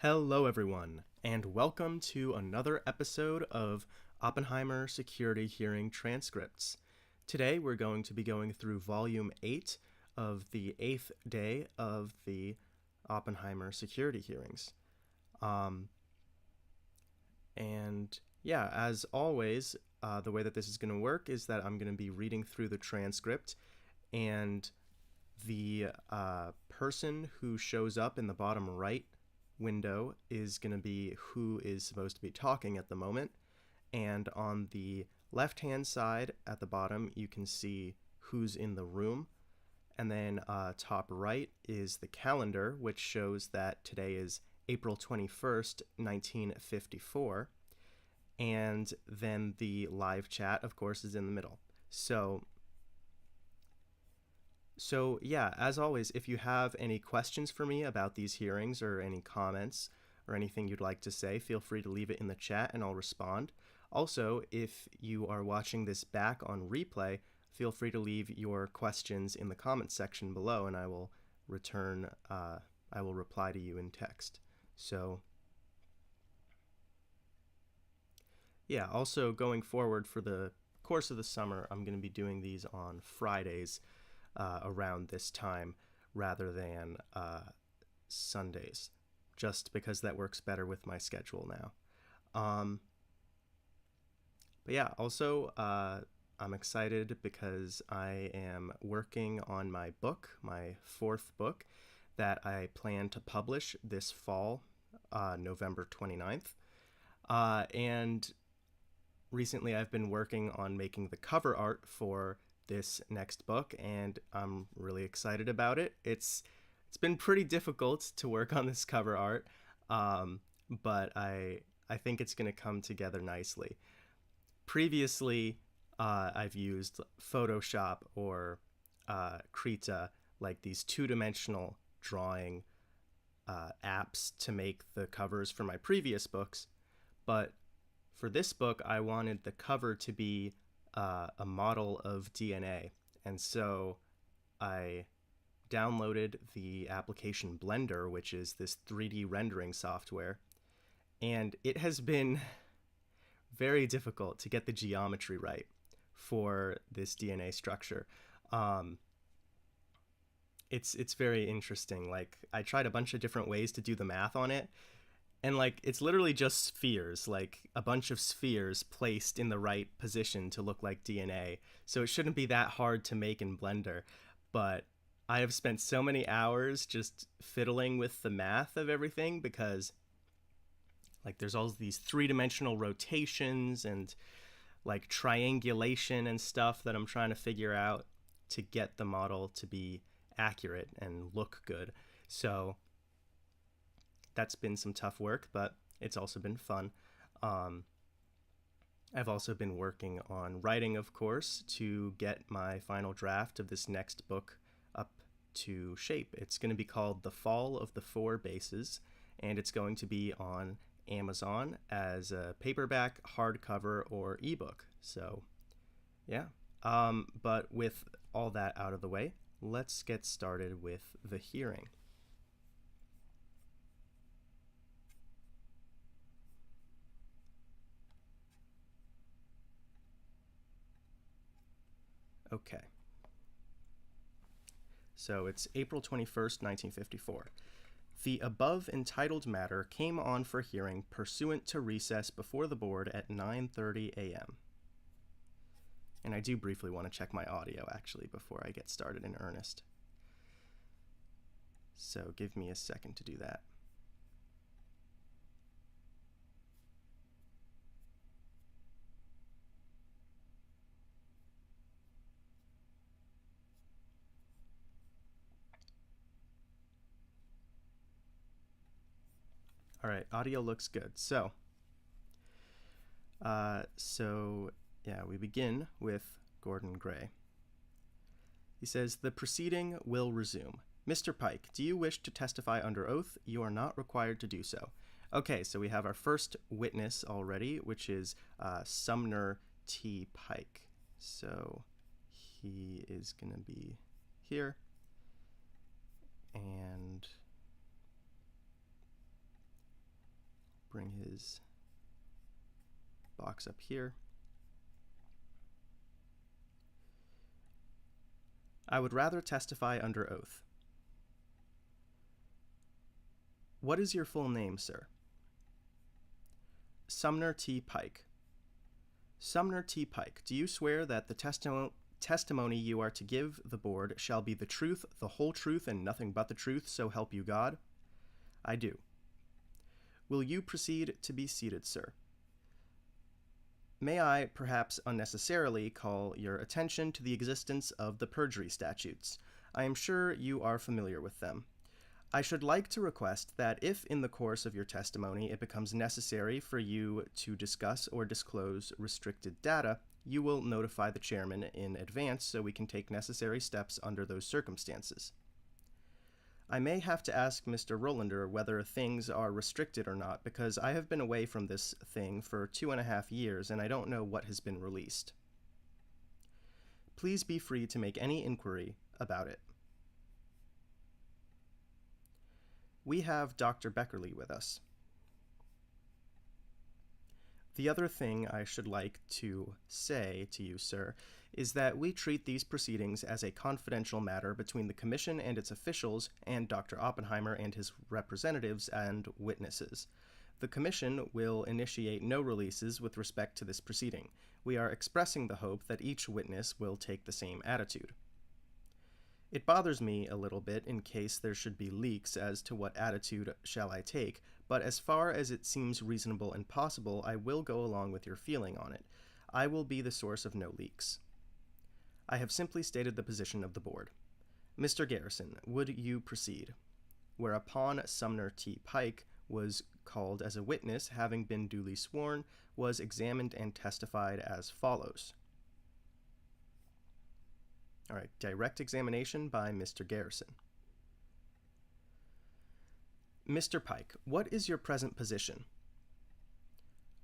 Hello, everyone, and welcome to another episode of Oppenheimer Security Hearing Transcripts. Today, we're going to be going through Volume VIII of the 8th day of the Oppenheimer Security Hearings. As always, the way that this is going to work is that I'm going to be reading through the transcript, and the person who shows up in the bottom right window is going to be who is supposed to be talking at the moment, and on the left hand side at the bottom you can see who's in the room, and then top right is the calendar, which shows that today is April 21st, 1954, and then the live chat, of course, is in the middle. So yeah, as always, if you have any questions for me about these hearings or any comments or anything you'd like to say, feel free to leave it in the chat and I'll respond. Also, if you are watching this back on replay, feel free to leave your questions in the comments section below and I will reply to you in text. So yeah, also going forward for the course of the summer, I'm going to be doing these on Fridays around this time rather than Sundays, just because that works better with my schedule now. But yeah, also I'm excited because I am working on my book, my 4th book, that I plan to publish this fall, November 29th. And recently I've been working on making the cover art for this next book, and I'm really excited about it. It's been pretty difficult to work on this cover art, but I think it's going to come together nicely. Previously, I've used Photoshop or Krita, like these two-dimensional drawing apps to make the covers for my previous books, but for this book, I wanted the cover to be a model of DNA, and so I downloaded the application Blender, which is this 3D rendering software, and it has been very difficult to get the geometry right for this DNA structure. It's very interesting. Like, I tried a bunch of different ways to do the math on it, and like it's literally just spheres, like a bunch of spheres placed in the right position to look like DNA. So it shouldn't be that hard to make in Blender. But I have spent so many hours just fiddling with the math of everything because like there's all these 3-dimensional rotations and like triangulation and stuff that I'm trying to figure out to get the model to be accurate and look good. So that's been some tough work, but it's also been fun. I've also been working on writing, of course, to get my final draft of this next book up to shape. It's going to be called The Fall of the Four Bases, and it's going to be on Amazon as a paperback, hardcover, or ebook. So, yeah. But with all that out of the way, let's get started with the hearing. Okay. So it's April 21st, 1954. The above entitled matter came on for hearing pursuant to recess before the board at 9:30 a.m. And I do briefly want to check my audio, actually, before I get started in earnest. So give me a second to do that. All right, audio looks good. So we begin with Gordon Gray. He says, "The proceeding will resume. Mr. Pike, do you wish to testify under oath? You are not required to do so." Okay, so we have our first witness already, which is Sumner T. Pike. So he is going to be here. And bring his box up here. I would rather testify under oath. What is your full name, sir? Sumner T. Pike. Sumner T. Pike, do you swear that the testimony you are to give the board shall be the truth, the whole truth, and nothing but the truth, so help you God? I do. Will you proceed to be seated, sir? May I, perhaps unnecessarily, call your attention to the existence of the perjury statutes? I am sure you are familiar with them. I should like to request that if in the course of your testimony it becomes necessary for you to discuss or disclose restricted data, you will notify the chairman in advance so we can take necessary steps under those circumstances. I may have to ask Mr. Rolander whether things are restricted or not, because I have been away from this thing for 2.5 years and I don't know what has been released. Please be free to make any inquiry about it. We have Dr. Beckerly with us. The other thing I should like to say to you, sir, is that we treat these proceedings as a confidential matter between the Commission and its officials and Dr. Oppenheimer and his representatives and witnesses. The Commission will initiate no releases with respect to this proceeding. We are expressing the hope that each witness will take the same attitude. It bothers me a little bit in case there should be leaks as to what attitude shall I take, but as far as it seems reasonable and possible, I will go along with your feeling on it. I will be the source of no leaks. I have simply stated the position of the board. Mr. Garrison, would you proceed? Whereupon Sumner T. Pike was called as a witness, having been duly sworn, was examined and testified as follows. All right, direct examination by Mr. Garrison. Mr. Pike, what is your present position?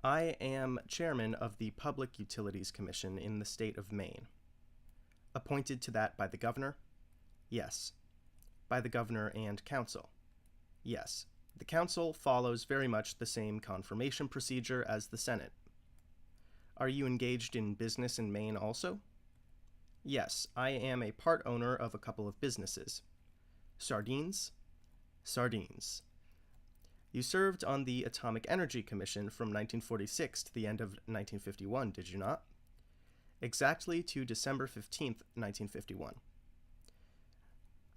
I am chairman of the Public Utilities Commission in the state of Maine. Appointed to that by the governor? Yes. By the governor and council? Yes. The council follows very much the same confirmation procedure as the Senate. Are you engaged in business in Maine also? Yes, I am a part owner of a couple of businesses. Sardines? Sardines. You served on the Atomic Energy Commission from 1946 to the end of 1951, did you not? Exactly to December 15th, 1951.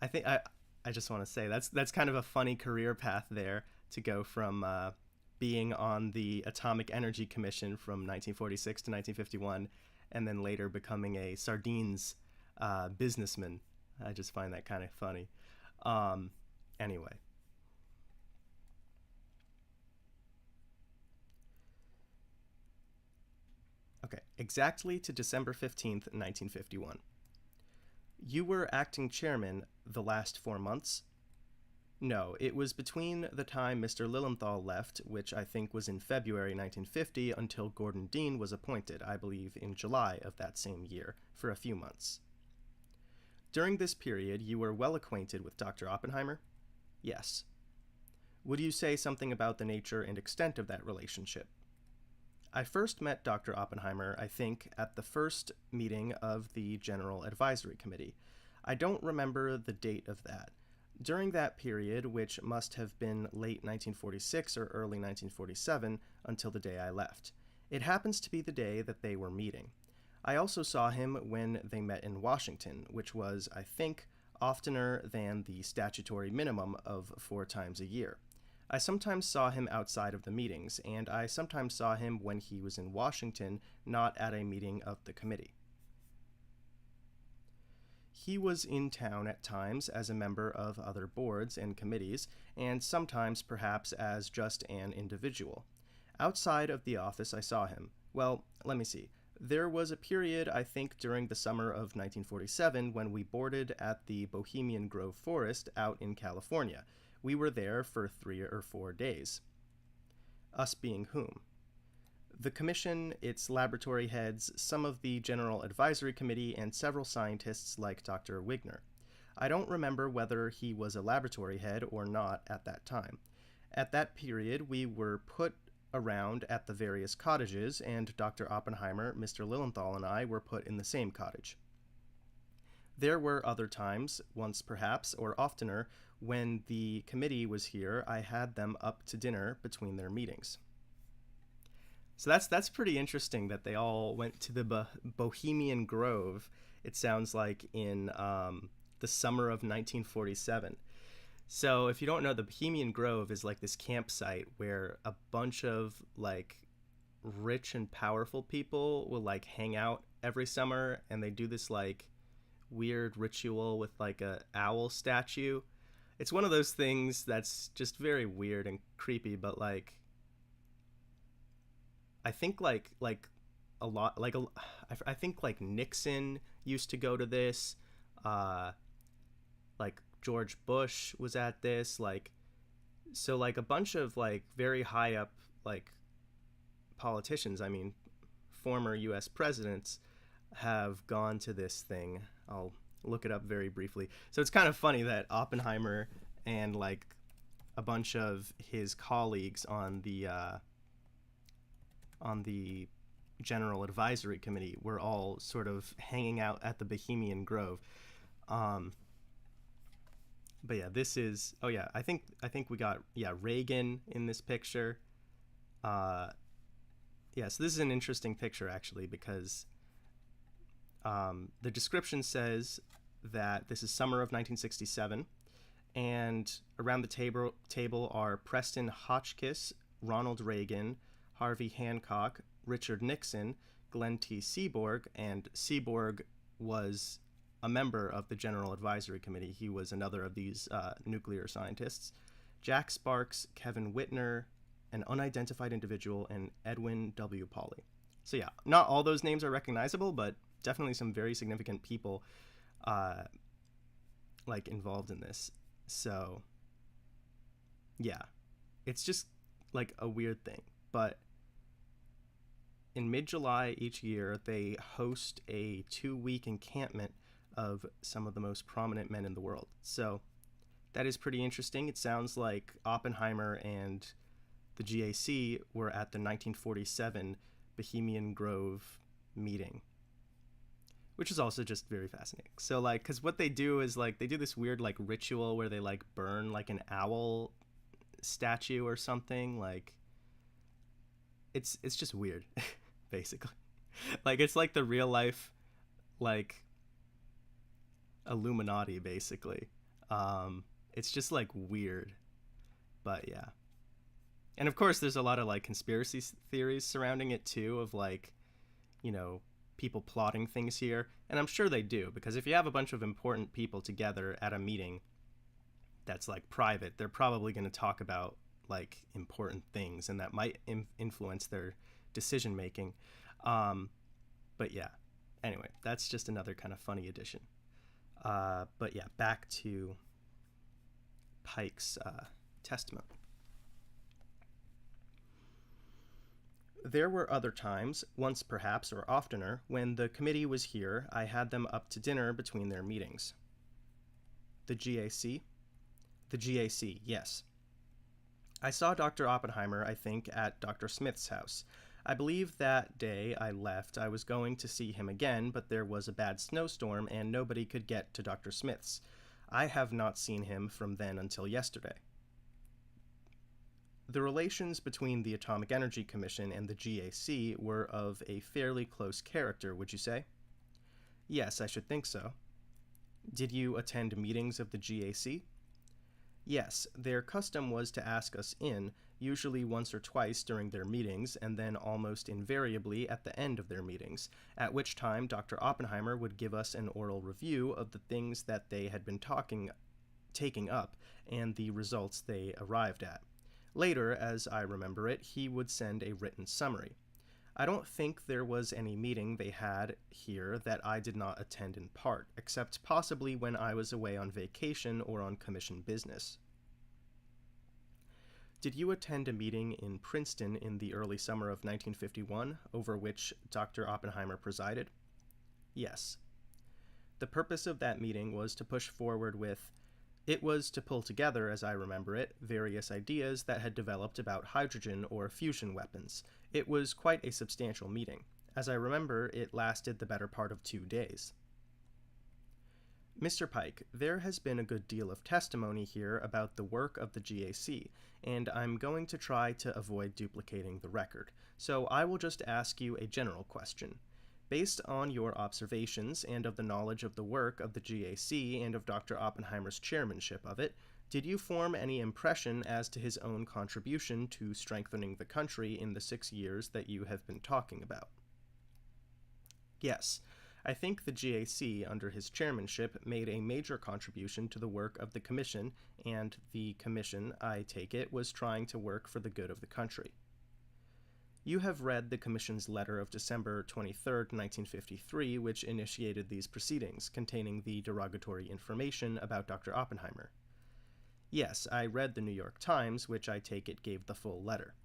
I think I just want to say that's kind of a funny career path there, to go from being on the Atomic Energy Commission from 1946 to 1951 and then later becoming a sardines businessman. I just find that kind of funny. Anyway. Okay, exactly to December 15th, 1951. You were acting chairman the last 4 months? No, it was between the time Mr. Lilienthal left, which I think was in February 1950, until Gordon Dean was appointed, I believe in July of that same year, for a few months. During this period, you were well acquainted with Dr. Oppenheimer? Yes. Would you say something about the nature and extent of that relationship? I first met Dr. Oppenheimer, I think, at the first meeting of the General Advisory Committee. I don't remember the date of that. During that period, which must have been late 1946 or early 1947, until the day I left. It happens to be the day that they were meeting. I also saw him when they met in Washington, which was, I think, oftener than the statutory minimum of 4 times a year. I sometimes saw him outside of the meetings, and I sometimes saw him when he was in Washington, not at a meeting of the committee. He was in town at times as a member of other boards and committees, and sometimes perhaps as just an individual. Outside of the office I saw him. Well, let me see. There was a period, I think, during the summer of 1947 when we boarded at the Bohemian Grove forest out in California. We were there for 3 or 4 days. Us being whom? The commission, its laboratory heads, some of the General Advisory Committee, and several scientists like Dr. Wigner. I don't remember whether he was a laboratory head or not at that time. At that period, we were put around at the various cottages, and Dr. Oppenheimer, Mr. Lilienthal, and I were put in the same cottage. There were other times, once perhaps, or oftener, when the committee was here, I had them up to dinner between their meetings. So that's pretty interesting that they all went to the Bohemian Grove, it sounds like, in the summer of 1947. So if you don't know, the Bohemian Grove is like this campsite where a bunch of like rich and powerful people will like hang out every summer, and they do this like weird ritual with like a owl statue. It's one of those things that's just very weird and creepy, but like I think like a lot like I think like Nixon used to go to this, like George Bush was at this, like, so like a bunch of like very high up like politicians, I mean former US presidents, have gone to this thing. I'll look it up very briefly. So it's kind of funny that Oppenheimer and like a bunch of his colleagues on the General Advisory Committee were all sort of hanging out at the Bohemian Grove. But yeah, this is, oh yeah, I think we got, yeah, Reagan in this picture. Yeah, so this is an interesting picture actually, because the description says that this is summer of 1967, and around the table are Preston Hotchkiss, Ronald Reagan, Harvey Hancock, Richard Nixon, Glenn T. Seaborg, and Seaborg was a member of the General Advisory Committee. He was another of these nuclear scientists. Jack Sparks, Kevin Whitner, an unidentified individual, and Edwin W. Pauley. So yeah, not all those names are recognizable, but definitely some very significant people like involved in this. So yeah, it's just like a weird thing. But in mid-July each year, they host a 2-week encampment of some of the most prominent men in the world. So that is pretty interesting. It sounds like Oppenheimer and the GAC were at the 1947 Bohemian Grove meeting, which is also just very fascinating. So like, because what they do is like they do this weird like ritual where they like burn like an owl statue or something. Like it's just weird. Basically, like it's like the real life like Illuminati basically. It's just like weird, but yeah. And of course there's a lot of like conspiracy theories surrounding it too, of like, you know, people plotting things here, and I'm sure they do, because if you have a bunch of important people together at a meeting that's like private, they're probably going to talk about like important things, and that might influence their decision making. But yeah, anyway, that's just another kind of funny addition. But yeah, back to Pike's testimony. There were other times, once perhaps or oftener, when the committee was here, I had them up to dinner between their meetings. The GAC? The GAC, yes. I saw Dr. Oppenheimer, I think, at Dr. Smith's house. I believe that day I left, I was going to see him again, but there was a bad snowstorm and nobody could get to Dr. Smith's. I have not seen him from then until yesterday. The relations between the Atomic Energy Commission and the GAC were of a fairly close character, would you say? Yes, I should think so. Did you attend meetings of the GAC? Yes, their custom was to ask us in, usually once or twice during their meetings, and then almost invariably at the end of their meetings, at which time Dr. Oppenheimer would give us an oral review of the things that they had been taking up, and the results they arrived at. Later, as I remember it, he would send a written summary. I don't think there was any meeting they had here that I did not attend in part, except possibly when I was away on vacation or on commission business. Did you attend a meeting in Princeton in the early summer of 1951, over which Dr. Oppenheimer presided? Yes. The purpose of that meeting was to push forward with It was to pull together, as I remember it, various ideas that had developed about hydrogen or fusion weapons. It was quite a substantial meeting. As I remember, it lasted the better part of 2 days. Mr. Pike, there has been a good deal of testimony here about the work of the GAC, and I'm going to try to avoid duplicating the record, so I will just ask you a general question. Based on your observations and of the knowledge of the work of the GAC and of Dr. Oppenheimer's chairmanship of it, did you form any impression as to his own contribution to strengthening the country in the 6 years that you have been talking about? Yes. I think the GAC, under his chairmanship, made a major contribution to the work of the Commission, and the Commission, I take it, was trying to work for the good of the country. You have read the Commission's letter of December 23, 1953, which initiated these proceedings, containing the derogatory information about Dr. Oppenheimer. Yes, I read the New York Times, which I take it gave the full letter.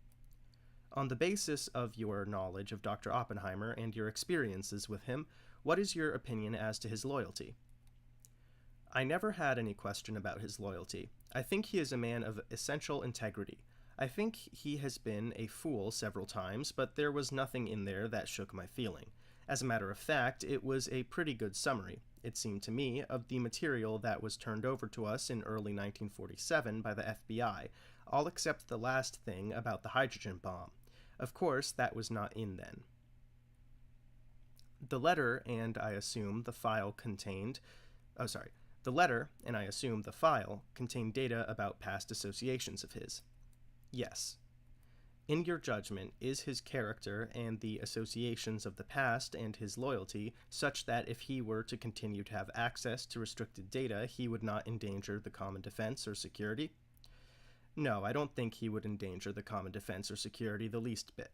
On the basis of your knowledge of Dr. Oppenheimer and your experiences with him, what is your opinion as to his loyalty? I never had any question about his loyalty. I think he is a man of essential integrity. I think he has been a fool several times, but there was nothing in there that shook my feeling. As a matter of fact, it was a pretty good summary, it seemed to me, of the material that was turned over to us in early 1947 by the FBI, all except the last thing about the hydrogen bomb. Of course, that was not in then. The letter, and I assume the file contained data about past associations of his. Yes. In your judgment, is his character and the associations of the past and his loyalty such that if he were to continue to have access to restricted data, he would not endanger the common defense or security? No, I don't think he would endanger the common defense or security the least bit.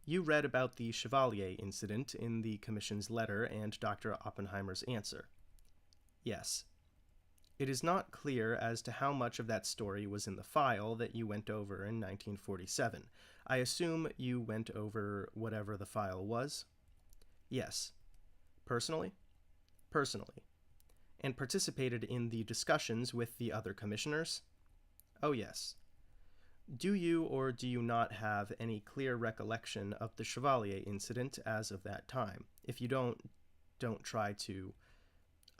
You read about the Chevalier incident in the Commission's letter and Dr. Oppenheimer's answer. Yes. It is not clear as to how much of that story was in the file that you went over in 1947. I assume you went over whatever the file was? Yes. Personally? Personally. And participated in the discussions with the other commissioners? Oh, yes. Do you or do you not have any clear recollection of the Chevalier incident as of that time? If you don't try to.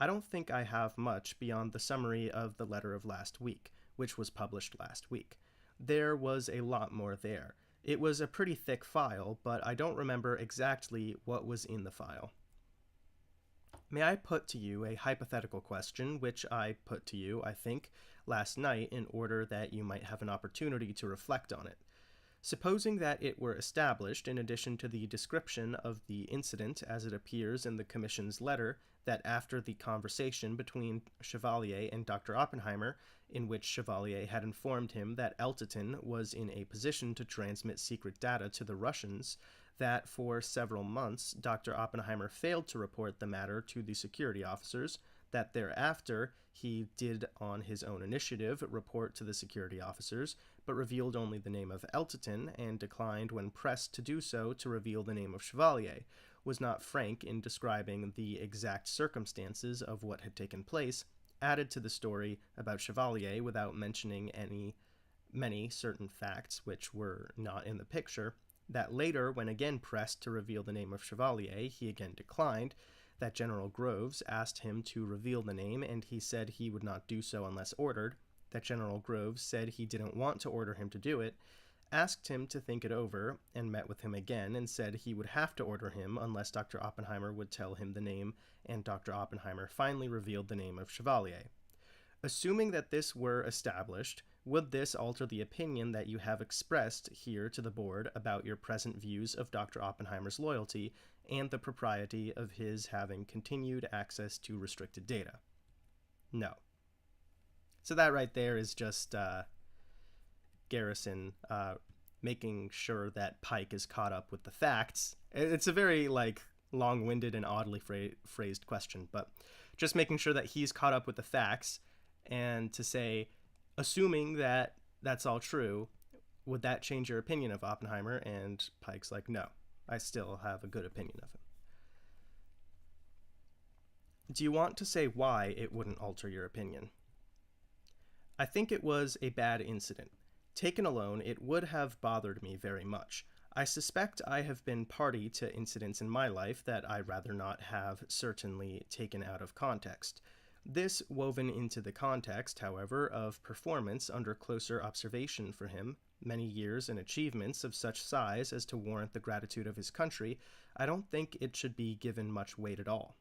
I don't think I have much beyond the summary of the letter of last week, which was published last week. There was a lot more there. It was a pretty thick file, but I don't remember exactly what was in the file. May I put to you a hypothetical question, which I put to you, I think, last night in order that you might have an opportunity to reflect on it. Supposing that it were established, in addition to the description of the incident as it appears in the Commission's letter, that after the conversation between Chevalier and Dr. Oppenheimer, in which Chevalier had informed him that Eltiton was in a position to transmit secret data to the Russians, that for several months Dr. Oppenheimer failed to report the matter to the security officers, that thereafter he did on his own initiative report to the security officers, but revealed only the name of Eltiton and declined when pressed to do so to reveal the name of Chevalier, was not frank in describing the exact circumstances of what had taken place, added to the story about Chevalier without mentioning many certain facts which were not in the picture, that later, when again pressed to reveal the name of Chevalier, he again declined, that General Groves asked him to reveal the name and he said he would not do so unless ordered, that General Groves said he didn't want to order him to do it, asked him to think it over, and met with him again and said he would have to order him unless Dr. Oppenheimer would tell him the name, and Dr. Oppenheimer finally revealed the name of Chevalier. Assuming that this were established, would this alter the opinion that you have expressed here to the board about your present views of Dr. Oppenheimer's loyalty and the propriety of his having continued access to restricted data? No. So that right there is just Garrison making sure that Pike is caught up with the facts. It's a very long-winded and oddly phrased question, but just making sure that he's caught up with the facts, and to say, assuming that that's all true, would that change your opinion of Oppenheimer? And Pike's like, no, I still have a good opinion of him. Do you want to say why it wouldn't alter your opinion? I think it was a bad incident. Taken alone, it would have bothered me very much. I suspect I have been party to incidents in my life that I rather not have certainly taken out of context. This woven into the context, however, of performance under closer observation for him, many years and achievements of such size as to warrant the gratitude of his country, I don't think it should be given much weight at all.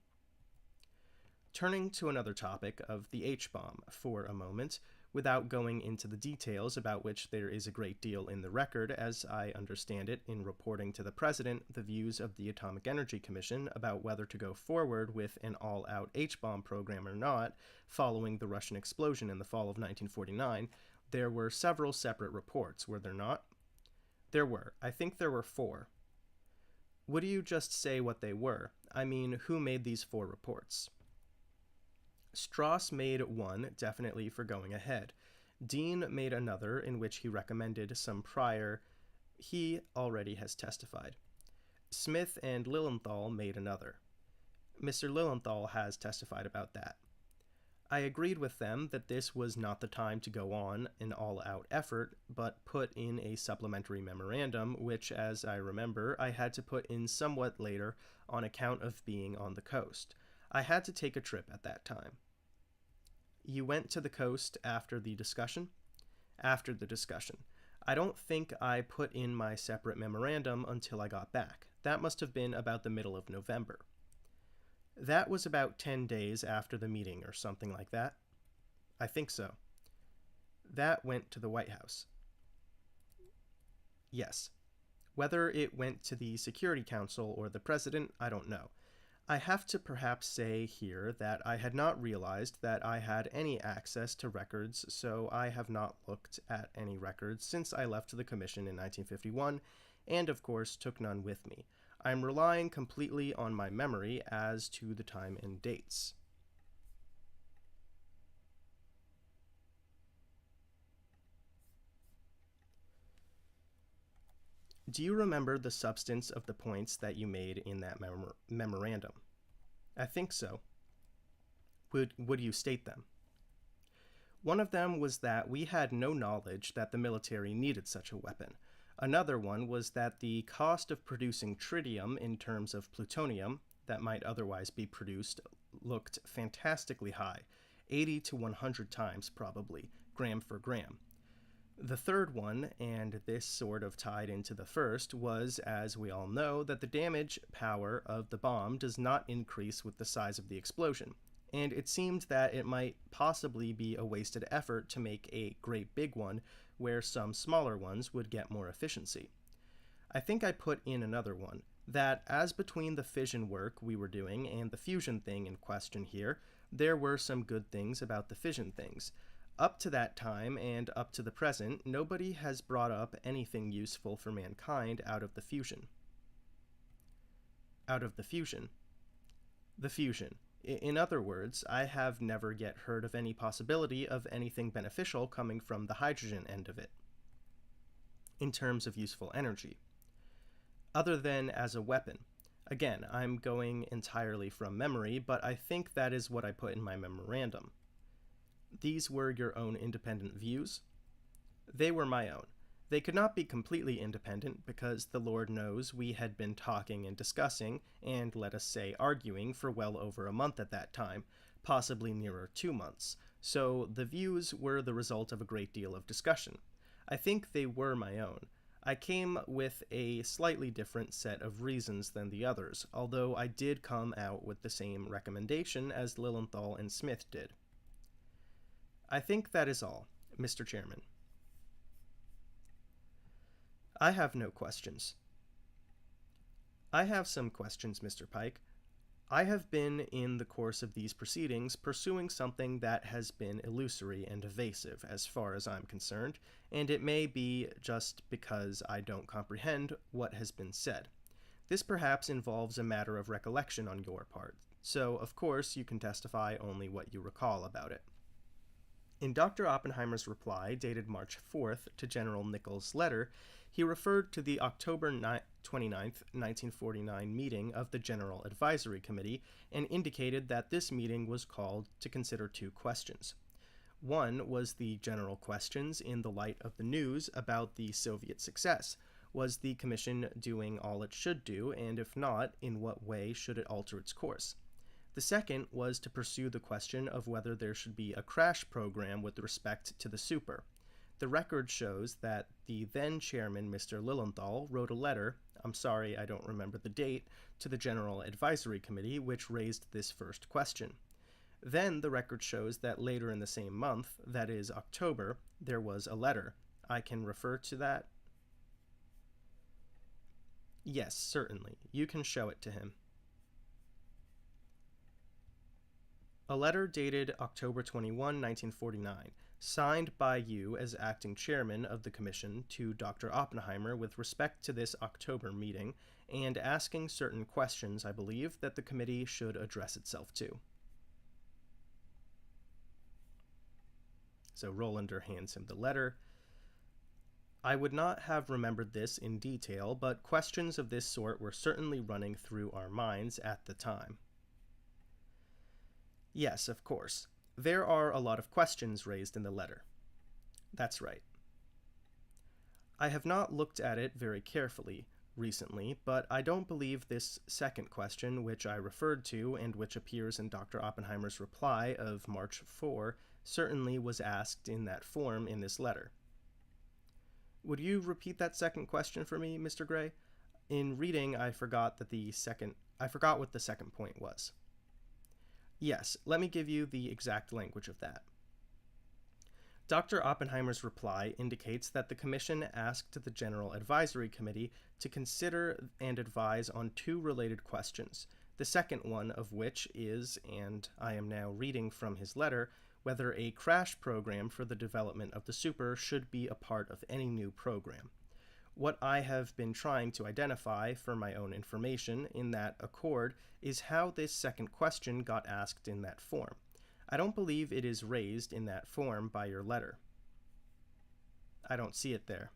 Turning to another topic of the H-bomb for a moment, without going into the details about which there is a great deal in the record, as I understand it, in reporting to the President the views of the Atomic Energy Commission about whether to go forward with an all-out H-bomb program or not, following the Russian explosion in the fall of 1949, there were several separate reports, were there not? There were. I think there were 4. Would you just say what they were? I mean, who made these 4 reports? Strauss made one, definitely for going ahead. Dean made another, in which he recommended some prior. He already has testified. Smith and Lilienthal made another. Mr. Lilienthal has testified about that. I agreed with them that this was not the time to go on an all-out effort, but put in a supplementary memorandum, which, as I remember, I had to put in somewhat later on account of being on the coast. I had to take a trip at that time. You went to the coast after the discussion? After the discussion. I don't think I put in my separate memorandum until I got back. That must have been about the middle of November. That was about 10 days after the meeting or something like that. I think so. That went to the White House. Yes. Whether it went to the Security Council or the President, I don't know. I have to perhaps say here that I had not realized that I had any access to records, so I have not looked at any records since I left the Commission in 1951, and of course took none with me. I am relying completely on my memory as to the time and dates. Do you remember the substance of the points that you made in that memorandum? I think so. Would you state them? One of them was that we had no knowledge that the military needed such a weapon. Another one was that the cost of producing tritium in terms of plutonium that might otherwise be produced looked fantastically high, 80 to 100 times probably, gram for gram. The third one, and this sort of tied into the first, was, as we all know, that the damage power of the bomb does not increase with the size of the explosion, and it seemed that it might possibly be a wasted effort to make a great big one where some smaller ones would get more efficiency. I think I put in another one, that as between the fission work we were doing and the fusion thing in question here, there were some good things about the fission things. Up to that time, and up to the present, nobody has brought up anything useful for mankind out of the fusion. Out of the fusion. The fusion. In other words, I have never yet heard of any possibility of anything beneficial coming from the hydrogen end of it, in terms of useful energy, other than as a weapon. Again, I'm going entirely from memory, but I think that is what I put in my memorandum. These were your own independent views? They were my own. They could not be completely independent because the Lord knows we had been talking and discussing, and let us say arguing, for well over a month at that time, possibly nearer 2 months, so the views were the result of a great deal of discussion. I think they were my own. I came with a slightly different set of reasons than the others, although I did come out with the same recommendation as Lilienthal and Smith did. I think that is all, Mr. Chairman. I have no questions. I have some questions, Mr. Pike. I have been, in the course of these proceedings, pursuing something that has been illusory and evasive, as far as I'm concerned, and it may be just because I don't comprehend what has been said. This perhaps involves a matter of recollection on your part, so of course you can testify only what you recall about it. In Dr. Oppenheimer's reply, dated March 4th, to General Nichols' letter, he referred to the October 29, 1949 meeting of the General Advisory Committee and indicated that this meeting was called to consider 2 questions. One was the general questions in the light of the news about the Soviet success. Was the Commission doing all it should do, and if not, in what way should it alter its course? The second was to pursue the question of whether there should be a crash program with respect to the super. The record shows that the then chairman, Mr. Lilienthal, wrote a letter, I'm sorry I don't remember the date, to the General Advisory Committee, which raised this first question. Then the record shows that later in the same month, that is October, there was a letter. I can refer to that? Yes, certainly. You can show it to him. A letter dated October 21, 1949, signed by you as acting chairman of the commission to Dr. Oppenheimer with respect to this October meeting, and asking certain questions, I believe, that the committee should address itself to. So Rolander hands him the letter. I would not have remembered this in detail, but questions of this sort were certainly running through our minds at the time. Yes, of course. There are a lot of questions raised in the letter. That's right. I have not looked at it very carefully recently, but I don't believe this second question, which I referred to and which appears in Dr. Oppenheimer's reply of March 4, certainly was asked in that form in this letter. Would you repeat that second question for me, Mr. Gray? In reading, I forgot what the second point was. Yes, let me give you the exact language of that. Dr. Oppenheimer's reply indicates that the Commission asked the General Advisory Committee to consider and advise on two related questions, the second one of which is, and I am now reading from his letter, whether a crash program for the development of the super should be a part of any new program. What I have been trying to identify for my own information in that accord is how this second question got asked in that form. I don't believe it is raised in that form by your letter. I don't see it there.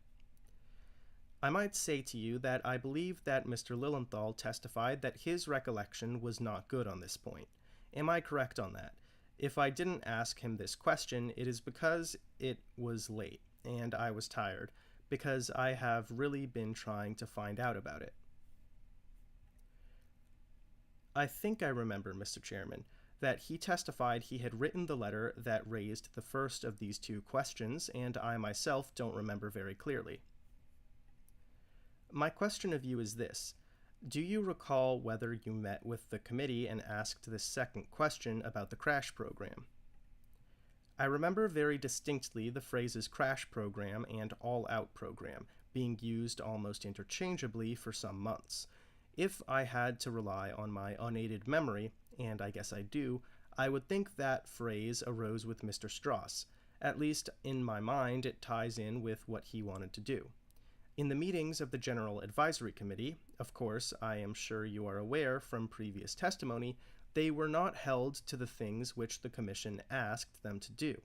I might say to you that I believe that Mr. Lilienthal testified that his recollection was not good on this point. Am I correct on that? If I didn't ask him this question, it is because it was late, and I was tired, because I have really been trying to find out about it. I think I remember, Mr. Chairman, that he testified he had written the letter that raised the first of these two questions, and I myself don't remember very clearly. My question of you is this. Do you recall whether you met with the committee and asked this second question about the crash program? I remember very distinctly the phrases crash program and all-out program being used almost interchangeably for some months. If I had to rely on my unaided memory, and I guess I do, I would think that phrase arose with Mr. Strauss. At least, in my mind, it ties in with what he wanted to do. In the meetings of the General Advisory Committee, of course, I am sure you are aware from previous testimony, they were not held to the things which the Commission asked them to do.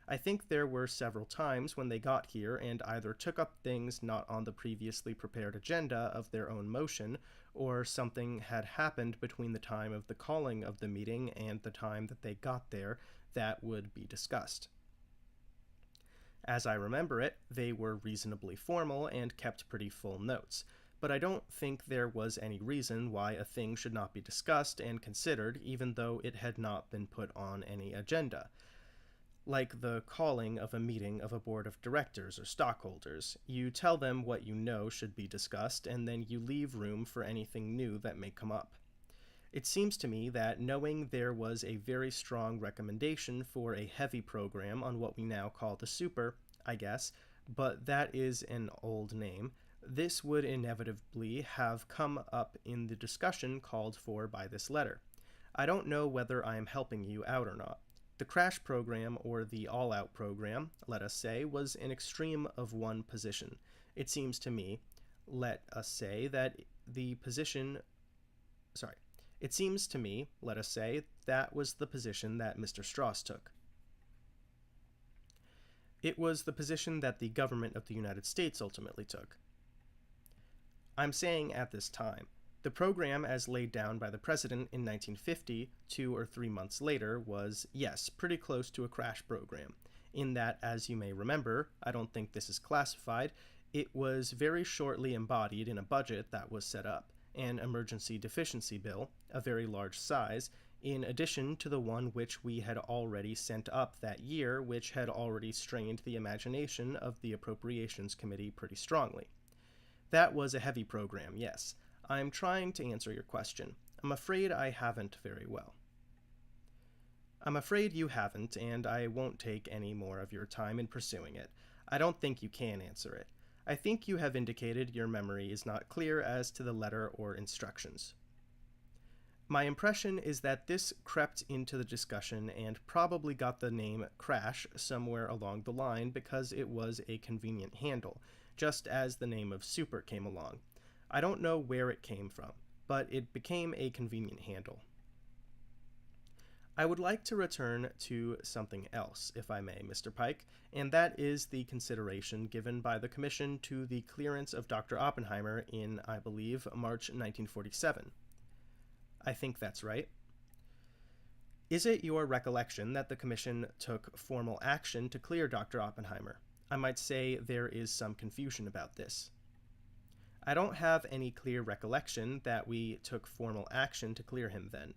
I think there were several times when they got here and either took up things not on the previously prepared agenda of their own motion, or something had happened between the time of the calling of the meeting and the time that they got there that would be discussed. As I remember it, they were reasonably formal and kept pretty full notes, but I don't think there was any reason why a thing should not be discussed and considered even though it had not been put on any agenda. Like the calling of a meeting of a board of directors or stockholders, you tell them what you know should be discussed and then you leave room for anything new that may come up. It seems to me that knowing there was a very strong recommendation for a heavy program on what we now call the super, I guess, but that is an old name, this would inevitably have come up in the discussion called for by this letter. I don't know whether I am helping you out or not. The crash program, or the all-out program, let us say, was an extreme of one position. It seems to me, let us say, that that was the position that Mr. Strauss took. It was the position that the government of the United States ultimately took. I'm saying at this time. The program as laid down by the President in 1950, 2 or 3 months later, was, yes, pretty close to a crash program. in that, as you may remember, I don't think this is classified, it was very shortly embodied in a budget that was set up, an emergency deficiency bill, a very large size, in addition to the one which we had already sent up that year, which had already strained the imagination of the Appropriations Committee pretty strongly. That was a heavy program, yes. I'm trying to answer your question. I'm afraid I haven't very well. I'm afraid you haven't, and I won't take any more of your time in pursuing it. I don't think you can answer it. I think you have indicated your memory is not clear as to the letter or instructions. My impression is that this crept into the discussion and probably got the name Crash somewhere along the line because it was a convenient handle, just as the name of Super came along. I don't know where it came from, but it became a convenient handle. I would like to return to something else, if I may, Mr. Pike, and that is the consideration given by the Commission to the clearance of Dr. Oppenheimer in, I believe, March 1947. I think that's right. Is it your recollection that the Commission took formal action to clear Dr. Oppenheimer? I might say there is some confusion about this. I don't have any clear recollection that we took formal action to clear him then.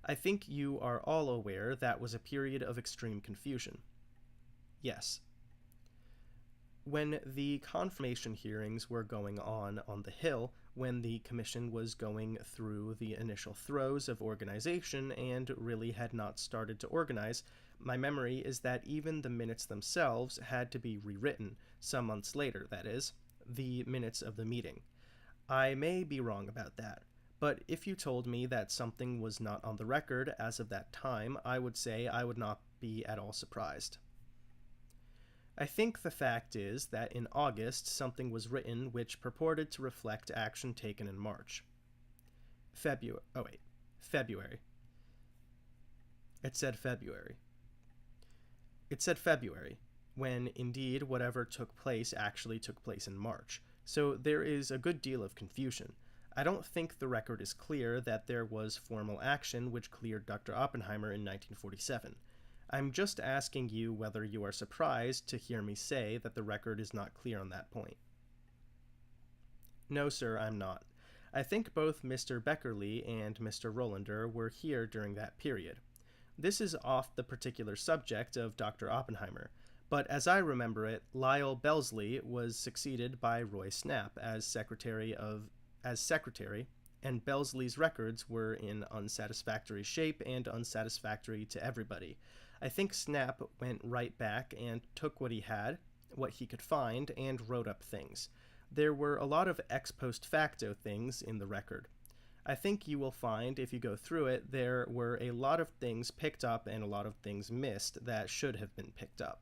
I think you are all aware that was a period of extreme confusion. Yes. When the confirmation hearings were going on the Hill, when the Commission was going through the initial throes of organization and really had not started to organize, my memory is that even the minutes themselves had to be rewritten, some months later, that is, the minutes of the meeting. I may be wrong about that, but if you told me that something was not on the record as of that time, I would say I would not be at all surprised. I think the fact is that in August something was written which purported to reflect action taken in March. February. It said February. It said February, when indeed whatever took place actually took place in March. So there is a good deal of confusion. I don't think the record is clear that there was formal action which cleared Dr. Oppenheimer in 1947. I'm just asking you whether you are surprised to hear me say that the record is not clear on that point. No, sir, I'm not. I think both Mr. Beckerly and Mr. Rolander were here during that period. This is off the particular subject of Dr. Oppenheimer, but as I remember it, Lyle Belsley was succeeded by Roy Snapp as secretary, and Belsley's records were in unsatisfactory shape and unsatisfactory to everybody. I think Snapp went right back and took what he could find, and wrote up things. There were a lot of ex post facto things in the record. I think you will find, if you go through it, there were a lot of things picked up and a lot of things missed that should have been picked up.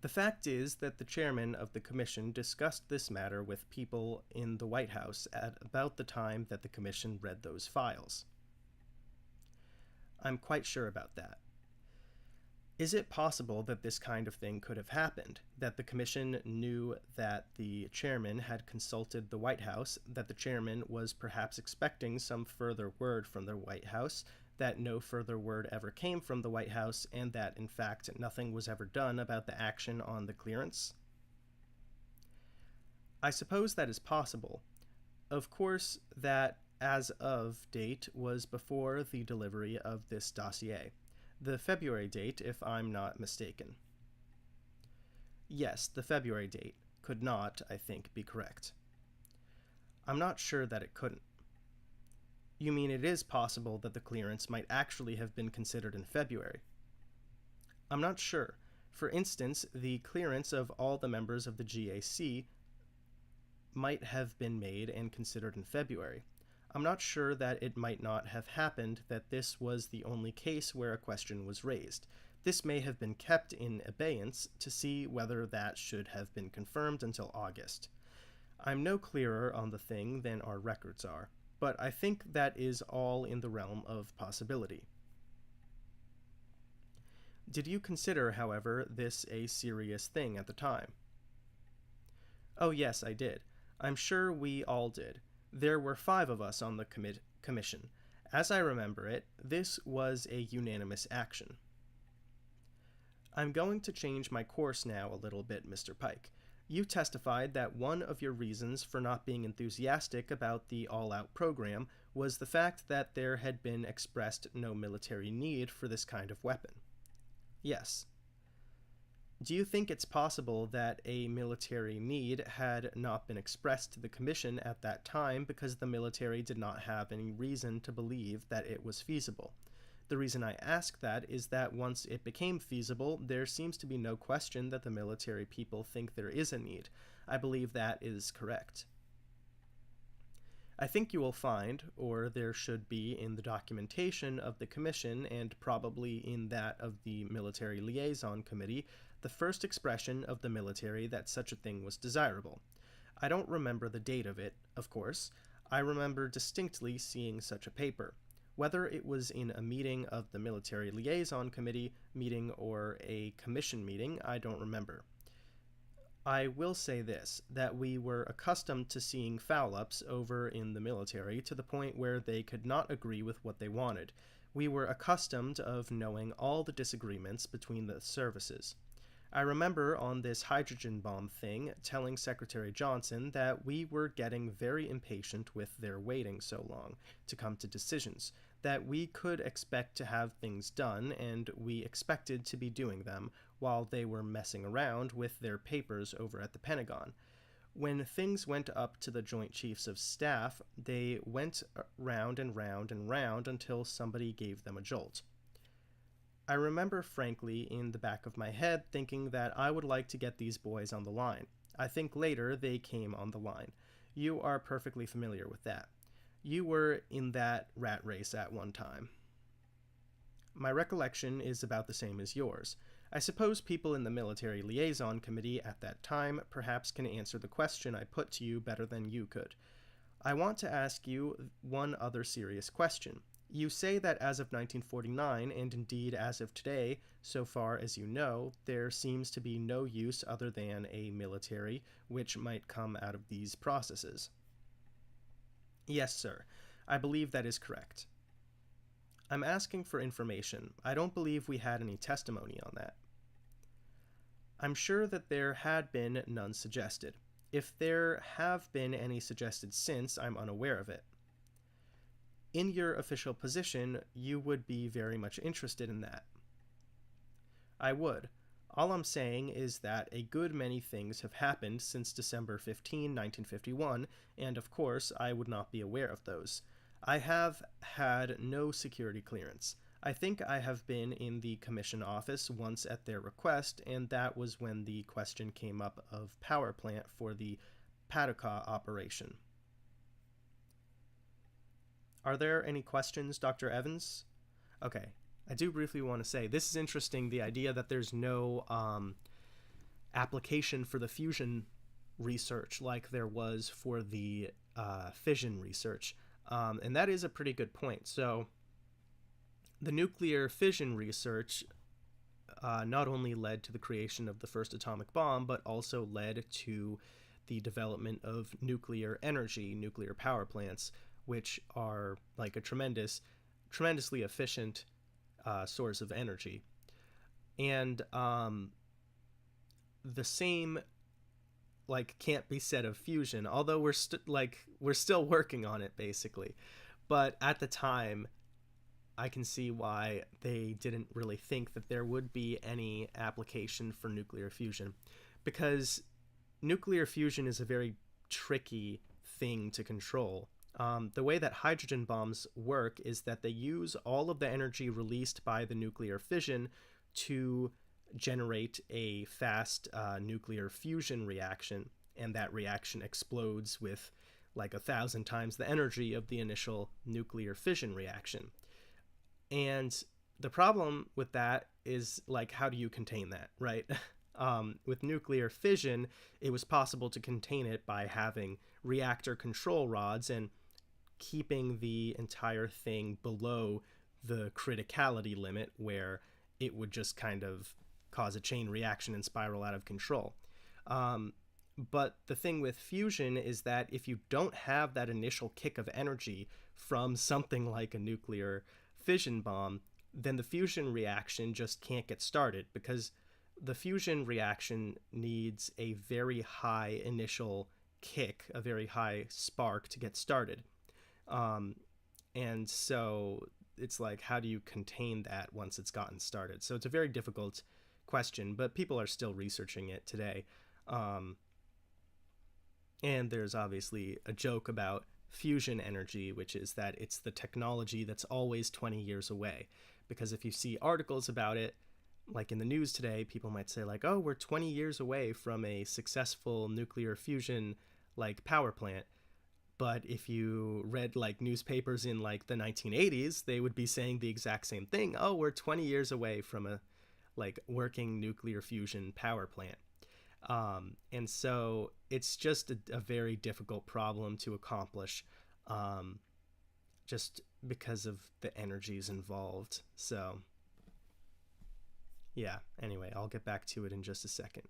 The fact is that the chairman of the commission discussed this matter with people in the White House at about the time that the commission read those files. I'm quite sure about that. Is it possible that this kind of thing could have happened, that the commission knew that the chairman had consulted the White House, that the chairman was perhaps expecting some further word from the White House, that no further word ever came from the White House, and that, in fact, nothing was ever done about the action on the clearance? I suppose that is possible. Of course, that as of date was before the delivery of this dossier. The February date, if I'm not mistaken. Yes, the February date could not, I think, be correct. I'm not sure that it couldn't. You mean it is possible that the clearance might actually have been considered in February? I'm not sure. For instance, the clearance of all the members of the GAC might have been made and considered in February. I'm not sure that it might not have happened that this was the only case where a question was raised. This may have been kept in abeyance to see whether that should have been confirmed until August. I'm no clearer on the thing than our records are, but I think that is all in the realm of possibility. Did you consider, however, this a serious thing at the time? Oh yes, I did. I'm sure we all did. There were 5 of us on the commission. As I remember it, this was a unanimous action. I'm going to change my course now a little bit, Mr. Pike. You testified that one of your reasons for not being enthusiastic about the all-out program was the fact that there had been expressed no military need for this kind of weapon. Yes. Do you think it's possible that a military need had not been expressed to the Commission at that time because the military did not have any reason to believe that it was feasible? The reason I ask that is that once it became feasible, there seems to be no question that the military people think there is a need. I believe that is correct. I think you will find, or there should be in the documentation of the Commission and probably in that of the Military Liaison Committee, the first expression of the military that such a thing was desirable. I don't remember the date of it, of course. I remember distinctly seeing such a paper. Whether it was in a meeting of the Military Liaison Committee meeting or a commission meeting, I don't remember. I will say this, that we were accustomed to seeing foul-ups over in the military to the point where they could not agree with what they wanted. We were accustomed of knowing all the disagreements between the services. I remember on this hydrogen bomb thing telling Secretary Johnson that we were getting very impatient with their waiting so long to come to decisions, that we could expect to have things done, and we expected to be doing them while they were messing around with their papers over at the Pentagon. When things went up to the Joint Chiefs of Staff, they went round and round and round until somebody gave them a jolt. I remember frankly in the back of my head thinking that I would like to get these boys on the line. I think later they came on the line. You are perfectly familiar with that. You were in that rat race at one time. My recollection is about the same as yours. I suppose people in the Military Liaison Committee at that time perhaps can answer the question I put to you better than you could. I want to ask you one other serious question. You say that as of 1949, and indeed as of today, so far as you know, there seems to be no use other than a military which might come out of these processes. Yes, sir. I believe that is correct. I'm asking for information. I don't believe we had any testimony on that. I'm sure that there had been none suggested. If there have been any suggested since, I'm unaware of it. In your official position, you would be very much interested in that. I would. All I'm saying is that a good many things have happened since December 15, 1951, and of course I would not be aware of those. I have had no security clearance. I think I have been in the commission office once at their request, and that was when the question came up of power plant for the Paducah operation. Are there any questions, Dr. Evans? Okay, I do briefly want to say, this is interesting, the idea that there's no application for the fusion research like there was for the fission research. And that is a pretty good point. So the nuclear fission research not only led to the creation of the first atomic bomb, but also led to the development of nuclear energy, nuclear power plants, which are like a tremendously efficient source of energy. And the same can't be said of fusion, although we're still working on it basically. But at the time, I can see why they didn't really think that there would be any application for nuclear fusion, because nuclear fusion is a very tricky thing to control. The way that hydrogen bombs work is that they use all of the energy released by the nuclear fission to generate a fast nuclear fusion reaction, and that reaction explodes with 1,000 times the energy of the initial nuclear fission reaction. And the problem with that is, how do you contain that, right? With nuclear fission, it was possible to contain it by having reactor control rods and keeping the entire thing below the criticality limit, where it would just kind of cause a chain reaction and spiral out of control. But the thing with fusion is that if you don't have that initial kick of energy from something like a nuclear fission bomb, then the fusion reaction just can't get started, because the fusion reaction needs a very high initial kick, a very high spark to get started. Um, and so it's like, how do you contain that once it's gotten started? So it's a very difficult question, but people are still researching it today. Um, and there's obviously a joke about fusion energy, which is that it's the technology that's always 20 years away. Because if you see articles about it, like in the news today, people might say like, "Oh, we're 20 years away from a successful nuclear fusion like power plant." But if you read like newspapers in like the 1980s, they would be saying the exact same thing. "Oh, we're 20 years away from a like working nuclear fusion power plant." And so it's just a very difficult problem to accomplish, um, just because of the energies involved. So yeah, anyway, I'll get back to it in just a second.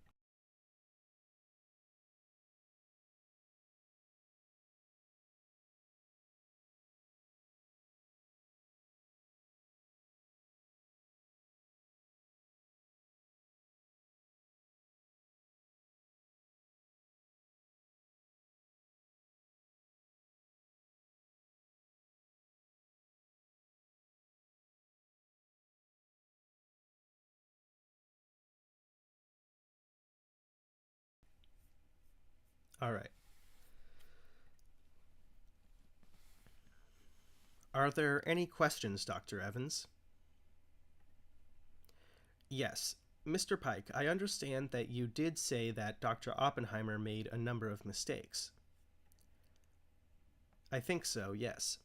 All right. Are there any questions, Dr. Evans? Yes. Mr. Pike, I understand that you did say that Dr. Oppenheimer made a number of mistakes. I think so, yes.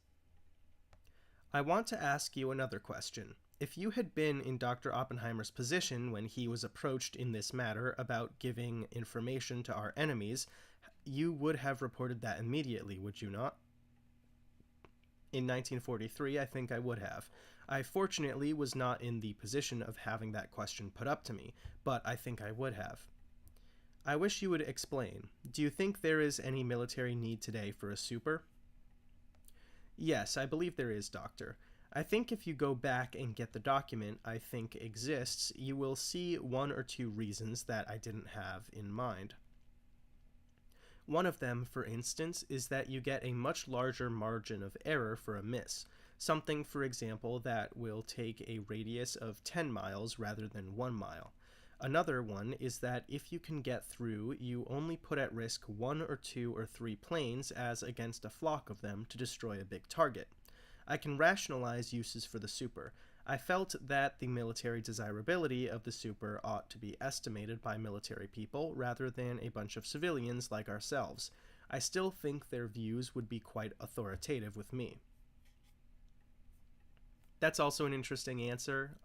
I want to ask you another question. If you had been in Dr. Oppenheimer's position when he was approached in this matter about giving information to our enemies, you would have reported that immediately, would you not? In 1943, I think I would have. I fortunately was not in the position of having that question put up to me, but I think I would have. I wish you would explain. Do you think there is any military need today for a super? Yes, I believe there is, Doctor. I think if you go back and get the document I think exists, you will see one or two reasons that I didn't have in mind. One of them, for instance, is that you get a much larger margin of error for a miss, something, for example, that will take a radius of 10 miles rather than 1 mile. Another one is that if you can get through, you only put at risk one or two or three planes as against a flock of them to destroy a big target. I can rationalize uses for the super. I felt that the military desirability of the super ought to be estimated by military people rather than a bunch of civilians like ourselves. I still think their views would be quite authoritative with me. That's also an interesting answer.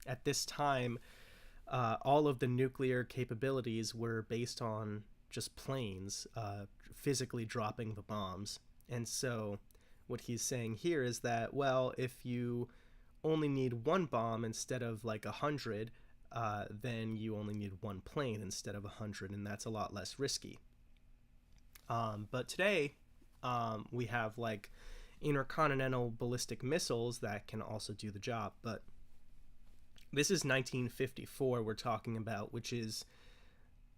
At this time, all of the nuclear capabilities were based on just planes physically dropping the bombs. And so what he's saying here is that, well, if you only need one bomb instead of like 100, then you only need one plane instead of 100, and that's a lot less risky. But today, we have like intercontinental ballistic missiles that can also do the job. But this is 1954 we're talking about, which is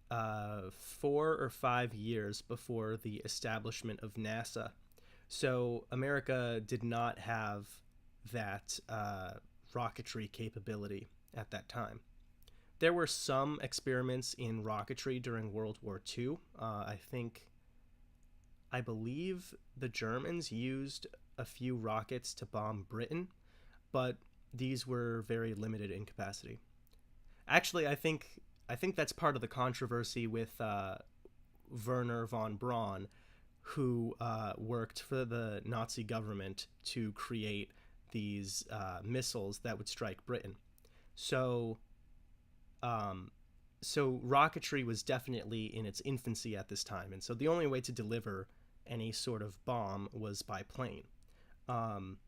4 or 5 years before the establishment of NASA. So America did not have that rocketry capability at that time. There were some experiments in rocketry during World War II. I believe the Germans used a few rockets to bomb Britain, but these were very limited in capacity. Actually, I think that's part of the controversy with Werner von Braun, who worked for the Nazi government to create these missiles that would strike Britain. So, um, so rocketry was definitely in its infancy at this time, and so the only way to deliver any sort of bomb was by plane. Um,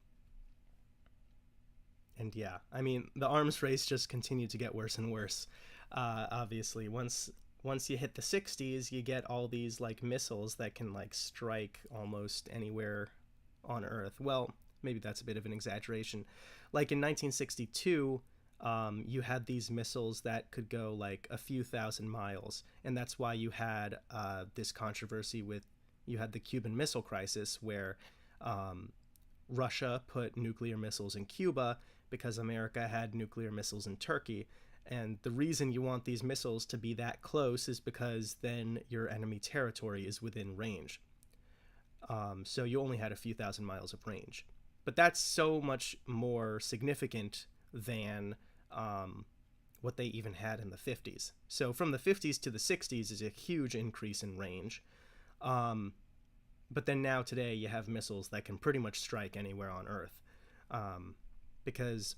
and yeah, I mean, the arms race just continued to get worse and worse. Obviously, once you hit the 60s, you get all these like missiles that can like strike almost anywhere on Earth. Well, maybe that's a bit of an exaggeration. Like in 1962, you had these missiles that could go like a few thousand miles, and that's why you had this controversy with you had the Cuban Missile Crisis, where Russia put nuclear missiles in Cuba because America had nuclear missiles in Turkey. And the reason you want these missiles to be that close is because then your enemy territory is within range. So you only had a few thousand miles of range. But that's so much more significant than what they even had in the 50s. So from the 50s to the 60s is a huge increase in range. But then now today you have missiles that can pretty much strike anywhere on Earth. Because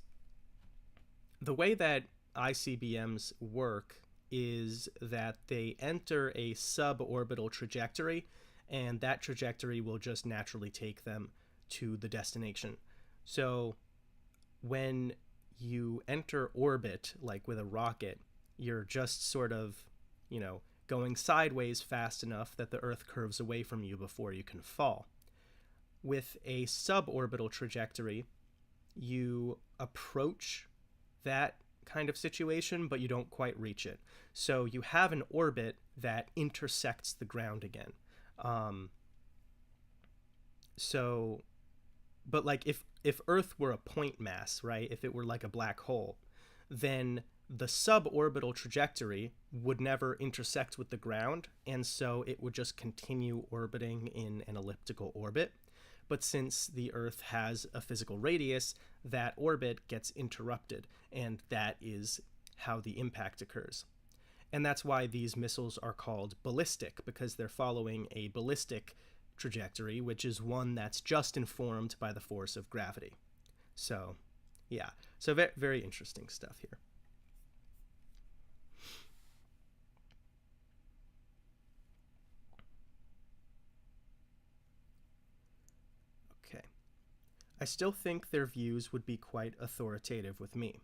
the way that ICBMs work is that they enter a suborbital trajectory, and that trajectory will just naturally take them to the destination. So when you enter orbit, like with a rocket, you're just sort of, going sideways fast enough that the Earth curves away from you before you can fall. With a suborbital trajectory, you approach that kind of situation, but you don't quite reach it. So you have an orbit that intersects the ground again. But like if Earth were a point mass, right? If it were like a black hole, then the suborbital trajectory would never intersect with the ground, and so it would just continue orbiting in an elliptical orbit. But since the Earth has a physical radius, that orbit gets interrupted, and that is how the impact occurs. And that's why these missiles are called ballistic, because they're following a ballistic trajectory, which is one that's just informed by the force of gravity. So, yeah. So very, very interesting stuff here. Okay. I still think their views would be quite authoritative with me.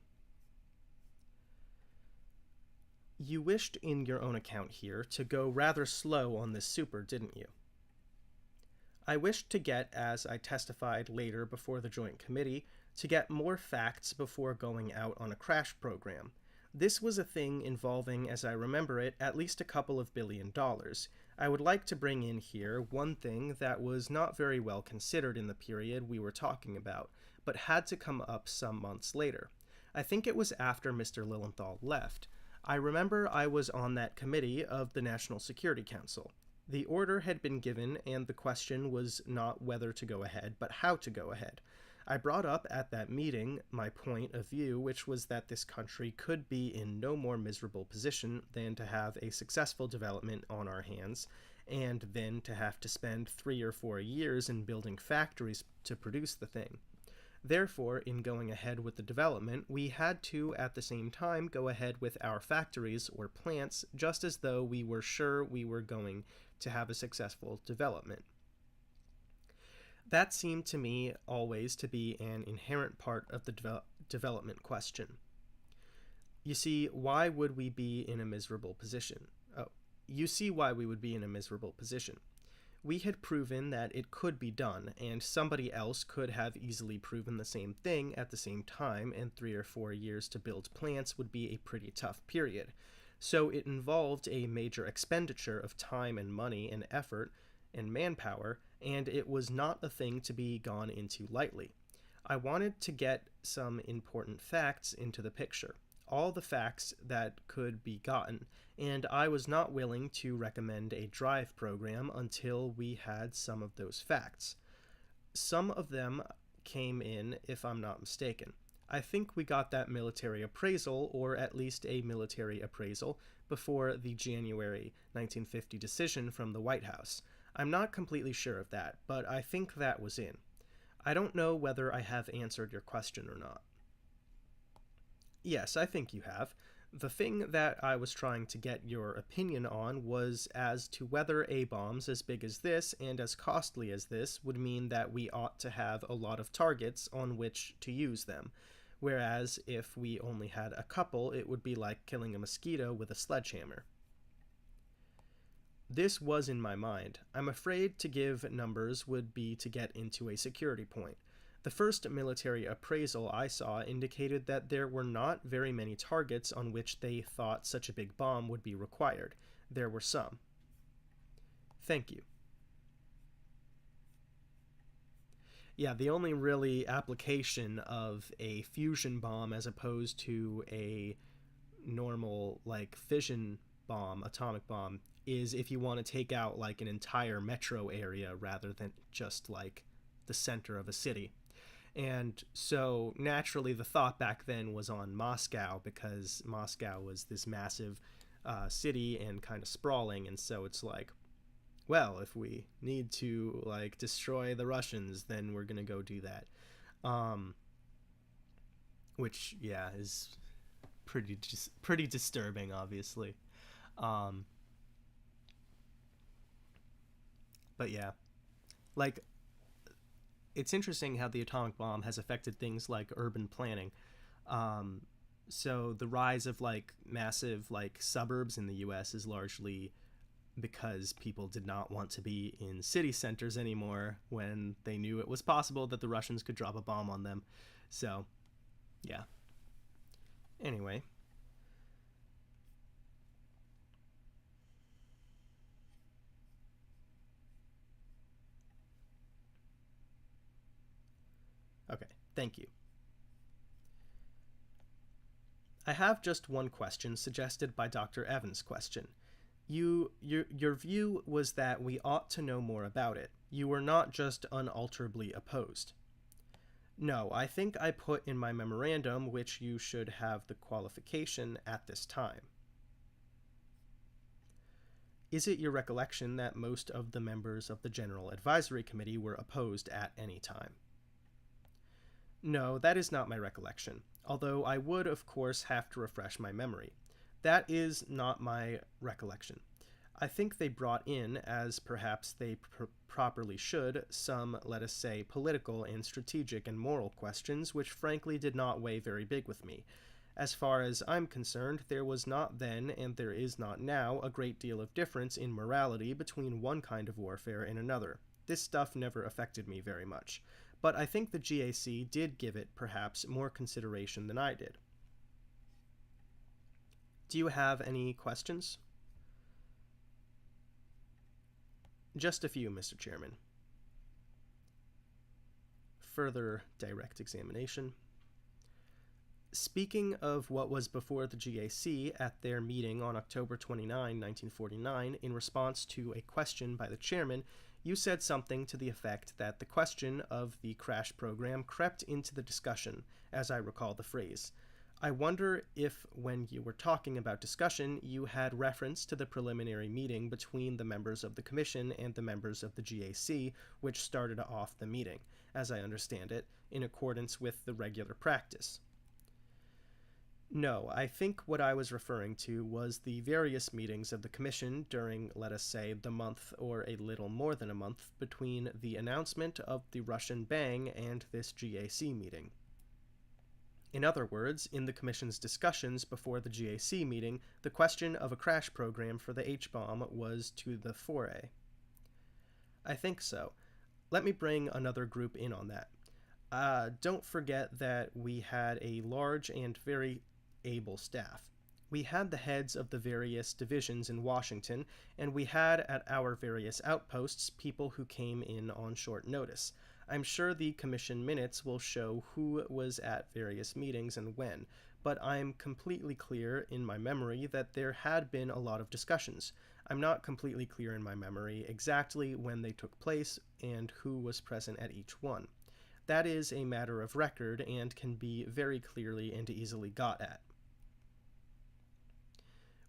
You wished in your own account here to go rather slow on this super, didn't you? I wished to get, as I testified later before the Joint Committee, to get more facts before going out on a crash program. This was a thing involving, as I remember it, at least a couple of $1 billion. I would like to bring in here one thing that was not very well considered in the period we were talking about, but had to come up some months later. I think it was after Mr. Lilienthal left. I remember I was on that committee of the National Security Council. The order had been given, and the question was not whether to go ahead, but how to go ahead. I brought up at that meeting my point of view, which was that this country could be in no more miserable position than to have a successful development on our hands, and then to have to spend 3 or 4 years in building factories to produce the thing. Therefore, in going ahead with the development, we had to, at the same time, go ahead with our factories or plants, just as though we were sure we were going to have a successful development. That seemed to me always to be an inherent part of the development question. You see, why would we be in a miserable position? You see why we would be in a miserable position. We had proven that it could be done, and somebody else could have easily proven the same thing at the same time, and 3 or 4 years to build plants would be a pretty tough period. So it involved a major expenditure of time and money and effort and manpower, and it was not a thing to be gone into lightly. I wanted to get some important facts into the picture, all the facts that could be gotten, and I was not willing to recommend a drive program until we had some of those facts. Some of them came in, if I'm not mistaken. I think we got that military appraisal, or at least a military appraisal, before the January 1950 decision from the White House. I'm not completely sure of that, but I think that was in. I don't know whether I have answered your question or not. Yes, I think you have. The thing that I was trying to get your opinion on was as to whether A-bombs as big as this and as costly as this would mean that we ought to have a lot of targets on which to use them, whereas if we only had a couple, it would be like killing a mosquito with a sledgehammer. This was in my mind. I'm afraid to give numbers would be to get into a security point. The first military appraisal I saw indicated that there were not very many targets on which they thought such a big bomb would be required. There were some. Thank you. Yeah, the only really application of a fusion bomb as opposed to a normal, like, fission bomb, atomic bomb, is if you want to take out, like, an entire metro area rather than just, like, the center of a city. And so, naturally, the thought back then was on Moscow, because Moscow was this massive city and kind of sprawling, and so it's like, well, if we need to, like, destroy the Russians, then we're gonna go do that. Which, yeah, is pretty disturbing, obviously. But yeah, like, it's interesting how the atomic bomb has affected things like urban planning. So the rise of, like, massive, like, suburbs in the US is largely because people did not want to be in city centers anymore when they knew it was possible that the Russians could drop a bomb on them. So, yeah. Anyway. Okay, thank you. I have just one question suggested by Dr. Evans' question. Your view was that we ought to know more about it. You were not just unalterably opposed. No, I think I put in my memorandum, which you should have the qualification at this time. Is it your recollection that most of the members of the General Advisory Committee were opposed at any time? No, that is not my recollection, although I would, of course, have to refresh my memory. That is not my recollection. I think they brought in, as perhaps they properly should, some, let us say, political and strategic and moral questions which frankly did not weigh very big with me. As far as I'm concerned, there was not then, and there is not now, a great deal of difference in morality between one kind of warfare and another. This stuff never affected me very much. But I think the GAC did give it, perhaps, more consideration than I did. Do you have any questions? Just a few, Mr. Chairman. Further direct examination. Speaking of what was before the GAC at their meeting on October 29, 1949, in response to a question by the chairman, you said something to the effect that the question of the crash program crept into the discussion, as I recall the phrase. I wonder if, when you were talking about discussion, you had reference to the preliminary meeting between the members of the Commission and the members of the GAC, which started off the meeting, as I understand it, in accordance with the regular practice. No, I think what I was referring to was the various meetings of the Commission during, let us say, the month or a little more than a month between the announcement of the Russian bang and this GAC meeting. In other words, in the Commission's discussions before the GAC meeting, the question of a crash program for the H-bomb was to the fore. I think so. Let me bring another group in on that. Don't forget that we had a large and very able staff. We had the heads of the various divisions in Washington, and we had at our various outposts people who came in on short notice. I'm sure the Commission minutes will show who was at various meetings and when, but I'm completely clear in my memory that there had been a lot of discussions. I'm not completely clear in my memory exactly when they took place and who was present at each one. That is a matter of record and can be very clearly and easily got at.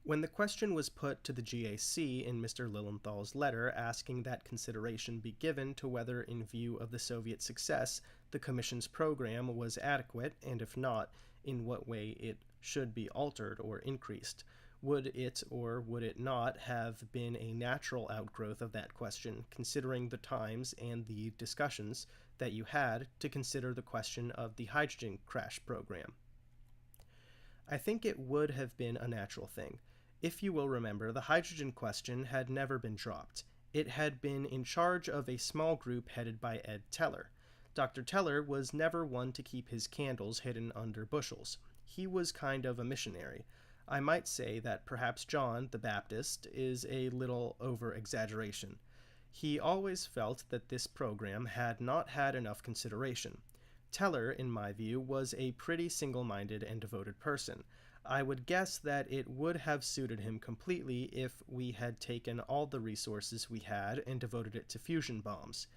When the question was put to the GAC in Mr. Lilienthal's letter asking that consideration be given to whether, in view of the Soviet success, the Commission's program was adequate, and if not, in what way it should be altered or increased, would it or would it not have been a natural outgrowth of that question, considering the times and the discussions that you had to consider the question of the hydrogen crash program? I think it would have been a natural thing. If you will remember, the hydrogen question had never been dropped. It had been in charge of a small group headed by Ed Teller. Dr. Teller was never one to keep his candles hidden under bushels. He was kind of a missionary. I might say that perhaps John the Baptist is a little over-exaggeration. He always felt that this program had not had enough consideration. Teller, in my view, was a pretty single-minded and devoted person. I would guess that it would have suited him completely if we had taken all the resources we had and devoted it to fusion bombs.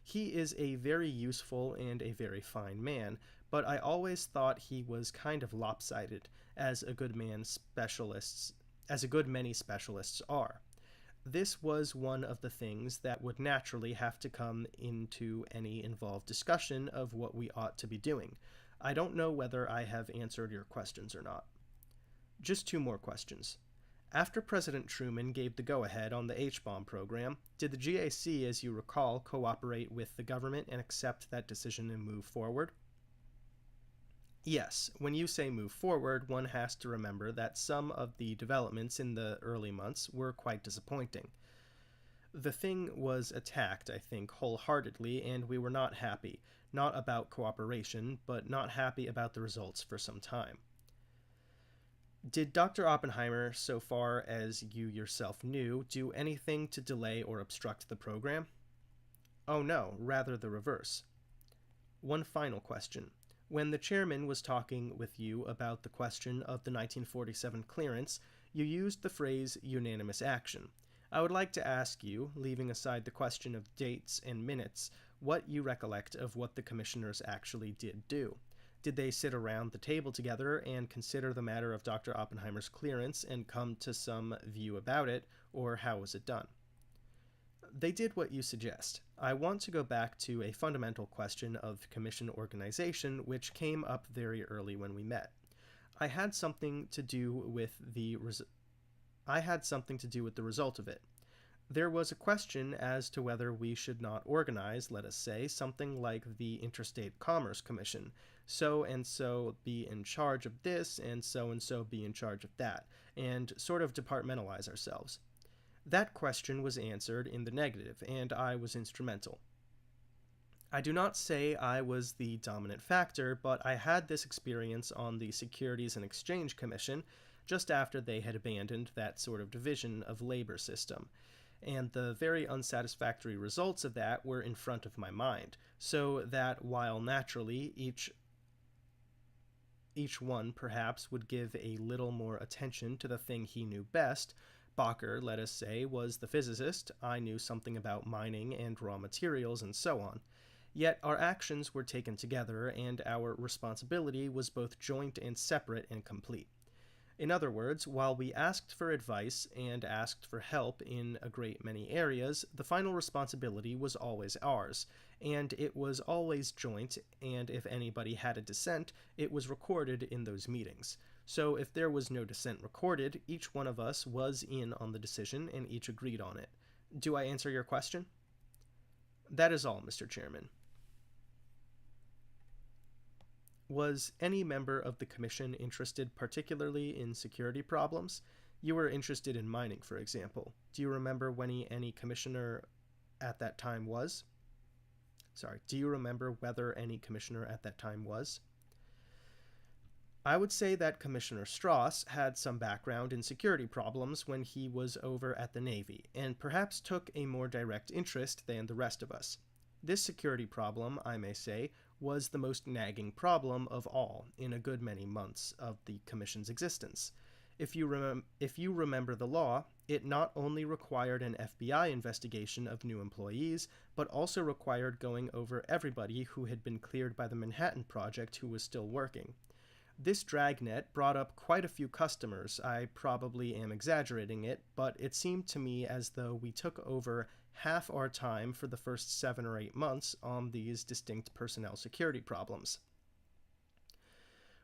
He is a very useful and a very fine man, but I always thought he was kind of lopsided, as a good many specialists are. This was one of the things that would naturally have to come into any involved discussion of what we ought to be doing. I don't know whether I have answered your questions or not. Just 2 more questions. After President Truman gave the go-ahead on the H-bomb program, did the GAC, as you recall, cooperate with the government and accept that decision and move forward? Yes, when you say move forward, one has to remember that some of the developments in the early months were quite disappointing. The thing was attacked, I think, wholeheartedly, and we were not happy. Not about cooperation, but not happy about the results for some time. Did Dr. Oppenheimer, so far as you yourself knew, do anything to delay or obstruct the program? Oh no, rather the reverse. One final question. When the chairman was talking with you about the question of the 1947 clearance, you used the phrase unanimous action. I would like to ask you, leaving aside the question of dates and minutes, what you recollect of what the commissioners actually did do. Did they sit around the table together and consider the matter of Dr. Oppenheimer's clearance and come to some view about it, or how was it done? They did what you suggest. I want to go back to a fundamental question of commission organization which came up very early when we met. I had something to do with the result of it. There was a question as to whether we should not organize, let us say, something like the Interstate Commerce Commission, so and so be in charge of this and so be in charge of that, and sort of departmentalize ourselves. That question was answered in the negative, and I was instrumental. I do not say I was the dominant factor, but I had this experience on the Securities and Exchange Commission just after they had abandoned that sort of division of labor system, and the very unsatisfactory results of that were in front of my mind, so that while naturally each one perhaps would give a little more attention to the thing he knew best, Bacher, let us say, was the physicist, I knew something about mining and raw materials and so on. Yet our actions were taken together, and our responsibility was both joint and separate and complete. In other words, while we asked for advice and asked for help in a great many areas, the final responsibility was always ours, and it was always joint, and if anybody had a dissent, it was recorded in those meetings. So if there was no dissent recorded, each one of us was in on the decision and each agreed on it. Do I answer your question? That is all, Mr. Chairman. Was any member of the commission interested particularly in security problems? You were interested in mining, for example. Do you remember when any commissioner at that time was? Do you remember whether any commissioner at that time was? I would say that Commissioner Strauss had some background in security problems when he was over at the Navy, and perhaps took a more direct interest than the rest of us. This security problem, I may say, was the most nagging problem of all in a good many months of the Commission's existence. If you remember the law, it not only required an FBI investigation of new employees, but also required going over everybody who had been cleared by the Manhattan Project who was still working. This dragnet brought up quite a few customers. I probably am exaggerating it, but it seemed to me as though we took over half our time for the first 7 or 8 months on these distinct personnel security problems.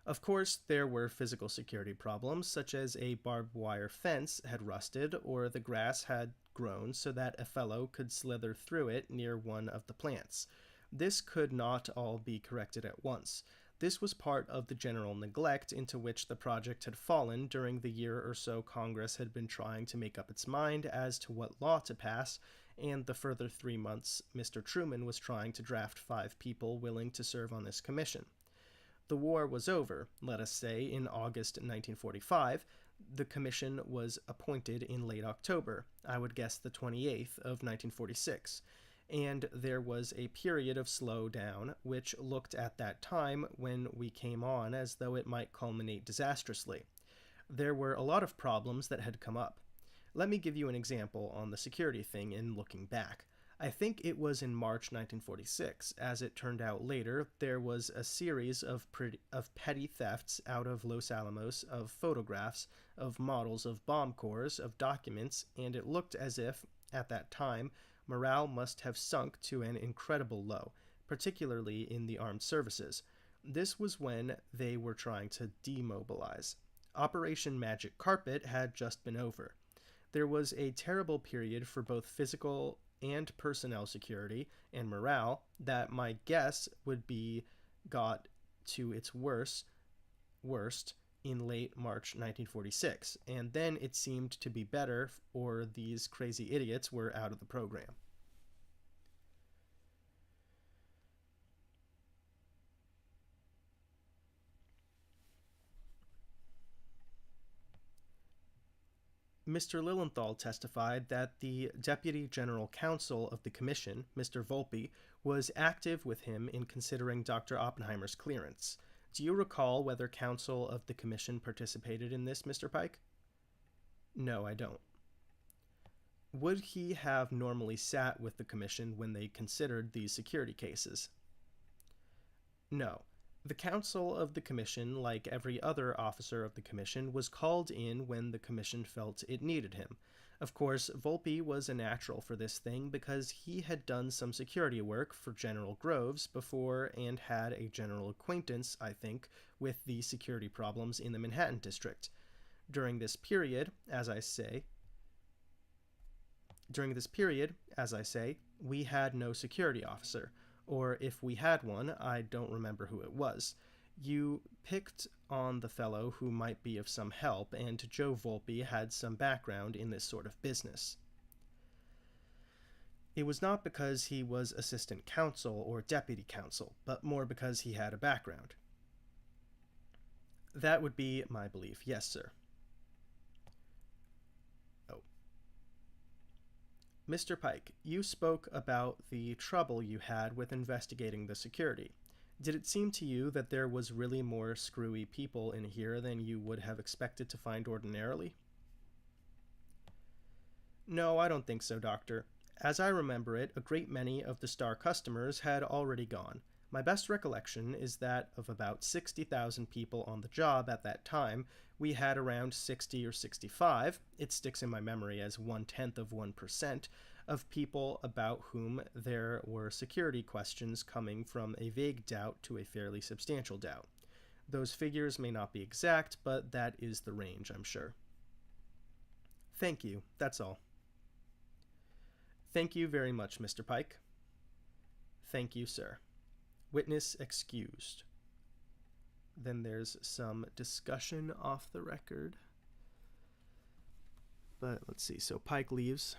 Of course, there were physical security problems, such as a barbed wire fence had rusted or the grass had grown so that a fellow could slither through it near one of the plants. This could not all be corrected at once. This was part of the general neglect into which the project had fallen during the year or so Congress had been trying to make up its mind as to what law to pass, and the further 3 months Mr. Truman was trying to draft 5 people willing to serve on this commission. The war was over, let us say, in August 1945. The commission was appointed in late October, I would guess the 28th of 1946, and there was a period of slowdown which looked at that time when we came on as though it might culminate disastrously. There were a lot of problems that had come up. Let me give you an example on the security thing in looking back. I think it was in March 1946. As it turned out later, there was a series of petty thefts out of Los Alamos, of photographs, of models of bomb cores, of documents, and it looked as if, at that time, morale must have sunk to an incredible low, particularly in the armed services. This was when they were trying to demobilize. Operation Magic Carpet had just been over. There was a terrible period for both physical and personnel security and morale that my guess would be got to its worst in late March 1946, and then it seemed to be better, or these crazy idiots were out of the program. Mr. Lilienthal testified that the Deputy General Counsel of the Commission, Mr. Volpe, was active with him in considering Dr. Oppenheimer's clearance. Do you recall whether counsel of the Commission participated in this, Mr. Pike? No, I don't. Would he have normally sat with the Commission when they considered these security cases? No. The counsel of the Commission, like every other officer of the Commission, was called in when the Commission felt it needed him. Of course, Volpe was a natural for this thing because he had done some security work for General Groves before and had a general acquaintance, I think, with the security problems in the Manhattan district. During this period, as I say, we had no security officer. Or if we had one, I don't remember who it was. You picked on the fellow who might be of some help, and Joe Volpe had some background in this sort of business. It was not because he was assistant counsel or deputy counsel, but more because he had a background. That would be my belief, yes, sir. Mr. Pike, you spoke about the trouble you had with investigating the security. Did it seem to you that there was really more screwy people in here than you would have expected to find ordinarily? No, I don't think so, Doctor. As I remember it, a great many of the star customers had already gone. My best recollection is that of about 60,000 people on the job at that time, we had around 60 or 65, it sticks in my memory as 0.1% of people about whom there were security questions coming from a vague doubt to a fairly substantial doubt. Those figures may not be exact, but that is the range, I'm sure. Thank you, that's all. Thank you very much, Mr. Pike. Thank you, sir. Witness excused. Then there's some discussion off the record. But let's see, so Pike leaves.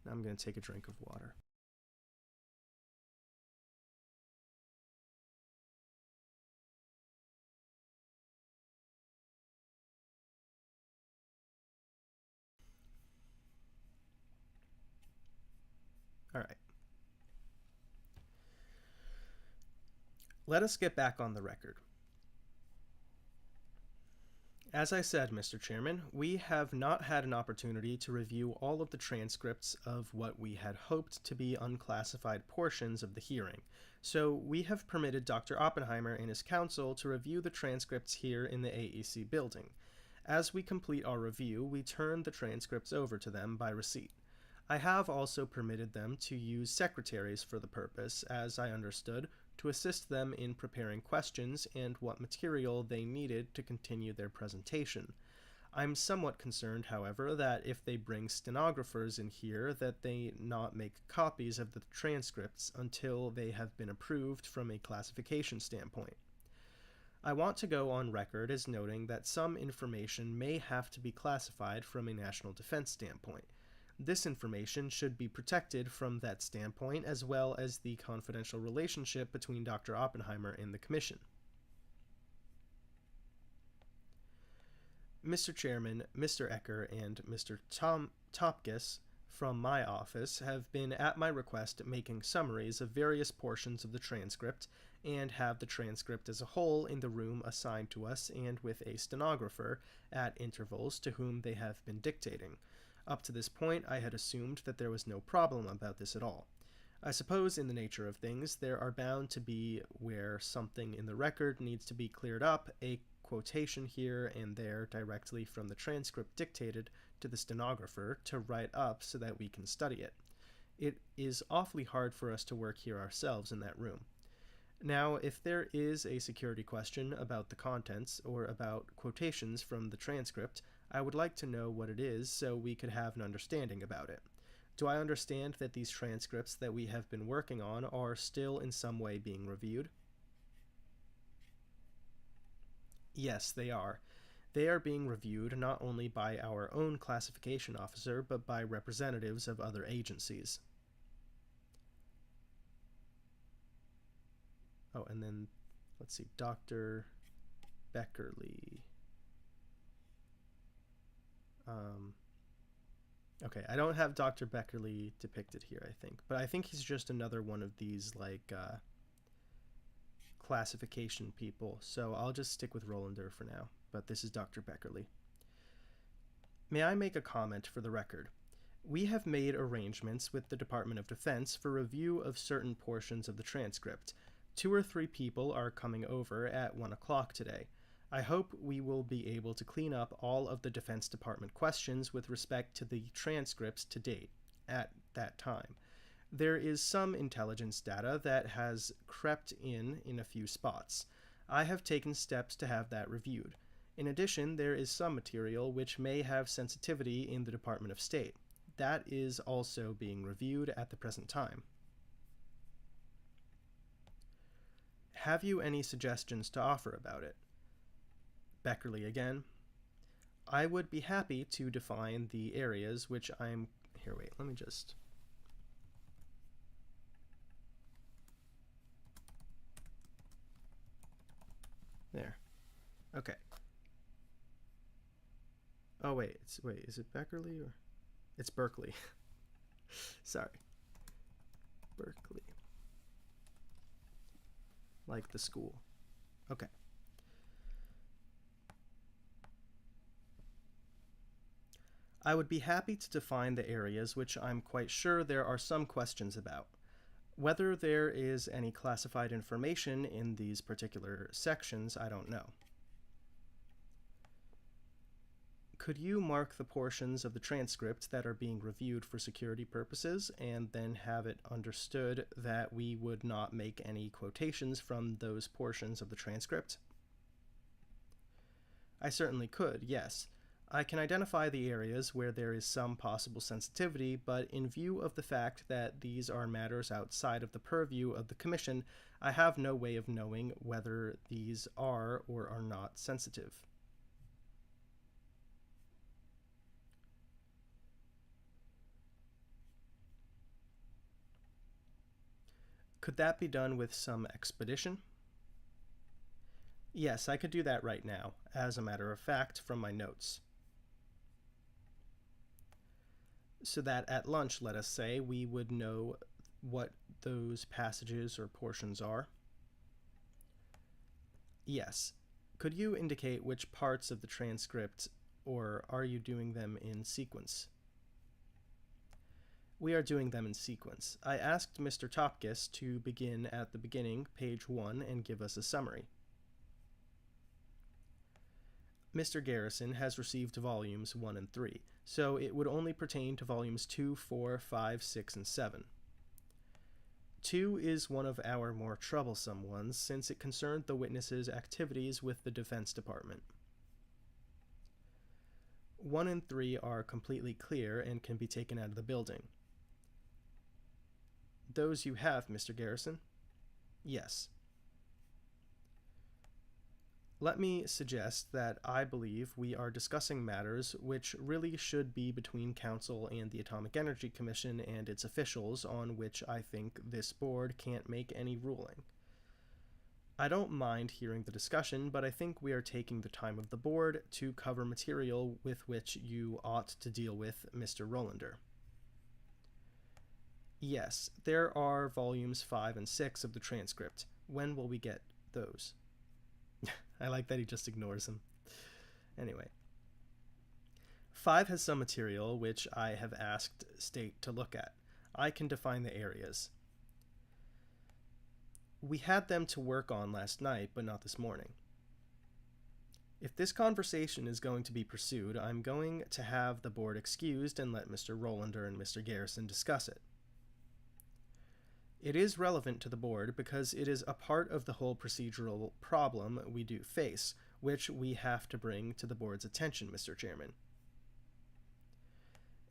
Now I'm going to take a drink of water. All right. Let us get back on the record. As I said, Mr. Chairman, we have not had an opportunity to review all of the transcripts of what we had hoped to be unclassified portions of the hearing, so we have permitted Dr. Oppenheimer and his counsel to review the transcripts here in the AEC building. As we complete our review, we turn the transcripts over to them by receipt. I have also permitted them to use secretaries for the purpose, as I understood, to assist them in preparing questions and what material they needed to continue their presentation. I'm somewhat concerned, however, that if they bring stenographers in here, that they not make copies of the transcripts until they have been approved from a classification standpoint. I want to go on record as noting that some information may have to be classified from a national defense standpoint. This information should be protected from that standpoint, as well as the confidential relationship between Dr. Oppenheimer and the Commission. Mr. Chairman, Mr. Ecker, and Mr. Topkis from my office have been at my request making summaries of various portions of the transcript and have the transcript as a whole in the room assigned to us and with a stenographer at intervals to whom they have been dictating. Up to this point, I had assumed that there was no problem about this at all. I suppose in the nature of things, there are bound to be where something in the record needs to be cleared up, a quotation here and there directly from the transcript dictated to the stenographer to write up so that we can study it. It is awfully hard for us to work here ourselves in that room. Now, if there is a security question about the contents or about quotations from the transcript, I would like to know what it is so we could have an understanding about it. Do I understand that these transcripts that we have been working on are still in some way being reviewed? Yes, they are. They are being reviewed not only by our own classification officer, but by representatives of other agencies. Oh, and then, let's see, Dr. Beckerly. Okay, I don't have Dr. Beckerly depicted here, I think, but I think he's just another one of these, like, classification people, so I'll just stick with Rolander for now, but this is Dr. Beckerly. May I make a comment for the record? We have made arrangements with the Department of Defense for review of certain portions of the transcript. 2 or 3 people are coming over at 1 o'clock today. I hope we will be able to clean up all of the Defense Department questions with respect to the transcripts to date at that time. There is some intelligence data that has crept in a few spots. I have taken steps to have that reviewed. In addition, there is some material which may have sensitivity in the Department of State. That is also being reviewed at the present time. Have you any suggestions to offer about it? Beckerly again. I would be happy to define the areas which I'm... Here, wait, let me just... There. Okay. Oh, wait, is it Beckerly or... It's Berkeley. Sorry. Berkeley. Like the school. Okay. I would be happy to define the areas which I'm quite sure there are some questions about. Whether there is any classified information in these particular sections, I don't know. Could you mark the portions of the transcript that are being reviewed for security purposes and then have it understood that we would not make any quotations from those portions of the transcript? I certainly could, yes. I can identify the areas where there is some possible sensitivity, but in view of the fact that these are matters outside of the purview of the Commission, I have no way of knowing whether these are or are not sensitive. Could that be done with some expedition? Yes, I could do that right now, as a matter of fact, from my notes. So that at lunch, let us say, we would know what those passages or portions are. Yes. Could you indicate which parts of the transcript, or are you doing them in sequence? We are doing them in sequence. I asked Mr. Topkis to begin at the beginning, page 1, and give us a summary. Mr. Garrison has received volumes 1 and 3, so it would only pertain to volumes 2, 4, 5, 6, and 7. 2 is one of our more troublesome ones, since it concerned the witness's activities with the Defense Department. 1 and 3 are completely clear and can be taken out of the building. Those you have, Mr. Garrison? Yes. Let me suggest that I believe we are discussing matters which really should be between Council and the Atomic Energy Commission and its officials, on which I think this board can't make any ruling. I don't mind hearing the discussion, but I think we are taking the time of the board to cover material with which you ought to deal with Mr. Rolander. Yes, there are volumes 5 and 6 of the Transcript. When will we get those? I like that he just ignores him. Anyway. 5 has some material which I have asked State to look at. I can define the areas. We had them to work on last night, but not this morning. If this conversation is going to be pursued, I'm going to have the board excused and let Mr. Rolander and Mr. Garrison discuss it. It is relevant to the board because it is a part of the whole procedural problem we do face, which we have to bring to the board's attention, Mr. Chairman.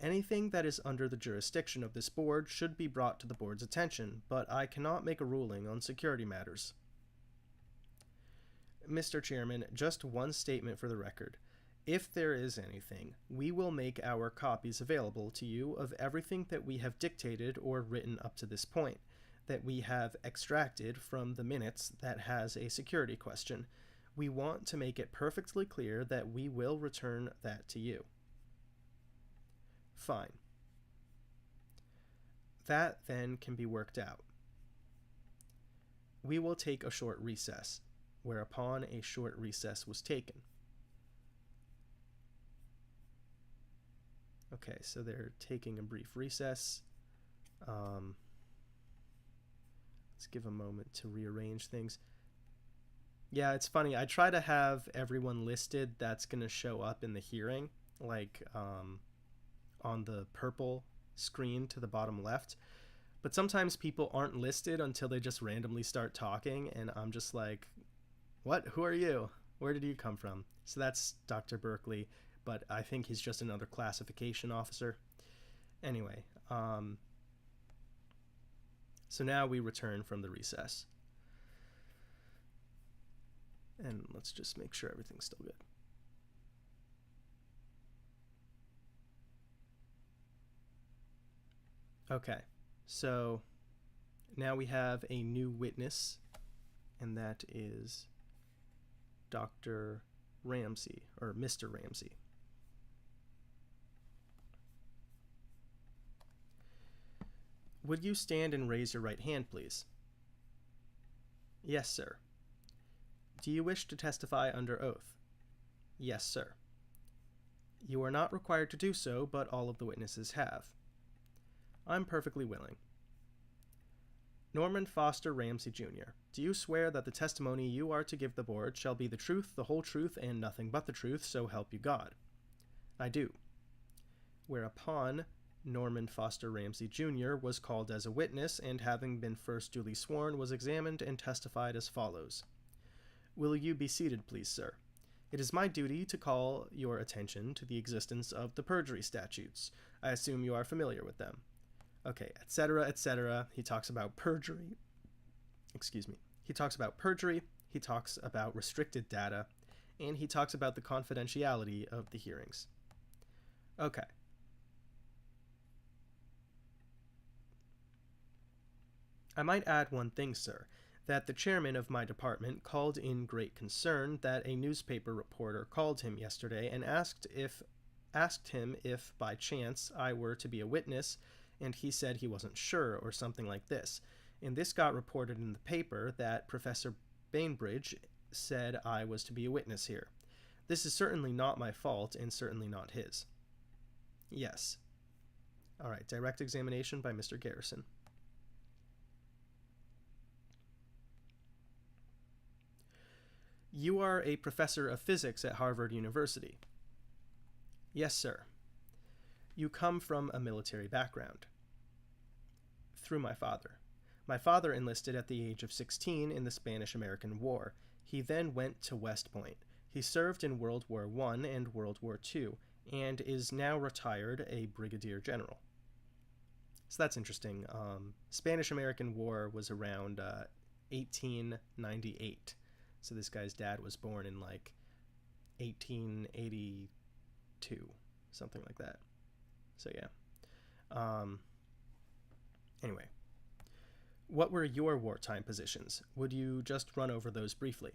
Anything that is under the jurisdiction of this board should be brought to the board's attention, but I cannot make a ruling on security matters. Mr. Chairman, just one statement for the record. If there is anything, we will make our copies available to you of everything that we have dictated or written up to this point, that we have extracted from the minutes that has a security question. We want to make it perfectly clear that we will return that to you. Fine. That then can be worked out. We will take a short recess, whereupon a short recess was taken. Okay, so they're taking a brief recess. Let's give a moment to rearrange things. Yeah, it's funny. I try to have everyone listed that's going to show up in the hearing, like on the purple screen to the bottom left. But sometimes people aren't listed until they just randomly start talking, and I'm just like, what? Who are you? Where did you come from? So that's Dr. Berkeley, but I think he's just another classification officer. Anyway, so now we return from the recess. And let's just make sure everything's still good. Okay, so now we have a new witness, and that is Dr. Ramsey, or Mr. Ramsey. Would you stand and raise your right hand, please? Yes, sir. Do you wish to testify under oath? Yes, sir. You are not required to do so, but all of the witnesses have. I'm perfectly willing. Norman Foster Ramsey, Jr., do you swear that the testimony you are to give the board shall be the truth, the whole truth, and nothing but the truth, so help you God? I do. Whereupon Norman Foster Ramsey, Jr. was called as a witness, and having been first duly sworn, was examined and testified as follows. Will you be seated, please, sir? It is my duty to call your attention to the existence of the perjury statutes. I assume you are familiar with them. Okay, etc., etc. He talks about perjury. Excuse me. He talks about perjury, he talks about restricted data, and he talks about the confidentiality of the hearings. Okay. I might add one thing, sir, that the chairman of my department called in great concern that a newspaper reporter called him yesterday and asked him if by chance I were to be a witness, and he said he wasn't sure, or something like this. And this got reported in the paper that Professor Bainbridge said I was to be a witness here. This is certainly not my fault, and certainly not his. Yes. All right, direct examination by Mr. Garrison. You are a professor of physics at Harvard University. Yes, sir. You come from a military background. Through my father. My father enlisted at the age of 16 in the Spanish-American War. He then went to West Point. He served in World War I and World War II, and is now retired a brigadier general. So that's interesting. Spanish-American War was around 1898. So this guy's dad was born in like 1882, something like that. So yeah. Anyway, what were your wartime positions? Would you just run over those briefly?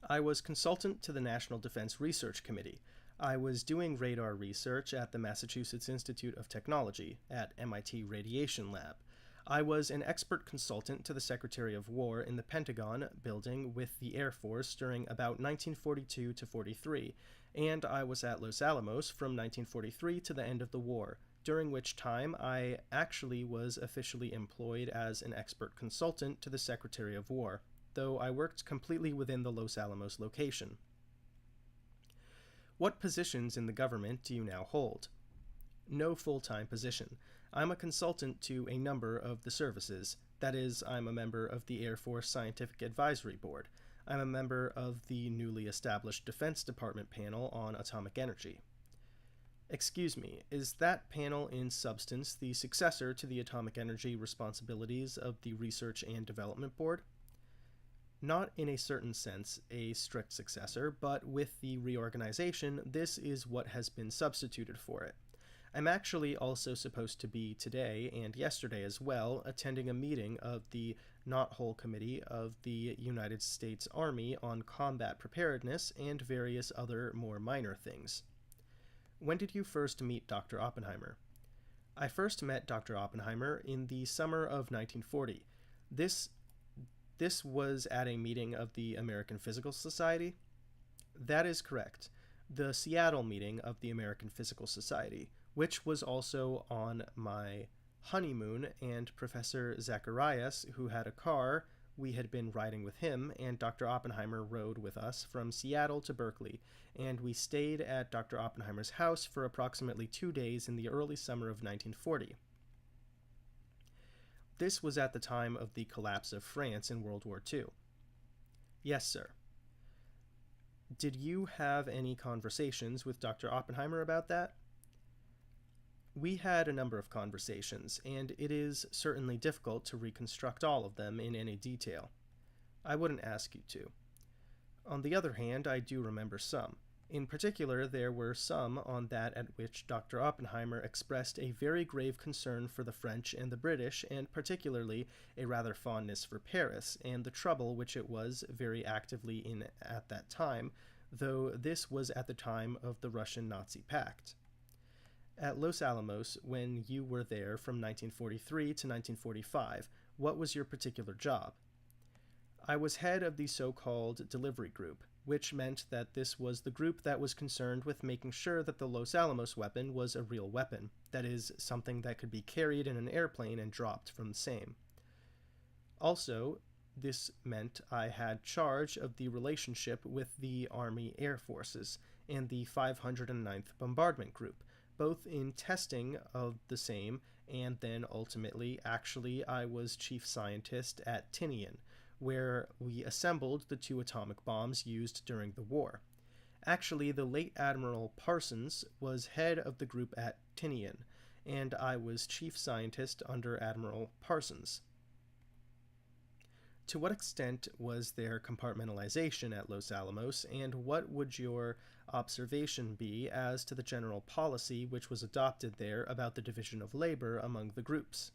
I was consultant to the National Defense Research Committee. I was doing radar research at the Massachusetts Institute of Technology at MIT Radiation Lab. I was an expert consultant to the Secretary of War in the Pentagon building with the Air Force during about 1942 to 43, and I was at Los Alamos from 1943 to the end of the war, during which time I actually was officially employed as an expert consultant to the Secretary of War, though I worked completely within the Los Alamos location. What positions in the government do you now hold? No full-time position. I'm a consultant to a number of the services. That is, I'm a member of the Air Force Scientific Advisory Board. I'm a member of the newly established Defense Department panel on atomic energy. Excuse me, is that panel in substance the successor to the atomic energy responsibilities of the Research and Development Board? Not in a certain sense a strict successor, but with the reorganization, this is what has been substituted for it. I'm actually also supposed to be today, and yesterday as well, attending a meeting of the Knothole Committee of the United States Army on combat preparedness and various other more minor things. When did you first meet Dr. Oppenheimer? I first met Dr. Oppenheimer in the summer of 1940. This was at a meeting of the American Physical Society? That is correct. The Seattle meeting of the American Physical Society, which was also on my honeymoon, and Professor Zacharias, who had a car, we had been riding with him, and Dr. Oppenheimer rode with us from Seattle to Berkeley, and we stayed at Dr. Oppenheimer's house for approximately 2 days in the early summer of 1940. This was at the time of the collapse of France in World War II. Yes, sir. Did you have any conversations with Dr. Oppenheimer about that? We had a number of conversations, and it is certainly difficult to reconstruct all of them in any detail. I wouldn't ask you to. On the other hand, I do remember some. In particular, there were some on that at which Dr. Oppenheimer expressed a very grave concern for the French and the British, and particularly a rather fondness for Paris, and the trouble which it was very actively in at that time, though this was at the time of the Russian-Nazi Pact. At Los Alamos, when you were there from 1943 to 1945, what was your particular job? I was head of the so-called delivery group, which meant that this was the group that was concerned with making sure that the Los Alamos weapon was a real weapon, that is, something that could be carried in an airplane and dropped from the same. Also, this meant I had charge of the relationship with the Army Air Forces and the 509th Bombardment Group, both in testing of the same, and then ultimately, actually, I was chief scientist at Tinian, where we assembled the 2 atomic bombs used during the war. Actually, the late Admiral Parsons was head of the group at Tinian, and I was chief scientist under Admiral Parsons. To what extent was there compartmentalization at Los Alamos, and what would your observation be as to the general policy which was adopted there about the division of labor among the groups?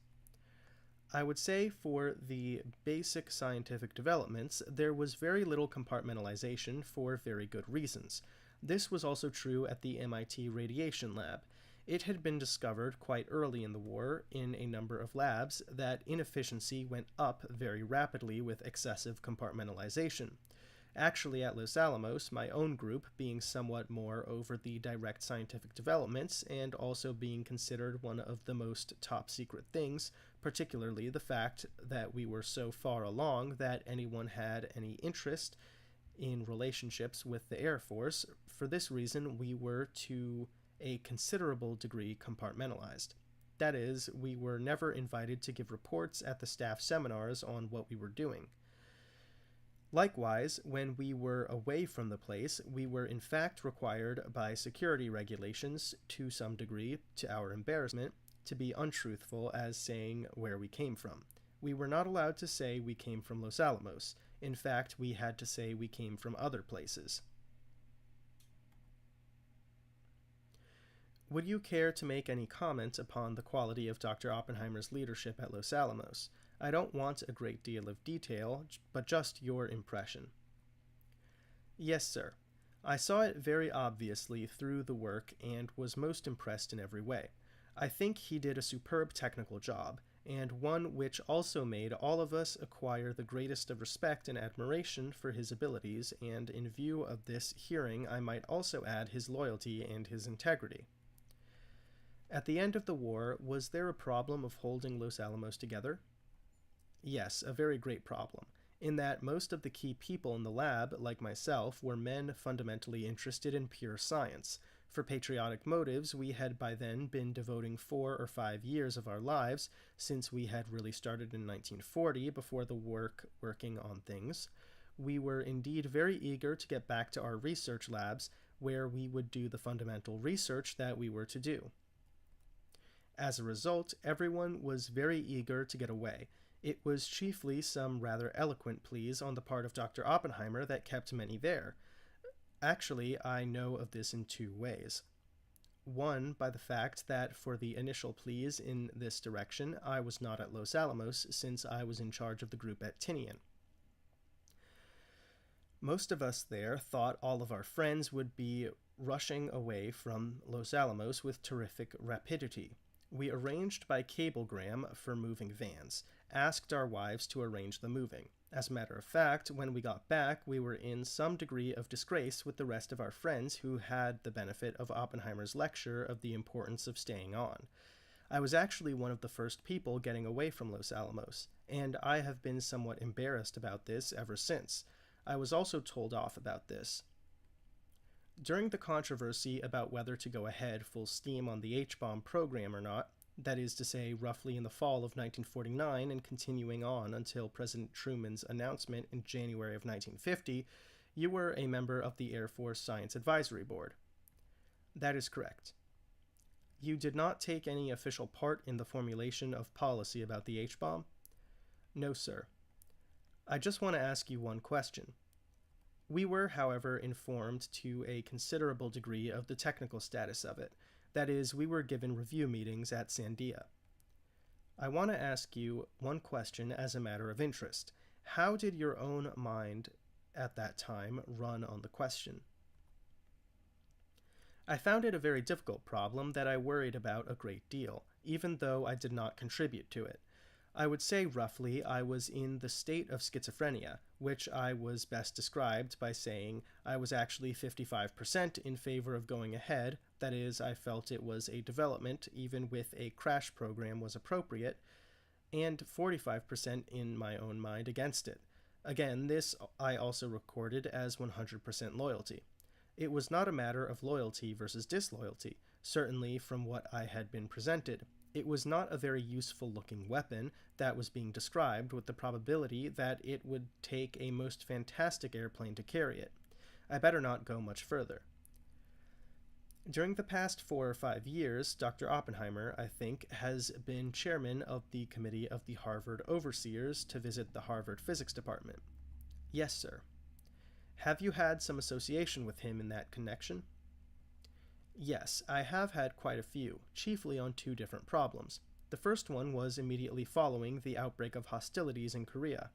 I would say for the basic scientific developments, there was very little compartmentalization for very good reasons. This was also true at the MIT Radiation Lab. It had been discovered quite early in the war in a number of labs that inefficiency went up very rapidly with excessive compartmentalization. Actually, at Los Alamos, my own group, being somewhat more over the direct scientific developments and also being considered one of the most top-secret things, particularly the fact that we were so far along that anyone had any interest in relationships with the Air Force, for this reason we were to a considerable degree compartmentalized. That is, we were never invited to give reports at the staff seminars on what we were doing. Likewise, when we were away from the place, we were in fact required by security regulations, to some degree, to our embarrassment, to be untruthful as saying where we came from. We were not allowed to say we came from Los Alamos. In fact, we had to say we came from other places. Would you care to make any comment upon the quality of Dr. Oppenheimer's leadership at Los Alamos? I don't want a great deal of detail, but just your impression. Yes, sir. I saw it very obviously through the work and was most impressed in every way. I think he did a superb technical job, and one which also made all of us acquire the greatest of respect and admiration for his abilities, and in view of this hearing I might also add his loyalty and his integrity. At the end of the war, was there a problem of holding Los Alamos together? Yes, a very great problem, in that most of the key people in the lab, like myself, were men fundamentally interested in pure science. For patriotic motives, we had by then been devoting 4 or 5 years of our lives, since we had really started in 1940 before the working on things. We were indeed very eager to get back to our research labs, where we would do the fundamental research that we were to do. As a result, everyone was very eager to get away. It was chiefly some rather eloquent pleas on the part of Dr. Oppenheimer that kept many there. Actually, I know of this in 2 ways. One, by the fact that for the initial pleas in this direction, I was not at Los Alamos, since I was in charge of the group at Tinian. Most of us there thought all of our friends would be rushing away from Los Alamos with terrific rapidity. We arranged by cablegram for moving vans, asked our wives to arrange the moving. As a matter of fact, when we got back, we were in some degree of disgrace with the rest of our friends who had the benefit of Oppenheimer's lecture of the importance of staying on. I was actually one of the first people getting away from Los Alamos, and I have been somewhat embarrassed about this ever since. I was also told off about this. During the controversy about whether to go ahead full steam on the H-bomb program or not, that is to say, roughly in the fall of 1949 and continuing on until President Truman's announcement in January of 1950, you were a member of the Air Force Science Advisory Board. That is correct. You did not take any official part in the formulation of policy about the H-bomb? No, sir. I just want to ask you one question. We were, however, informed to a considerable degree of the technical status of it. That is, we were given review meetings at Sandia. I want to ask you one question as a matter of interest. How did your own mind at that time run on the question? I found it a very difficult problem that I worried about a great deal, even though I did not contribute to it. I would say roughly I was in the state of schizophrenia, which I was best described by saying I was actually 55% in favor of going ahead, that is, I felt it was a development even with a crash program was appropriate, and 45% in my own mind against it. Again, this I also recorded as 100% loyalty. It was not a matter of loyalty versus disloyalty, certainly from what I had been presented. It was not a very useful-looking weapon that was being described with the probability that it would take a most fantastic airplane to carry it. I better not go much further. During the past 4 or 5 years, Dr. Oppenheimer, I think, has been chairman of the committee of the Harvard Overseers to visit the Harvard Physics Department. Yes, sir. Have you had some association with him in that connection? Yes, I have had quite a few, chiefly on 2 different problems. The first one was immediately following the outbreak of hostilities in Korea.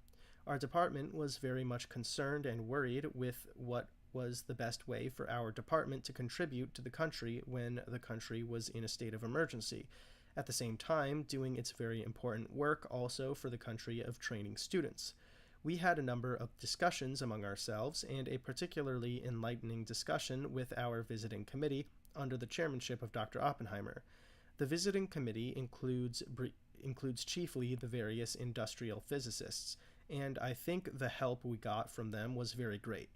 Our department was very much concerned and worried with what was the best way for our department to contribute to the country when the country was in a state of emergency, at the same time doing its very important work also for the country of training students. We had a number of discussions among ourselves, and a particularly enlightening discussion with our visiting committee under the chairmanship of Dr. Oppenheimer. The visiting committee includes chiefly the various industrial physicists, and I think the help we got from them was very great.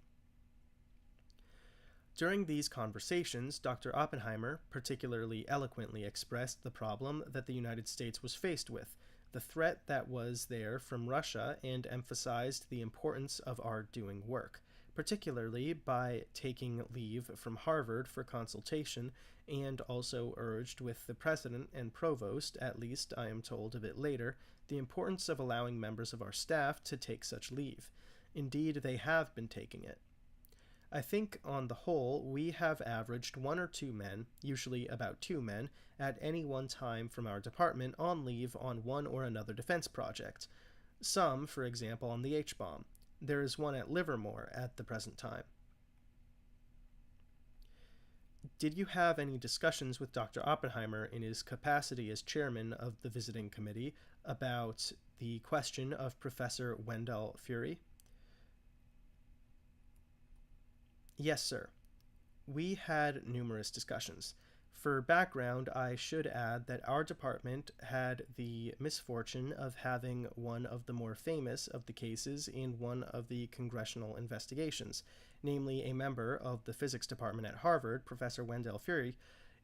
During these conversations, Dr. Oppenheimer particularly eloquently expressed the problem that the United States was faced with, the threat that was there from Russia, and emphasized the importance of our doing work, particularly by taking leave from Harvard for consultation, and also urged with the president and provost, at least I am told a bit later, the importance of allowing members of our staff to take such leave. Indeed, they have been taking it. I think, on the whole, we have averaged 1 or 2 men, usually about 2 men, at any one time from our department on leave on one or another defense project. Some, for example, on the H-bomb. There is one at Livermore at the present time. Did you have any discussions with Dr. Oppenheimer in his capacity as chairman of the visiting committee about the question of Professor Wendell Fury? Yes, sir. We had numerous discussions. For background, I should add that our department had the misfortune of having one of the more famous of the cases in one of the congressional investigations, namely a member of the physics department at Harvard, Professor Wendell Fury,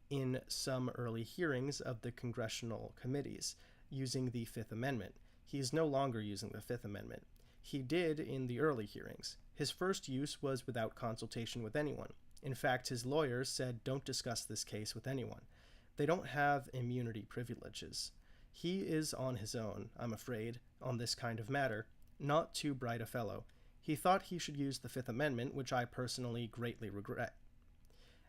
in some early hearings of the congressional committees, using the Fifth Amendment. He is no longer using the Fifth Amendment. He did in the early hearings. His first use was without consultation with anyone. In fact, his lawyers said, "Don't discuss this case with anyone." They don't have immunity privileges. He is on his own, I'm afraid, on this kind of matter. Not too bright a fellow. He thought he should use the Fifth Amendment, which I personally greatly regret.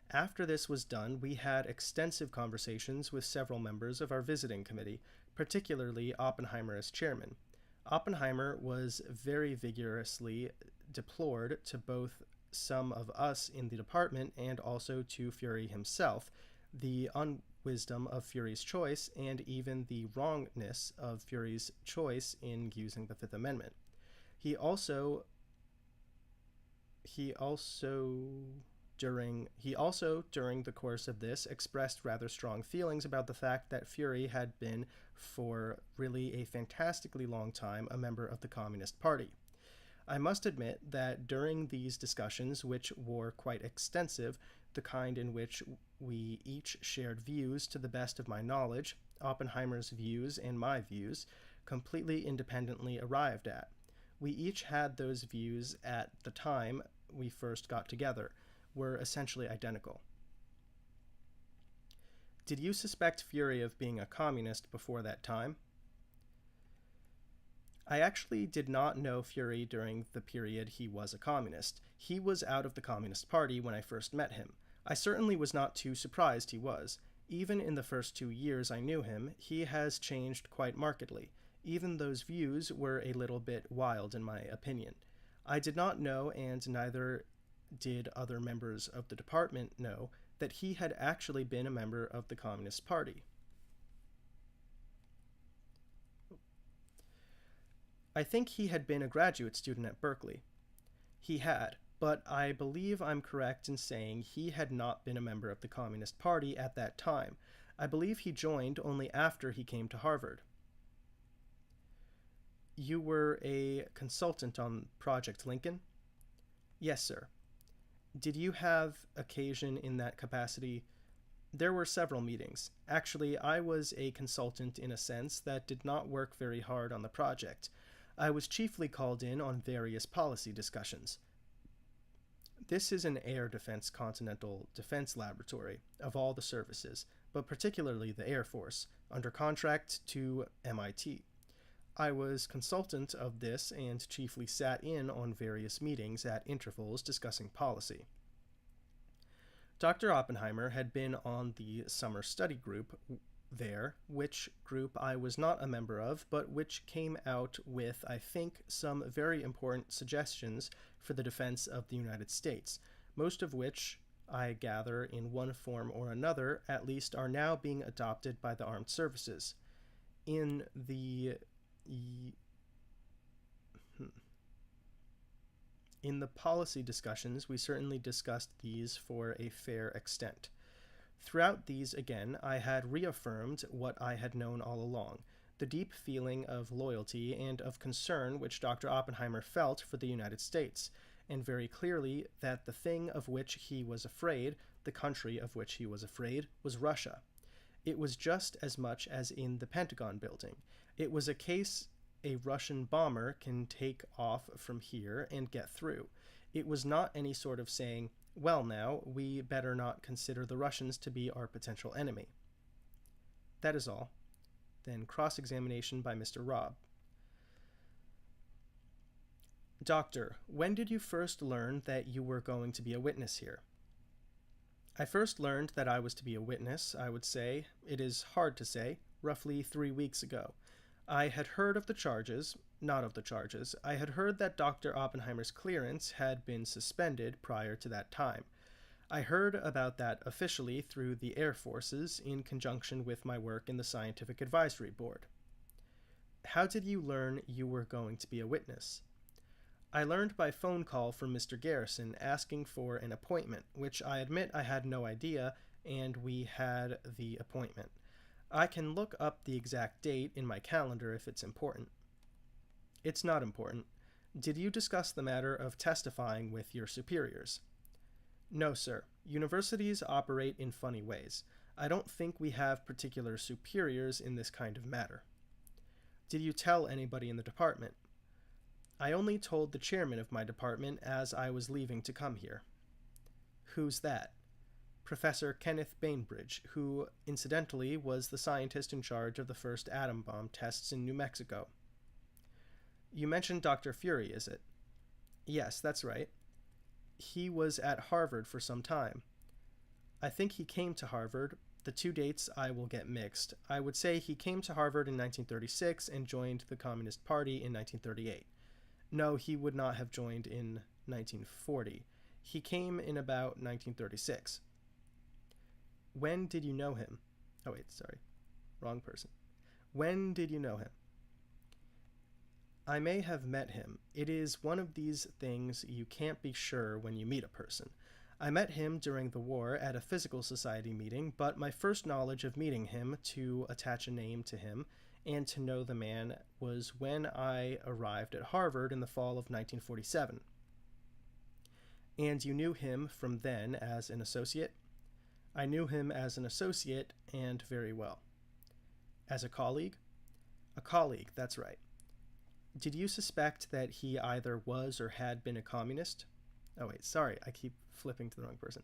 After this was done, we had extensive conversations with several members of our visiting committee, particularly Oppenheimer as chairman. Oppenheimer was very vigorously deplored to both some of us in the department and also to Fury himself, the unwisdom of Fury's choice and even the wrongness of Fury's choice in using the Fifth Amendment. He also during the course of this expressed rather strong feelings about the fact that Fury had been for really a fantastically long time a member of the Communist Party. I must admit that during these discussions, which were quite extensive, the kind in which we each shared views to the best of my knowledge, Oppenheimer's views and my views, completely independently arrived at. We each had those views at the time we first got together, were essentially identical. Did you suspect Fury of being a communist before that time? I actually did not know Fury during the period he was a communist. He was out of the Communist Party when I first met him. I certainly was not too surprised he was. Even in the first 2 years I knew him, he has changed quite markedly. Even those views were a little bit wild in my opinion. I did not know, and neither did other members of the department know, that he had actually been a member of the Communist Party. I think he had been a graduate student at Berkeley. He had, but I believe I'm correct in saying he had not been a member of the Communist Party at that time. I believe he joined only after he came to Harvard. You were a consultant on Project Lincoln? Yes, sir. Did you have occasion in that capacity? There were several meetings. Actually, I was a consultant in a sense that did not work very hard on the project. I was chiefly called in on various policy discussions. This is an air defense continental defense laboratory of all the services, but particularly the Air Force, under contract to MIT. I was consultant of this and chiefly sat in on various meetings at intervals discussing policy. Dr. Oppenheimer had been on the summer study group there, which group I was not a member of, but which came out with, I think, some very important suggestions for the defense of the United States, most of which, I gather, in one form or another, at least are now being adopted by the armed services. In the policy discussions, we certainly discussed these for a fair extent. Throughout these, again, I had reaffirmed what I had known all along, the deep feeling of loyalty and of concern which Dr. Oppenheimer felt for the United States, and very clearly that the thing of which he was afraid, the country of which he was afraid, was Russia. It was just as much as in the Pentagon building. It was a case a Russian bomber can take off from here and get through. It was not any sort of saying, well now, we better not consider the Russians to be our potential enemy. That is all. Then cross-examination by Mr. Robb. Doctor, when did you first learn that you were going to be a witness here? I first learned that I was to be a witness, I would say, it is hard to say, roughly 3 weeks ago. I had heard of the charges, not of the charges. I had heard that Dr. Oppenheimer's clearance had been suspended prior to that time. I heard about that officially through the Air Forces in conjunction with my work in the Scientific Advisory Board. How did you learn you were going to be a witness? I learned by phone call from Mr. Garrison asking for an appointment, which I admit I had no idea, and we had the appointment. I can look up the exact date in my calendar if it's important. It's not important. Did you discuss the matter of testifying with your superiors? No, sir. Universities operate in funny ways. I don't think we have particular superiors in this kind of matter. Did you tell anybody in the department? I only told the chairman of my department as I was leaving to come here. Who's that? Professor Kenneth Bainbridge, who, incidentally, was the scientist in charge of the first atom bomb tests in New Mexico. You mentioned Dr. Fury, is it? Yes, that's right. He was at Harvard for some time. I think he came to Harvard. The two dates I will get mixed. I would say he came to Harvard in 1936 and joined the Communist Party in 1938. No, he would not have joined in 1940. He came in about 1936. When did you know him? Oh wait, sorry. Wrong person. When did you know him? I may have met him. It is one of these things you can't be sure when you meet a person. I met him during the war at a physical society meeting, but my first knowledge of meeting him, to attach a name to him, and to know the man was when I arrived at Harvard in the fall of 1947. And you knew him from then as an associate? I knew him as an associate, and very well. As a colleague? A colleague, that's right. Did you suspect that he either was or had been a communist? Oh wait, sorry, I keep flipping to the wrong person.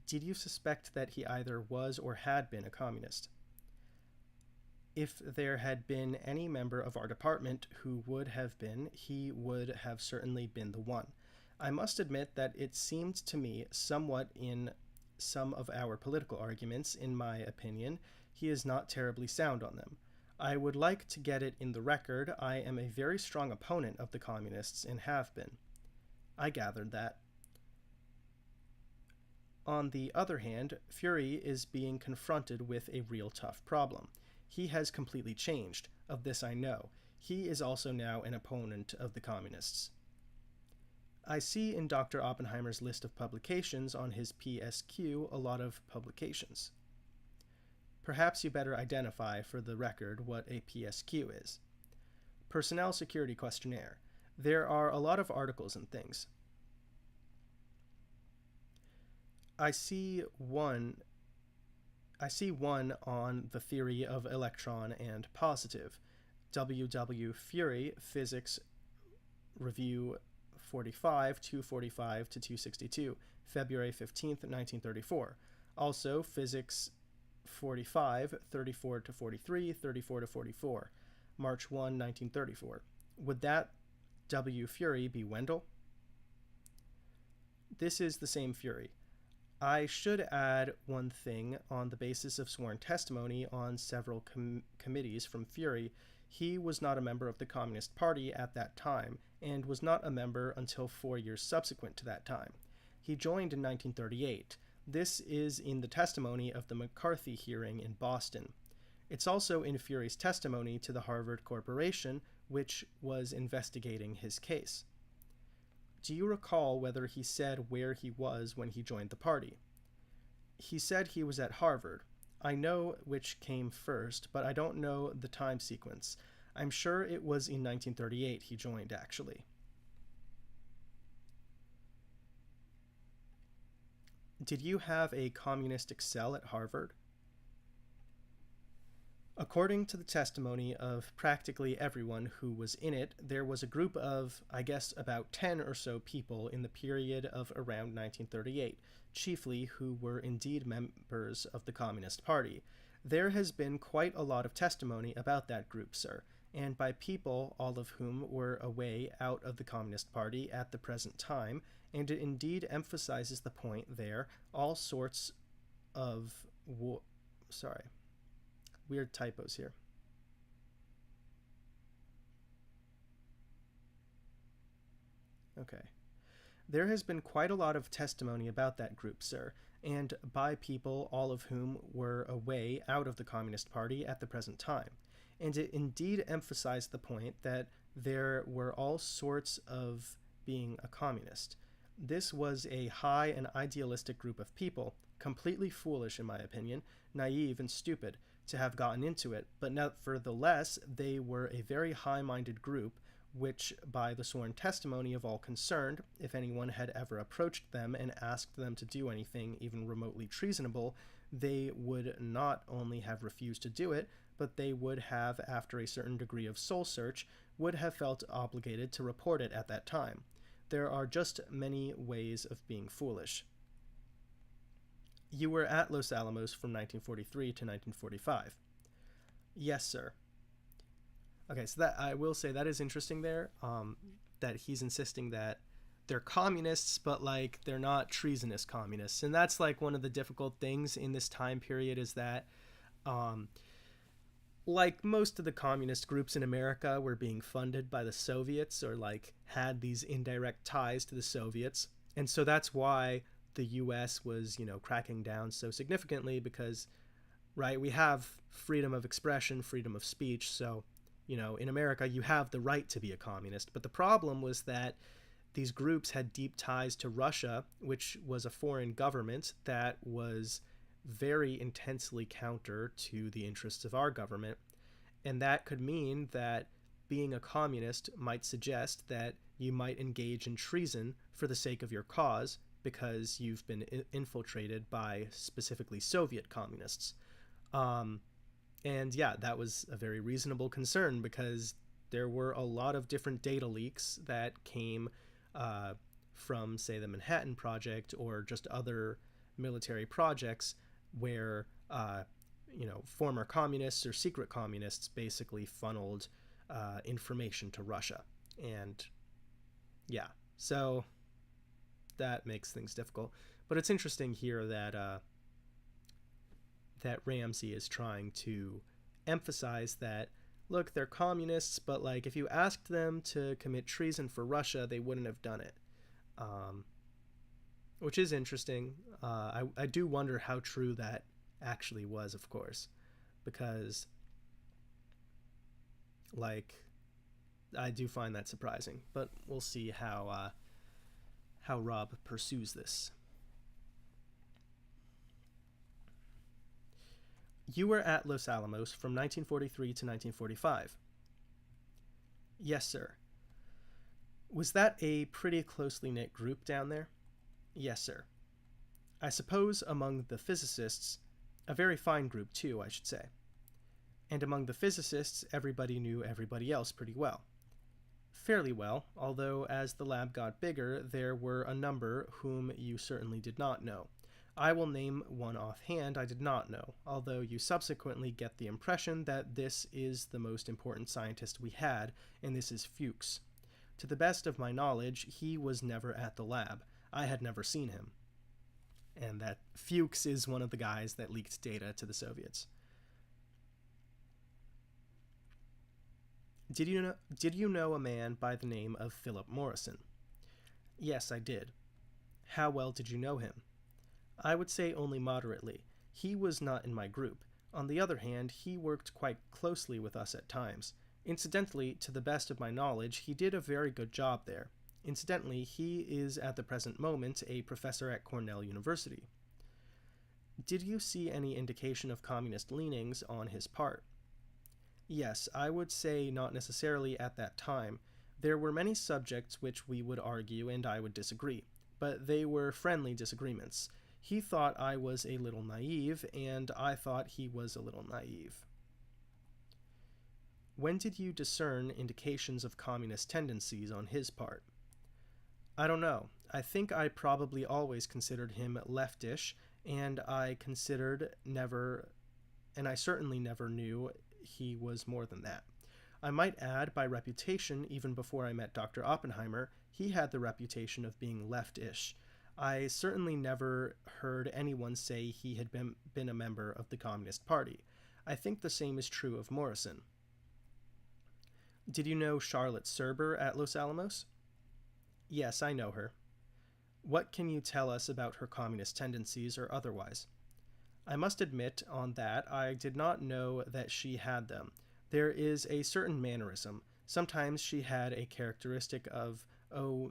Did you suspect that he either was or had been a communist? If there had been any member of our department who would have been, he would have certainly been the one. I must admit that it seemed to me somewhat in some of our political arguments, in my opinion, he is not terribly sound on them. I would like to get it in the record. I am a very strong opponent of the communists and have been. I gathered that. On the other hand, Fury is being confronted with a real tough problem. He has completely changed. Of this I know. He is also now an opponent of the communists. I see in Dr. Oppenheimer's list of publications on his PSQ a lot of publications. Perhaps you better identify for the record what a PSQ is. Personnel Security Questionnaire. There are a lot of articles and things. I see one on the theory of electron and positive. W. Fury, Physics Review 45, 245 to 262, February 15th, 1934. Also, Physics 45, 34 to 43, 34 to 44, March 1, 1934. Would that W. Fury be Wendell? This is the same Fury. I should add one thing on the basis of sworn testimony on several committees from Fury. He was not a member of the Communist Party at that time, and was not a member until 4 years subsequent to that time. He joined in 1938. This is in the testimony of the McCarthy hearing in Boston. It's also in Fury's testimony to the Harvard Corporation, which was investigating his case. Do you recall whether he said where he was when he joined the party? He said he was at Harvard. I know which came first, but I don't know the time sequence. I'm sure it was in 1938 he joined, actually. Did you have a communistic cell at Harvard? According to the testimony of practically everyone who was in it, there was a group of, I guess, about 10 or so people in the period of around 1938, chiefly who were indeed members of the Communist Party. There has been quite a lot of testimony about that group, sir. and by people, all of whom were away out of the Communist Party at the present time, and it indeed emphasizes the point there, all sorts of... Sorry. Weird typos here. Okay. There has been quite a lot of testimony about that group, sir, and by people all of whom were away out of the Communist Party at the present time. And it indeed emphasized the point that there were all sorts of being a communist. This was a high and idealistic group of people, completely foolish in my opinion, naive and stupid, to have gotten into it, but nevertheless they were a very high-minded group, which, by the sworn testimony of all concerned, if anyone had ever approached them and asked them to do anything even remotely treasonable, they would not only have refused to do it, but they would have, after a certain degree of soul search, would have felt obligated to report it at that time. There are just many ways of being foolish. You were at Los Alamos from 1943 to 1945. Yes, sir. Okay, so that I will say that is interesting there, that he's insisting that they're communists, but like they're not treasonous communists. And that's like one of the difficult things in this time period is that like most of the communist groups in America were being funded by the Soviets or like had these indirect ties to the Soviets. And so that's why the US was, cracking down so significantly because, right, we have freedom of expression, freedom of speech. So, in America, you have the right to be a communist. But the problem was that these groups had deep ties to Russia, which was a foreign government that was very intensely counter to the interests of our government. And that could mean that being a communist might suggest that you might engage in treason for the sake of your cause because you've been infiltrated by specifically Soviet communists. And yeah, that was a very reasonable concern because there were a lot of different data leaks that came from, say, the Manhattan Project or just other military projects where, former communists or secret communists basically funneled information to Russia. And yeah, so that makes things difficult. But it's interesting here that that Ramsey is trying to emphasize that, look, they're communists, but like if you asked them to commit treason for Russia, they wouldn't have done it. Which is interesting. I do wonder how true that actually was, of course, because like I do find that surprising, but we'll see how Robb pursues this. You were at Los Alamos from 1943 to 1945. Yes, sir. Was that a pretty closely knit group down there? Yes, sir. I suppose among the physicists, a very fine group too, I should say. And among the physicists, everybody knew everybody else pretty well. Fairly well, although as the lab got bigger, there were a number whom you certainly did not know. I will name one offhand I did not know, although you subsequently get the impression that this is the most important scientist we had, and this is Fuchs. To the best of my knowledge, he was never at the lab. I had never seen him. And that Fuchs is one of the guys that leaked data to the Soviets. Did you know a man by the name of Philip Morrison? Yes, I did. How well did you know him? I would say only moderately. He was not in my group. On the other hand, he worked quite closely with us at times. Incidentally, to the best of my knowledge, he did a very good job there. Incidentally, he is at the present moment a professor at Cornell University. Did you see any indication of communist leanings on his part? Yes, I would say not necessarily at that time. There were many subjects which we would argue and I would disagree, but they were friendly disagreements. He thought I was a little naive, and I thought he was a little naive. When did you discern indications of communist tendencies on his part? I don't know. I think I probably always considered him leftish, and I certainly never knew he was more than that. I might add, by reputation, even before I met Dr. Oppenheimer, he had the reputation of being left-ish. I certainly never heard anyone say he had been a member of the Communist Party. I think the same is true of Morrison. Did you know Charlotte Serber at Los Alamos? Yes, I know her. What can you tell us about her communist tendencies or otherwise? I must admit on that I did not know that she had them. There is a certain mannerism. Sometimes she had a characteristic of,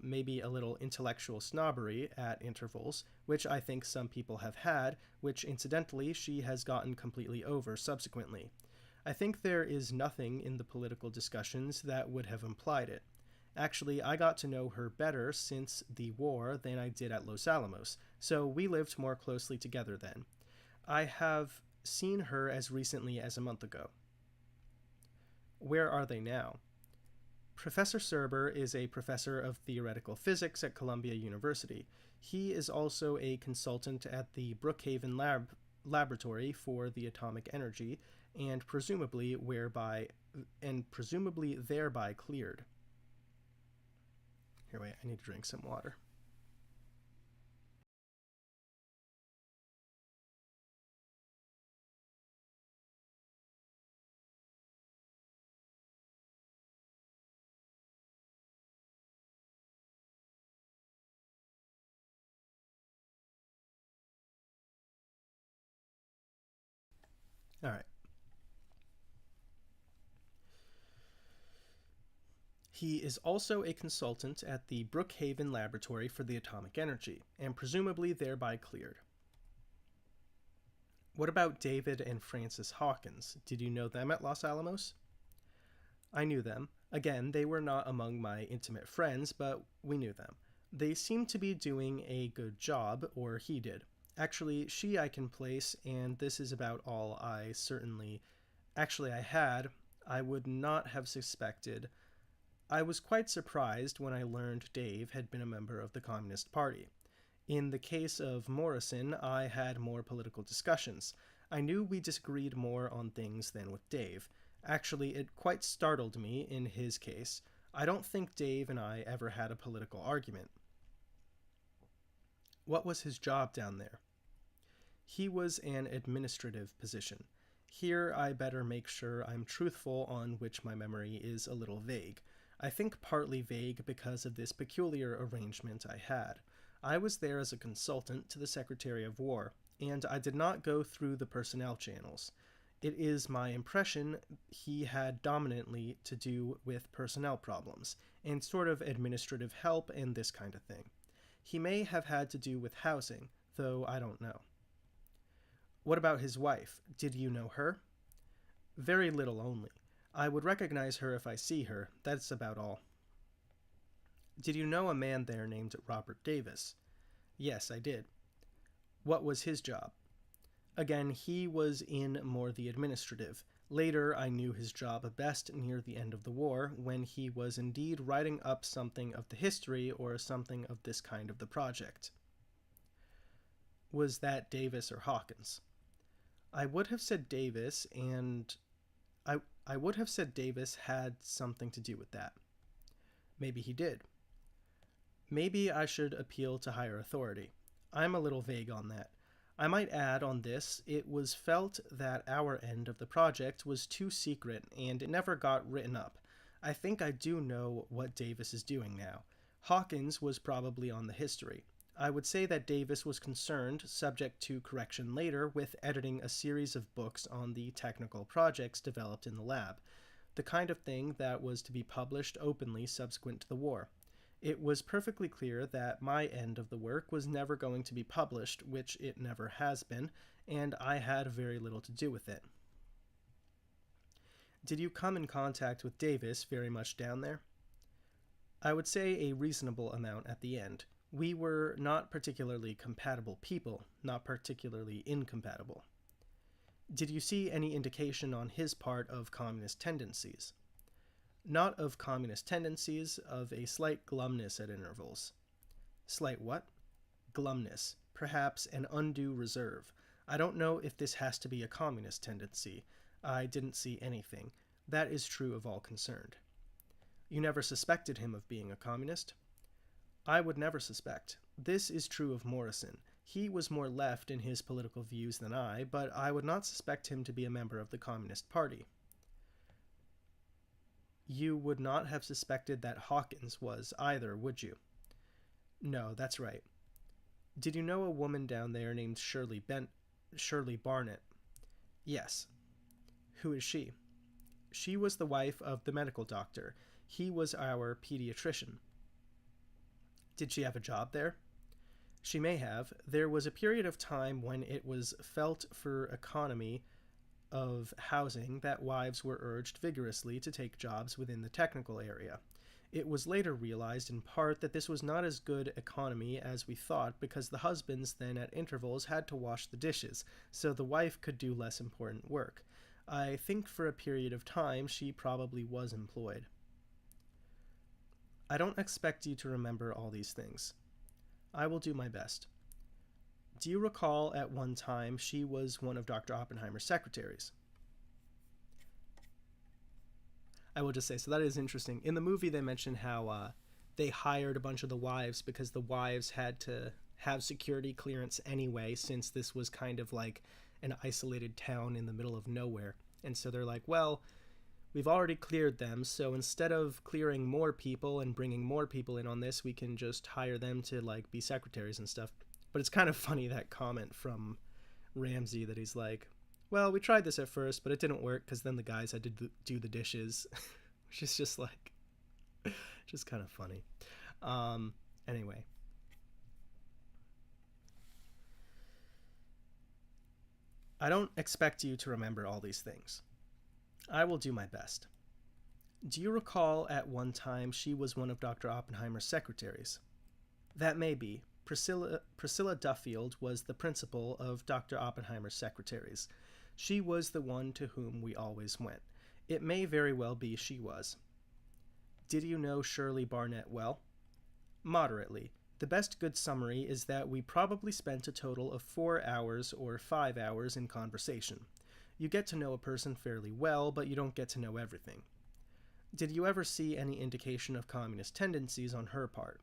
maybe a little intellectual snobbery at intervals, which I think some people have had, which incidentally she has gotten completely over subsequently. I think there is nothing in the political discussions that would have implied it. Actually, I got to know her better since the war than I did at Los Alamos, so we lived more closely together then. I have seen her as recently as a month ago. Where are they now? Professor Serber is a professor of theoretical physics at Columbia University. He is also a consultant at the Brookhaven Laboratory for the Atomic Energy, and presumably thereby cleared. Here, wait, I need to drink some water. All right. He is also a consultant at the Brookhaven Laboratory for the Atomic Energy, and presumably thereby cleared. What about David and Frances Hawkins? Did you know them at Los Alamos? I knew them. Again, they were not among my intimate friends, but we knew them. They seemed to be doing a good job, or he did. Actually, she I can place, and this is about all I would not have suspected. I was quite surprised when I learned Dave had been a member of the Communist Party. In the case of Morrison, I had more political discussions. I knew we disagreed more on things than with Dave. Actually, it quite startled me in his case. I don't think Dave and I ever had a political argument. What was his job down there? He was an administrative position. Here I better make sure I'm truthful on which my memory is a little vague. I think partly vague because of this peculiar arrangement I had. I was there as a consultant to the Secretary of War, and I did not go through the personnel channels. It is my impression he had dominantly to do with personnel problems, and sort of administrative help and this kind of thing. He may have had to do with housing, though I don't know. What about his wife? Did you know her? Very little only. I would recognize her if I see her. That's about all. Did you know a man there named Robert Davis? Yes, I did. What was his job? Again, he was in more the administrative. Later, I knew his job best near the end of the war, when he was indeed writing up something of the history or something of this kind of the project. Was that Davis or Hawkins? I would have said Davis, and I would have said Davis had something to do with that. Maybe he did. Maybe I should appeal to higher authority. I'm a little vague on that. I might add on this, it was felt that our end of the project was too secret and it never got written up. I think I do know what Davis is doing now. Hawkins was probably on the history. I would say that Davis was concerned, subject to correction later, with editing a series of books on the technical projects developed in the lab, the kind of thing that was to be published openly subsequent to the war. It was perfectly clear that my end of the work was never going to be published, which it never has been, and I had very little to do with it. Did you come in contact with Davis very much down there? I would say a reasonable amount at the end. We were not particularly compatible people, not particularly incompatible. Did you see any indication on his part of communist tendencies? Not of communist tendencies, of a slight glumness at intervals. Slight what? Glumness. Perhaps an undue reserve. I don't know if this has to be a communist tendency. I didn't see anything. That is true of all concerned. You never suspected him of being a communist? I would never suspect. This is true of Morrison. He was more left in his political views than I, but I would not suspect him to be a member of the Communist Party. You would not have suspected that Hawkins was either, would you? No, that's right. Did you know a woman down there named Shirley Barnett? Yes. Who is she? She was the wife of the medical doctor. He was our pediatrician. Did she have a job there? She may have. There was a period of time when it was felt for economy of housing that wives were urged vigorously to take jobs within the technical area. It was later realized in part that this was not as good economy as we thought because the husbands then at intervals had to wash the dishes, so the wife could do less important work. I think for a period of time she probably was employed. I don't expect you to remember all these things. I will do my best. Do you recall at one time she was one of Dr. Oppenheimer's secretaries? I will just say, so that is interesting. In the movie, they mention how they hired a bunch of the wives because the wives had to have security clearance anyway, since this was kind of like an isolated town in the middle of nowhere. And so they're like, well, we've already cleared them, so instead of clearing more people and bringing more people in on this, we can just hire them to like be secretaries and stuff. But it's kind of funny, that comment from Ramsey, that he's like, well, we tried this at first, but it didn't work because then the guys had to do the dishes, which is just like, just kind of funny. Anyway. I don't expect you to remember all these things. I will do my best. Do you recall at one time she was one of Dr. Oppenheimer's secretaries? That may be. Priscilla Duffield was the principal of Dr. Oppenheimer's secretaries. She was the one to whom we always went. It may very well be she was. Did you know Shirley Barnett well? Moderately. The best good summary is that we probably spent a total of 4 hours or 5 hours in conversation. You get to know a person fairly well, but you don't get to know everything. Did you ever see any indication of communist tendencies on her part?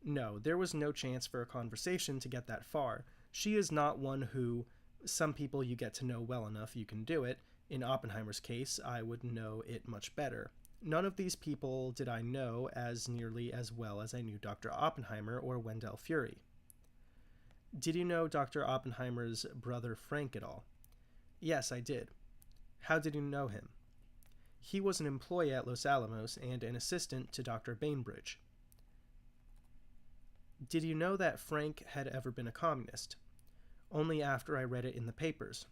No, there was no chance for a conversation to get that far. She is not one who, some people you get to know well enough you can do it. In Oppenheimer's case, I would know it much better. None of these people did I know as nearly as well as I knew Dr. Oppenheimer or Wendell Fury. Did you know Dr. Oppenheimer's brother Frank at all? Yes, I did. How did you know him? He was an employee at Los Alamos and an assistant to Dr. Bainbridge. Did you know that Frank had ever been a communist? Only after I read it in the papers.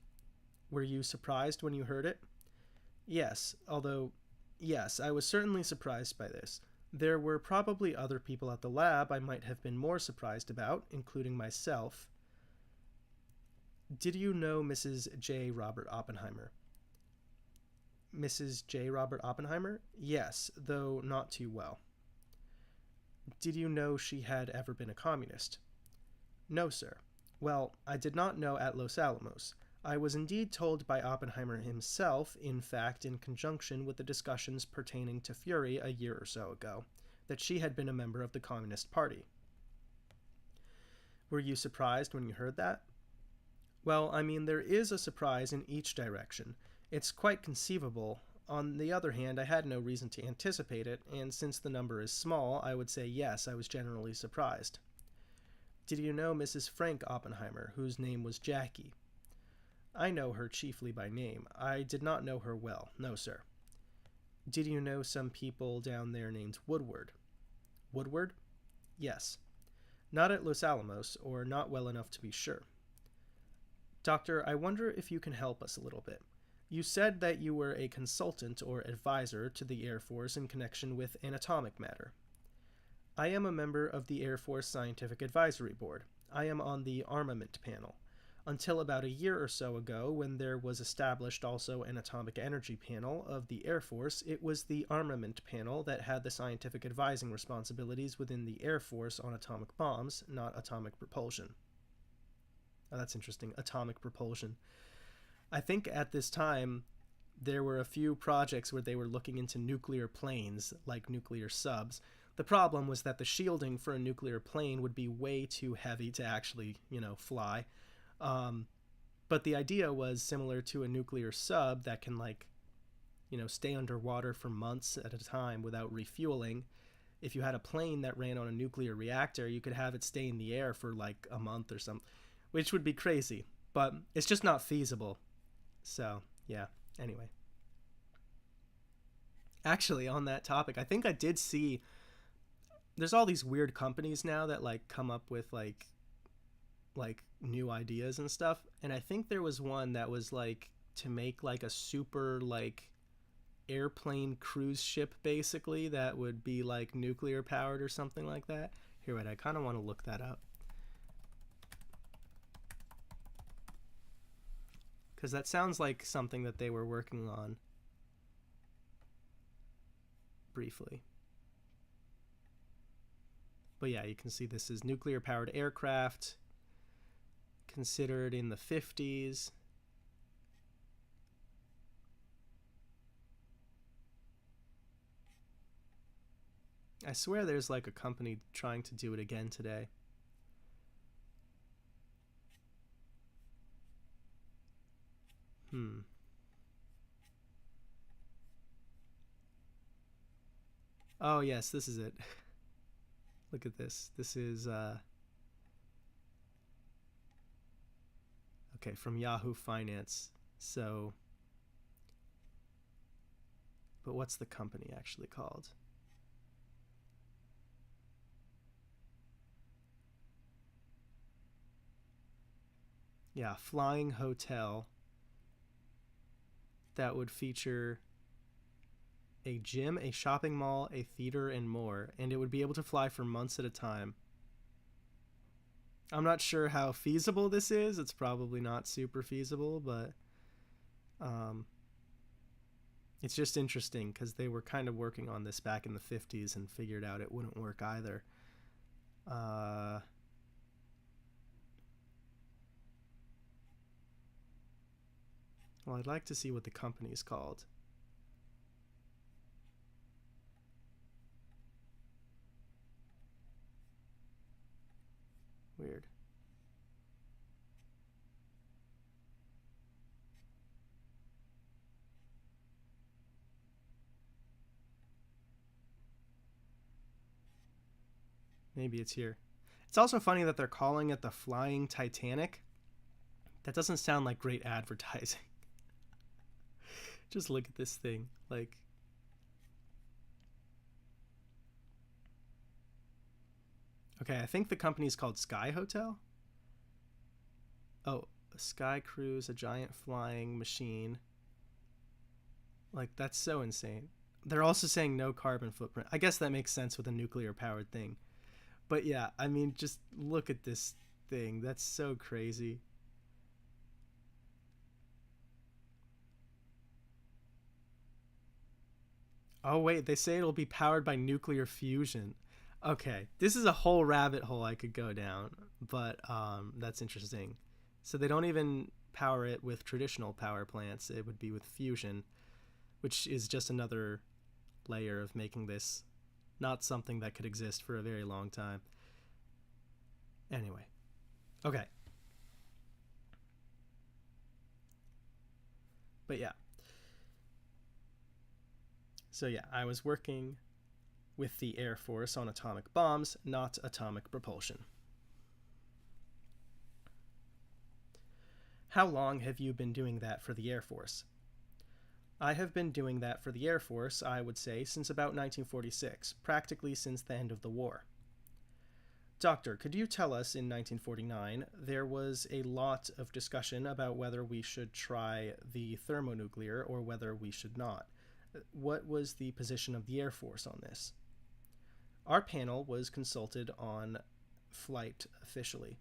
Were you surprised when you heard it? Yes, yes, I was certainly surprised by this. There were probably other people at the lab I might have been more surprised about, including myself. Did you know Mrs. J. Robert Oppenheimer? Mrs. J. Robert Oppenheimer? Yes, though not too well. Did you know she had ever been a communist? No, sir. Well, I did not know at Los Alamos. I was indeed told by Oppenheimer himself, in fact in conjunction with the discussions pertaining to Fury a year or so ago, that she had been a member of the Communist Party. Were you surprised when you heard that? Well, I mean, there is a surprise in each direction. It's quite conceivable. On the other hand, I had no reason to anticipate it, and since the number is small, I would say yes, I was generally surprised. Did you know Mrs. Frank Oppenheimer, whose name was Jackie? I know her chiefly by name. I did not know her well. No, sir. Did you know some people down there named Woodward? Woodward? Yes. Not at Los Alamos, or not well enough to be sure. Doctor, I wonder if you can help us a little bit. You said that you were a consultant or advisor to the Air Force in connection with an atomic matter. I am a member of the Air Force Scientific Advisory Board. I am on the armament panel. Until about a year or so ago, when there was established also an atomic energy panel of the Air Force, it was the armament panel that had the scientific advising responsibilities within the Air Force on atomic bombs, not atomic propulsion. Oh, that's interesting. Atomic propulsion. I think at this time, there were a few projects where they were looking into nuclear planes, like nuclear subs. The problem was that the shielding for a nuclear plane would be way too heavy to actually, fly. But the idea was similar to a nuclear sub that can, stay underwater for months at a time without refueling. If you had a plane that ran on a nuclear reactor, you could have it stay in the air for like a month or something, which would be crazy. But it's just not feasible. So, yeah. Anyway. Actually, on that topic, I think I did see there's all these weird companies now that come up with like new ideas and stuff, and I think there was one that was to make a super airplane cruise ship basically that would be nuclear powered or something like that. Here, wait, I kind of want to look that up because that sounds like something that they were working on briefly. But yeah, you can see this is nuclear powered aircraft considered in the 50s. I swear there's a company trying to do it again today. Oh yes, this is it. Look at this. This is okay, from Yahoo Finance. So, but what's the company actually called? Yeah, Flying Hotel. That would feature a gym, a shopping mall, a theater, and more, and it would be able to fly for months at a time. I'm not sure how feasible this is. It's probably not super feasible, but it's just interesting because they were kind of working on this back in the 50s and figured out it wouldn't work either. Well, I'd like to see what the company's called. Weird. Maybe it's here. It's also funny that they're calling it the Flying Titanic. That doesn't sound like great advertising. Just look at this thing. Okay, I think the company's called Sky Hotel. Oh, a Sky Cruise, a giant flying machine. That's so insane. They're also saying no carbon footprint. I guess that makes sense with a nuclear powered thing. But yeah, I mean, just look at this thing. That's so crazy. Oh, wait, they say it'll be powered by nuclear fusion. Okay, this is a whole rabbit hole I could go down, but that's interesting. So they don't even power it with traditional power plants. It would be with fusion, which is just another layer of making this not something that could exist for a very long time. Anyway, okay. But yeah. So yeah, I was working with the Air Force on atomic bombs, not atomic propulsion. How long have you been doing that for the Air Force? I have been doing that for the Air Force, I would say, since about 1946, practically since the end of the war. Doctor, could you tell us, in 1949, there was a lot of discussion about whether we should try the thermonuclear or whether we should not. What was the position of the Air Force on this? Our panel was consulted on flight officially.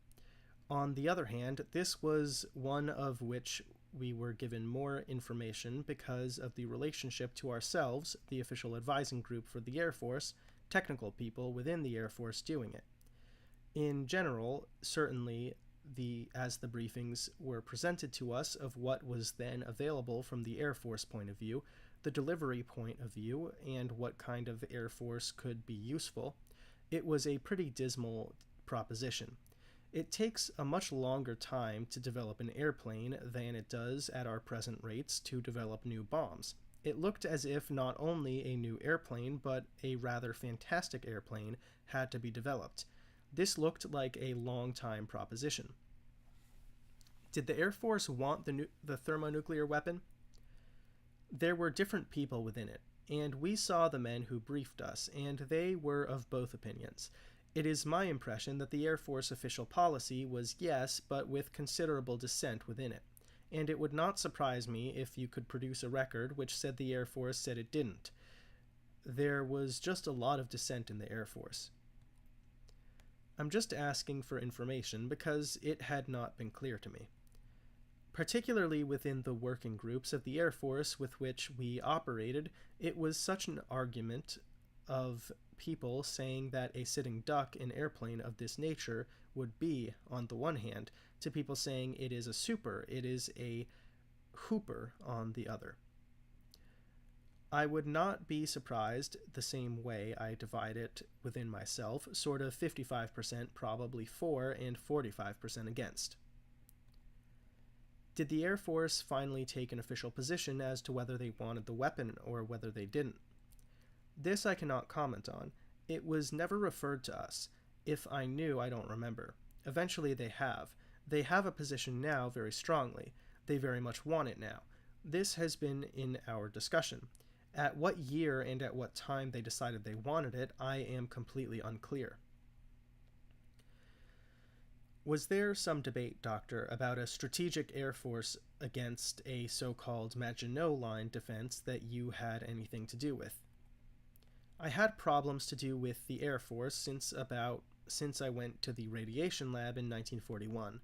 On the other hand, this was one of which we were given more information because of the relationship to ourselves, the official advising group for the Air Force, technical people within the Air Force doing it. In general, certainly, as the briefings were presented to us of what was then available from the Air Force point of view, the delivery point of view, and what kind of Air Force could be useful, it was a pretty dismal proposition. It takes a much longer time to develop an airplane than it does at our present rates to develop new bombs. It looked as if not only a new airplane, but a rather fantastic airplane had to be developed. This looked like a long-time proposition. Did the Air Force want the thermonuclear weapon? There were different people within it, and we saw the men who briefed us, and they were of both opinions. It is my impression that the Air Force official policy was yes, but with considerable dissent within it, and it would not surprise me if you could produce a record which said the Air Force said it didn't. There was just a lot of dissent in the Air Force. I'm just asking for information because it had not been clear to me. Particularly within the working groups of the Air Force with which we operated, it was such an argument of people saying that a sitting duck in airplane of this nature would be, on the one hand, to people saying it is a super, it is a hooper on the other. I would not be surprised the same way I divide it within myself, sort of 55% probably for and 45% against. Did the Air Force finally take an official position as to whether they wanted the weapon or whether they didn't? This I cannot comment on. It was never referred to us. If I knew, I don't remember. Eventually they have. They have a position now very strongly. They very much want it now. This has been in our discussion. At what year and at what time they decided they wanted it, I am completely unclear. Was there some debate, Doctor, about a strategic Air Force against a so-called Maginot Line defense that you had anything to do with? I had problems to do with the Air Force since I went to the radiation lab in 1941.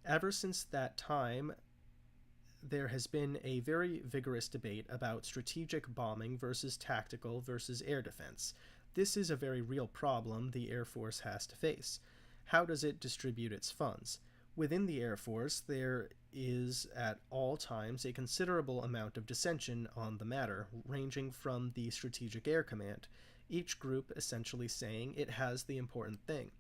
Ever since that time, there has been a very vigorous debate about strategic bombing versus tactical versus air defense. This is a very real problem the Air Force has to face. How does it distribute its funds? Within the Air Force, there is at all times a considerable amount of dissension on the matter, ranging from the Strategic Air Command, each group essentially saying it has the important thing.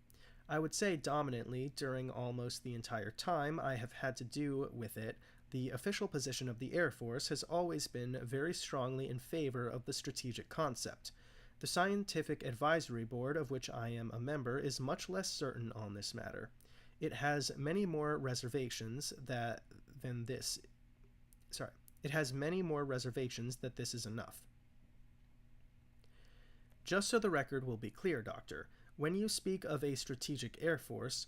I would say dominantly, during almost the entire time I have had to do with it, the official position of the Air Force has always been very strongly in favor of the strategic concept. The Scientific Advisory Board, of which I am a member, is much less certain on this matter. It has many more reservations that this is enough. Just so the record will be clear, Doctor, when you speak of a strategic Air Force,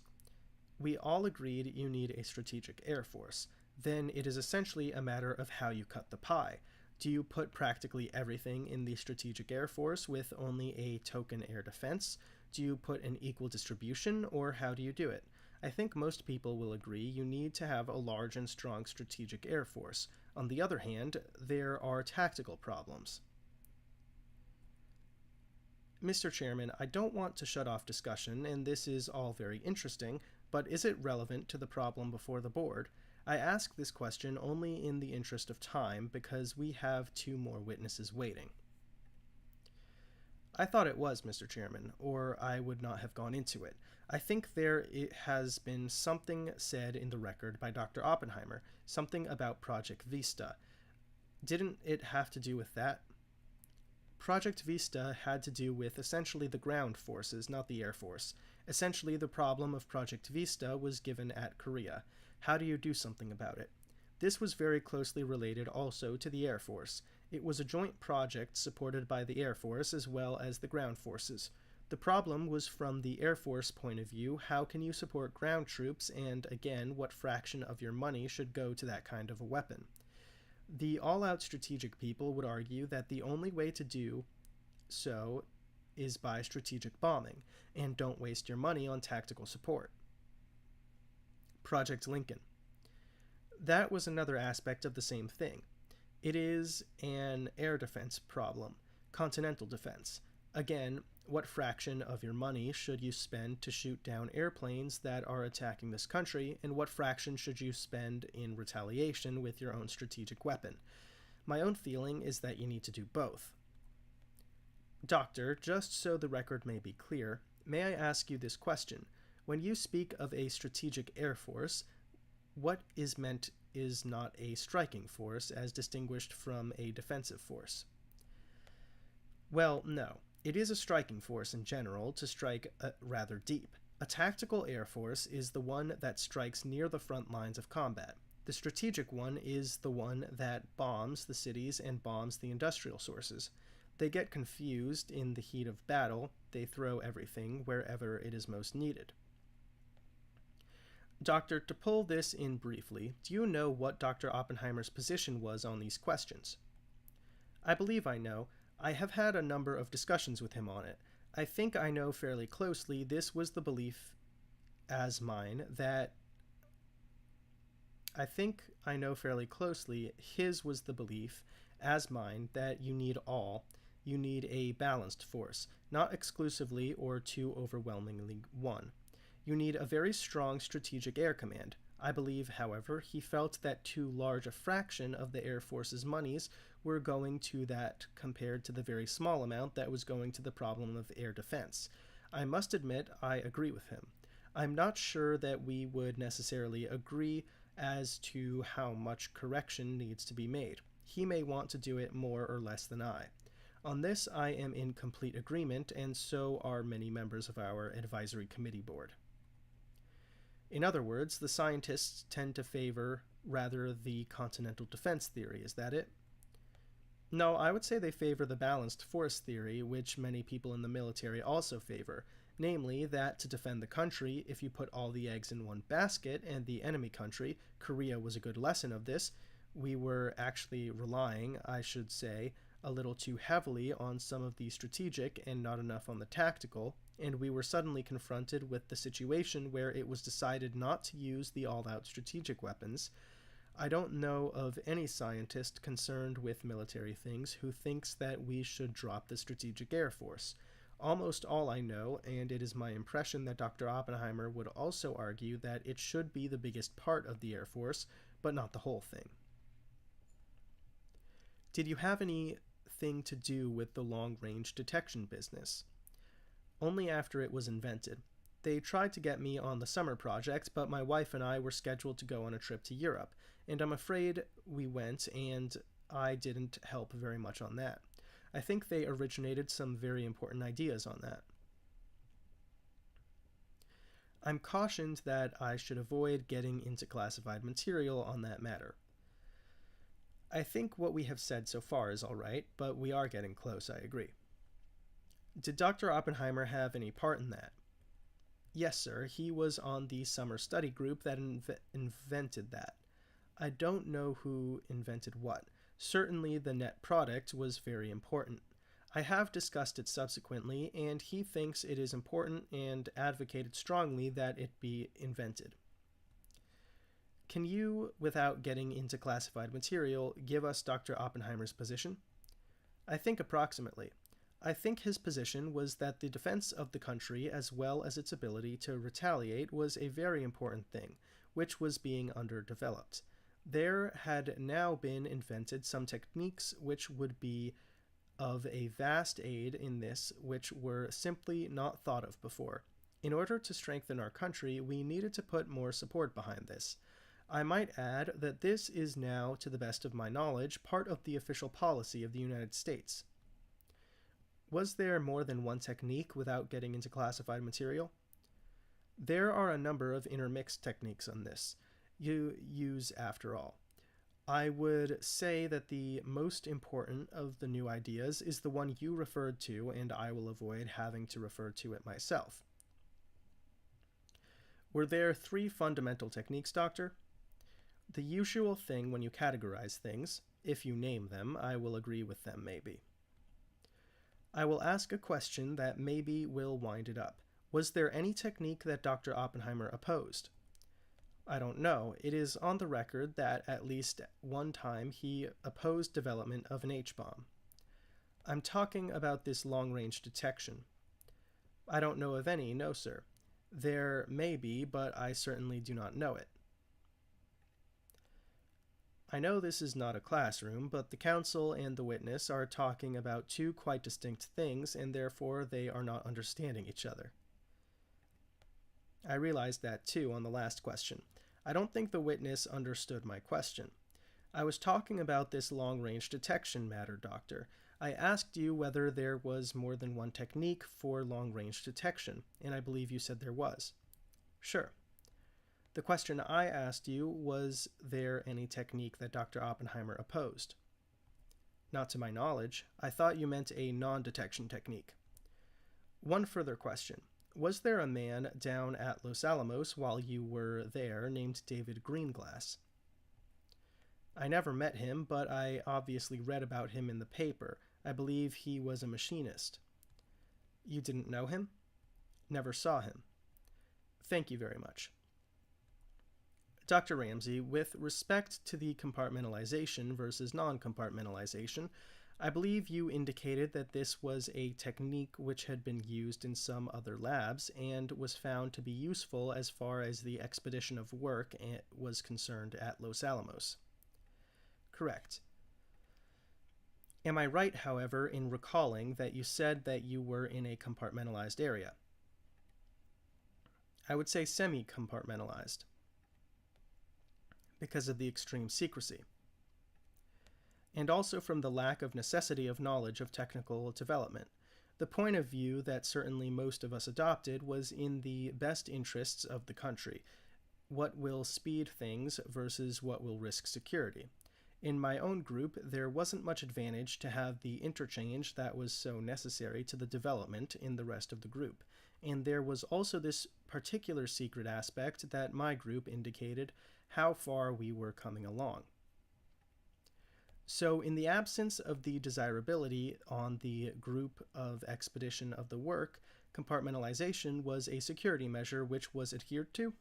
we all agreed you need a strategic Air Force. Then it is essentially a matter of how you cut the pie. Do you put practically everything in the Strategic Air Force with only a token air defense? Do you put an equal distribution, or how do you do it? I think most people will agree you need to have a large and strong Strategic Air Force. On the other hand, there are tactical problems. Mr. Chairman, I don't want to shut off discussion, and this is all very interesting, but is it relevant to the problem before the board? I ask this question only in the interest of time because we have 2 more witnesses waiting. I thought it was, Mr. Chairman, or I would not have gone into it. I think it has been something said in the record by Dr. Oppenheimer, something about Project Vista. Didn't it have to do with that? Project Vista had to do with essentially the ground forces, not the Air Force. Essentially, the problem of Project Vista was given at Korea. How do you do something about it? This was very closely related also to the Air Force. It was a joint project supported by the Air Force as well as the ground forces. The problem was from the Air Force point of view, how can you support ground troops, and again, what fraction of your money should go to that kind of a weapon? The all-out strategic people would argue that the only way to do so is by strategic bombing, and don't waste your money on tactical support. Project Lincoln. That was another aspect of the same thing. It is an air defense problem, continental defense. Again, What fraction of your money should you spend to shoot down airplanes that are attacking this country, and what fraction should you spend in retaliation with your own strategic weapon? My own feeling is that you need to do both. Doctor, just so the record may be clear, may I ask you this question? When you speak of a strategic air force, what is meant is not a striking force as distinguished from a defensive force. Well, no. It is a striking force in general to strike rather deep. A tactical air force is the one that strikes near the front lines of combat. The strategic one is the one that bombs the cities and bombs the industrial sources. They get confused in the heat of battle. They throw everything wherever it is most needed. Doctor, to pull this in briefly, do you know what Dr. Oppenheimer's position was on these questions? I believe I know. I have had a number of discussions with him on it. I think I know fairly closely this was the belief as mine that his was the belief as mine that you need a balanced force, not exclusively or too overwhelmingly one. You need a very strong strategic air command. I believe, however, he felt that too large a fraction of the Air Force's monies were going to that compared to the very small amount that was going to the problem of air defense. I must admit I agree with him. I'm not sure that we would necessarily agree as to how much correction needs to be made. He may want to do it more or less than I. On this I am in complete agreement, and so are many members of our advisory committee board. In other words, the scientists tend to favor rather the continental defense theory, is that it? No, I would say they favor the balanced force theory, which many people in the military also favor, namely that to defend the country, if you put all the eggs in one basket, and the enemy country, Korea was a good lesson of this, we were actually relying, I should say, a little too heavily on some of the strategic and not enough on the tactical, and we were suddenly confronted with the situation where it was decided not to use the all-out strategic weapons. I don't know of any scientist concerned with military things who thinks that we should drop the strategic air force. Almost all I know, and it is my impression that Dr. Oppenheimer would also argue that it should be the biggest part of the Air Force, but not the whole thing. Did you have anything to do with the long-range detection business? Only after it was invented. They tried to get me on the summer project, but my wife and I were scheduled to go on a trip to Europe, and I'm afraid we went, and I didn't help very much on that. I think they originated some very important ideas on that. I'm cautioned that I should avoid getting into classified material on that matter. I think what we have said so far is all right, but we are getting close, I agree. Did Dr. Oppenheimer have any part in that? Yes, sir. He was on the summer study group that invented that. I don't know who invented what. Certainly the net product was very important. I have discussed it subsequently, and he thinks it is important and advocated strongly that it be invented. Can you, without getting into classified material, give us Dr. Oppenheimer's position? I think approximately. I think his position was that the defense of the country, as well as its ability to retaliate, was a very important thing, which was being underdeveloped. There had now been invented some techniques which would be of a vast aid in this, which were simply not thought of before. In order to strengthen our country, we needed to put more support behind this. I might add that this is now, to the best of my knowledge, part of the official policy of the United States. Was there more than one technique without getting into classified material? There are a number of intermixed techniques on this. You use after all. I would say that the most important of the new ideas is the one you referred to, and I will avoid having to refer to it myself. Were there 3 fundamental techniques, Doctor? The usual thing when you categorize things, if you name them, I will agree with them maybe. I will ask a question that maybe will wind it up. Was there any technique that Dr. Oppenheimer opposed? I don't know. It is on the record that at least one time he opposed development of an H-bomb. I'm talking about this long-range detection. I don't know of any, no, sir. There may be, but I certainly do not know it. I know this is not a classroom, but the counsel and the witness are talking about two quite distinct things, and therefore they are not understanding each other. I realized that too on the last question. I don't think the witness understood my question. I was talking about this long-range detection matter, Doctor. I asked you whether there was more than one technique for long-range detection, and I believe you said there was. Sure. The question I asked you, was there any technique that Dr. Oppenheimer opposed? Not to my knowledge. I thought you meant a non-detection technique. One further question. Was there a man down at Los Alamos while you were there named David Greenglass? I never met him, but I obviously read about him in the paper. I believe he was a machinist. You didn't know him? Never saw him. Thank you very much. Dr. Ramsey, with respect to the compartmentalization versus non-compartmentalization, I believe you indicated that this was a technique which had been used in some other labs and was found to be useful as far as the expedition of work was concerned at Los Alamos. Correct. Am I right, however, in recalling that you said that you were in a compartmentalized area? I would say semi-compartmentalized, because of the extreme secrecy, and also from the lack of necessity of knowledge of technical development. The point of view that certainly most of us adopted was in the best interests of the country. What will speed things versus what will risk security. In my own group, there wasn't much advantage to have the interchange that was so necessary to the development in the rest of the group, and there was also this particular secret aspect that my group indicated how far we were coming along. So in the absence of the desirability on the group of expedition of the work, compartmentalization was a security measure which was adhered to?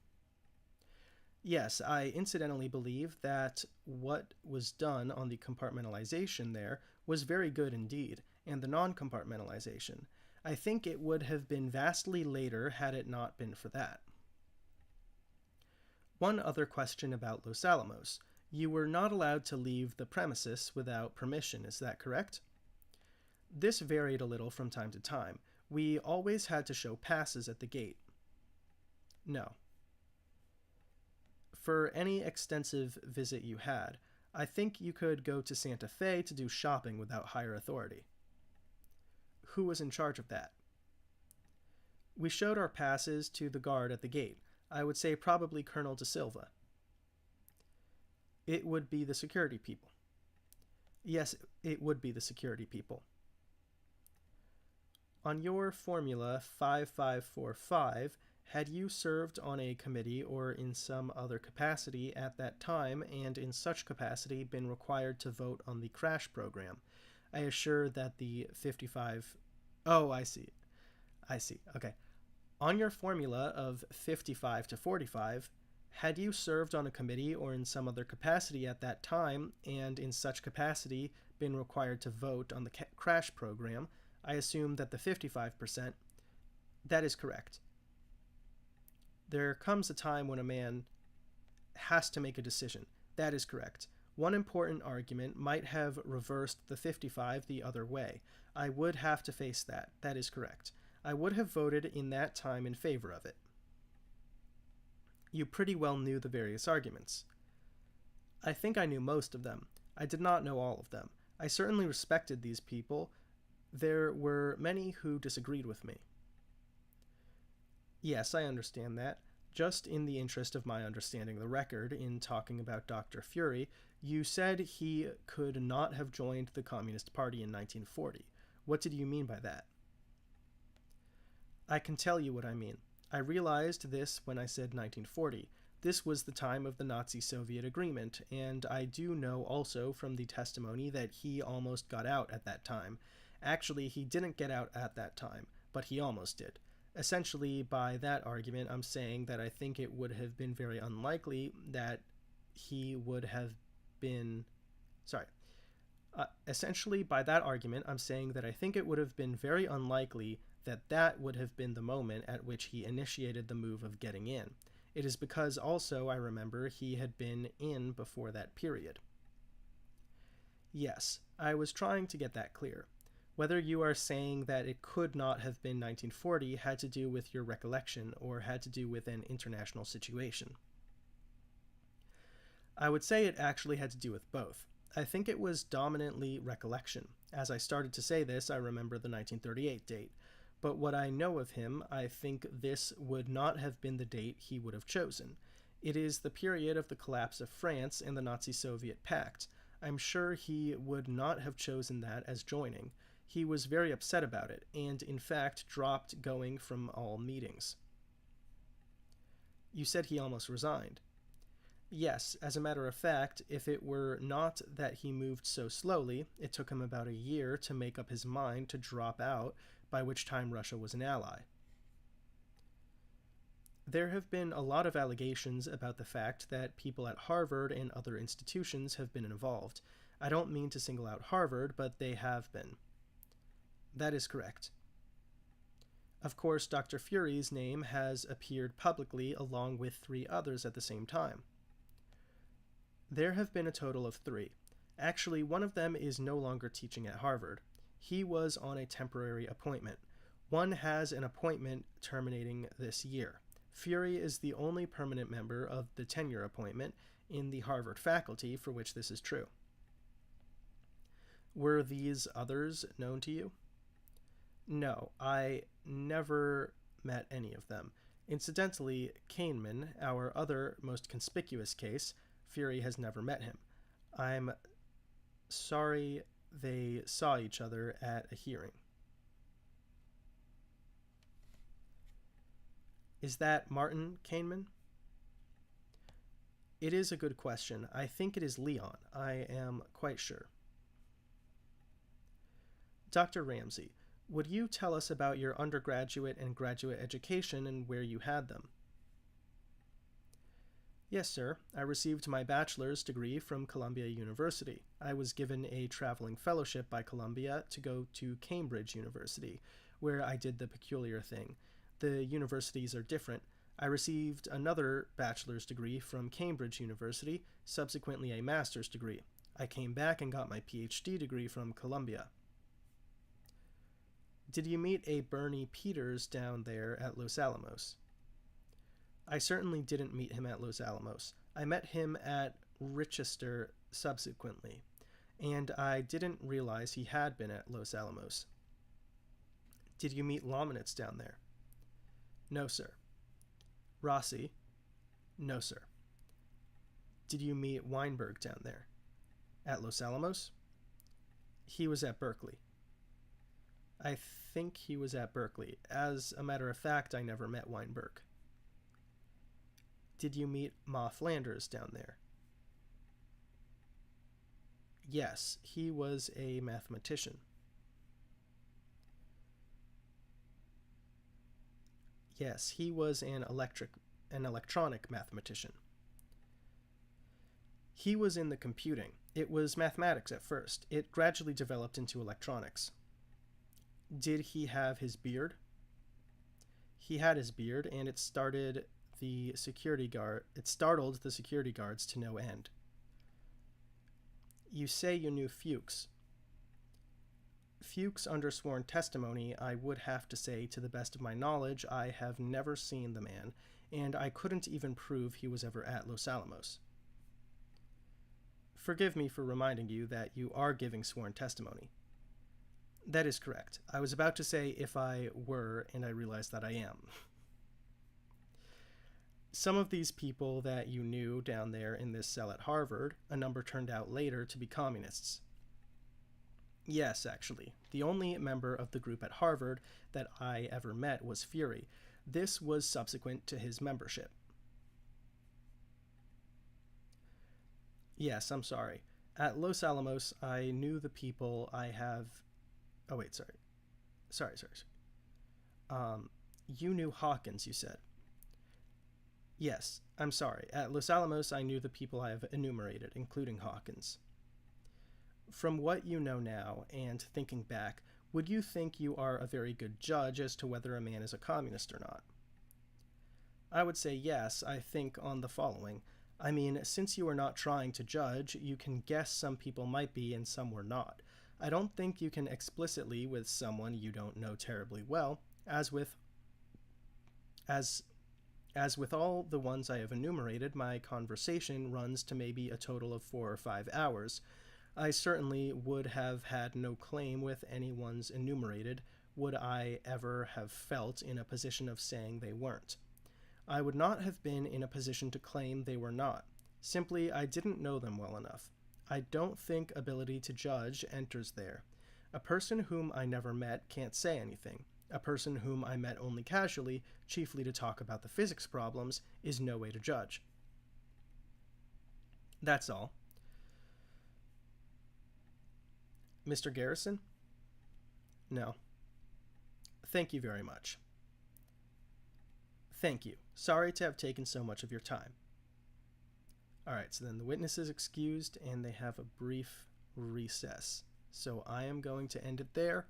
Yes, I incidentally believe that what was done on the compartmentalization there was very good indeed, and the non-compartmentalization. I think it would have been vastly later had it not been for that. One other question about Los Alamos. You were not allowed to leave the premises without permission, is that correct? This varied a little from time to time. We always had to show passes at the gate. No. For any extensive visit you had, I think you could go to Santa Fe to do shopping without higher authority. Who was in charge of that? We showed our passes to the guard at the gate. I would say probably Colonel De Silva. It would be the security people. Yes, it would be the security people. On your formula 5545, had you served on a committee or in some other capacity at that time, and in such capacity been required to vote on the crash program? I assure that the 55... Oh, I see. Okay. On your formula of 55 to 45, had you served on a committee or in some other capacity at that time, and in such capacity been required to vote on the crash program, I assume that the 55%, that is correct. There comes a time when a man has to make a decision. That is correct. One important argument might have reversed the 55 the other way. I would have to face that. That is correct. I would have voted in that time in favor of it. You pretty well knew the various arguments. I think I knew most of them. I did not know all of them. I certainly respected these people. There were many who disagreed with me. Yes, I understand that. Just in the interest of my understanding the record, in talking about Dr. Fury, you said he could not have joined the Communist Party in 1940. What did you mean by that? I can tell you what I mean. I realized this when I said 1940. This was the time of the Nazi-Soviet agreement, and I do know also from the testimony that he almost got out at that time. Actually, he didn't get out at that time, but he almost did. Essentially, by that argument, I'm saying that I think it would have been very unlikely that he would have been... Essentially, by that argument, I'm saying that I think it would have been very unlikely that would have been the moment at which he initiated the move of getting in. It is because also, I remember, he had been in before that period. Yes, I was trying to get that clear. Whether you are saying that it could not have been 1940 had to do with your recollection or had to do with an international situation. I would say it actually had to do with both. I think it was dominantly recollection. As I started to say this, I remember the 1938 date. But what I know of him, I think this would not have been the date he would have chosen. It is the period of the collapse of France and the Nazi-Soviet pact. I'm sure he would not have chosen that as joining. He was very upset about it, and in fact dropped going from all meetings. You said he almost resigned. Yes, as a matter of fact, if it were not that he moved so slowly, it took him about a year to make up his mind to drop out, by which time Russia was an ally. There have been a lot of allegations about the fact that people at Harvard and other institutions have been involved. I don't mean to single out Harvard, but they have been. That is correct. Of course, Dr. Fury's name has appeared publicly along with 3 others at the same time. There have been a total of 3. Actually, one of them is no longer teaching at Harvard. He was on a temporary appointment. One has an appointment terminating this year. Fury is the only permanent member of the tenure appointment in the Harvard faculty for which this is true. Were these others known to you? No, I never met any of them. Incidentally, Kahneman, our other most conspicuous case, Fury has never met him. I'm sorry they saw each other at a hearing. Is that Martin Kahneman? It is a good question. I think it is Leon. I am quite sure. Dr. Ramsey, would you tell us about your undergraduate and graduate education and where you had them? Yes, sir. I received my bachelor's degree from Columbia University. I was given a traveling fellowship by Columbia to go to Cambridge University, where I did the peculiar thing. The universities are different. I received another bachelor's degree from Cambridge University, subsequently a master's degree. I came back and got my PhD degree from Columbia. Did you meet a Bernie Peters down there at Los Alamos? I certainly didn't meet him at Los Alamos. I met him at Rochester subsequently, and I didn't realize he had been at Los Alamos. Did you meet Lominitz down there? No, sir. Rossi? No, sir. Did you meet Weinberg down there? At Los Alamos? He was at Berkeley. I think he was at Berkeley. As a matter of fact, I never met Weinberg. Did you meet Ma Flanders down there? Yes, he was a mathematician. Yes, he was an electronic mathematician. He was in the computing. It was mathematics at first. It gradually developed into electronics. Did he have his beard? He had his beard, and it startled the security guards to no end. You say you knew Fuchs. Fuchs, under sworn testimony, I would have to say, to the best of my knowledge, I have never seen the man, and I couldn't even prove he was ever at Los Alamos. Forgive me for reminding you that you are giving sworn testimony. That is correct. I was about to say if I were, and I realized that I am. Some of these people that you knew down there in this cell at Harvard, a number turned out later to be communists. Yes, actually. The only member of the group at Harvard that I ever met was Fury. This was subsequent to his membership. Yes, I'm sorry. At Los Alamos, I knew the people I have... Oh, wait, sorry. You knew Hawkins, you said. Yes, I'm sorry. At Los Alamos, I knew the people I have enumerated, including Hawkins. From what you know now, and thinking back, Would you think you are a very good judge as to whether a man is a communist or not? I would say yes, I think on the following. I mean, since you are not trying to judge, you can guess some people might be and some were not. I don't think you can explicitly with someone you don't know terribly well, as with all the ones I have enumerated, my conversation runs to maybe a total of 4 or 5 hours. I certainly would have had no claim with any ones enumerated, would I ever have felt in a position of saying they weren't. I would not have been in a position to claim they were not. Simply, I didn't know them well enough. I don't think ability to judge enters there. A person whom I never met can't say anything. A person whom I met only casually, chiefly to talk about the physics problems, is no way to judge. That's all. Mr. Garrison? No. Thank you very much. Thank you. Sorry to have taken so much of your time. All right, so then the witness is excused and they have a brief recess. So I am going to end it there.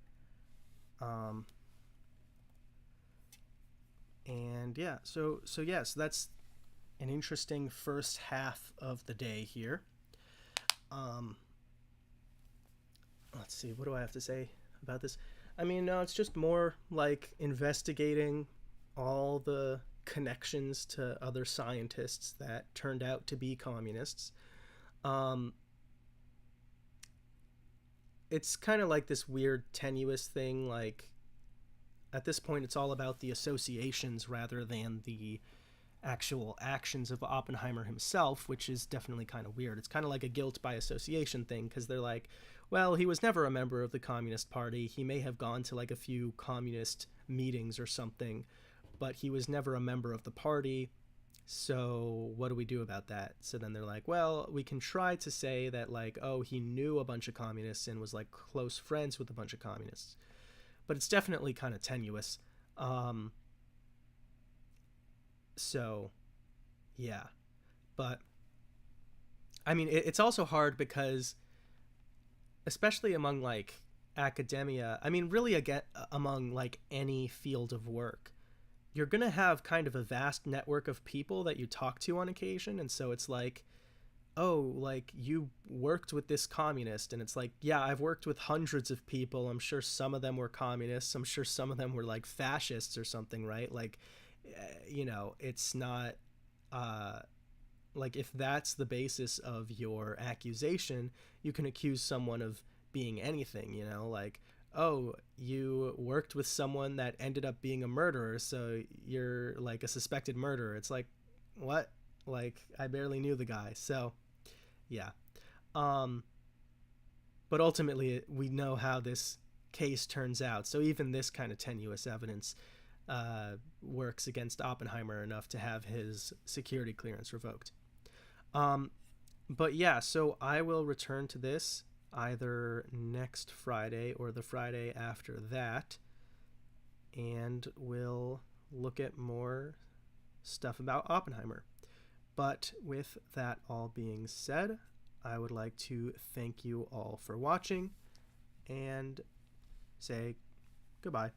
And yeah, so yes, that's an interesting first half of the day here. Let's see, what do I have to say about this? I mean, no, it's just more like investigating all the connections to other scientists that turned out to be communists. It's kind of like this weird tenuous thing, like at this point it's all about the associations rather than the actual actions of Oppenheimer himself, which is definitely kind of weird. It's kind of like a guilt by association thing, because they're like, well, he was never a member of the Communist Party. He may have gone to like a few communist meetings or something, but he was never a member of the party. So what do we do about that? So then they're like, well, we can try to say that like, oh, he knew a bunch of communists and was like close friends with a bunch of communists. But it's definitely kind of tenuous. So, yeah. But, I mean, it's also hard because, especially among, like, academia, I mean, really, again, among, like, any field of work, you're going to have kind of a vast network of people that you talk to on occasion. And so it's like, oh, like, you worked with this communist. And it's like, yeah, I've worked with hundreds of people. I'm sure some of them were communists. I'm sure some of them were, like, fascists or something, right? Like, you know, it's not like if that's the basis of your accusation, you can accuse someone of being anything, you know, like, oh, you worked with someone that ended up being a murderer, so you're like a suspected murderer. It's like, what? Like, I barely knew the guy. So yeah. But ultimately we know how this case turns out, so even this kind of tenuous evidence works against Oppenheimer enough to have his security clearance revoked. But yeah, so I will return to this either next Friday or the Friday after that, and we'll look at more stuff about Oppenheimer. But with that all being said, I would like to thank you all for watching and say goodbye.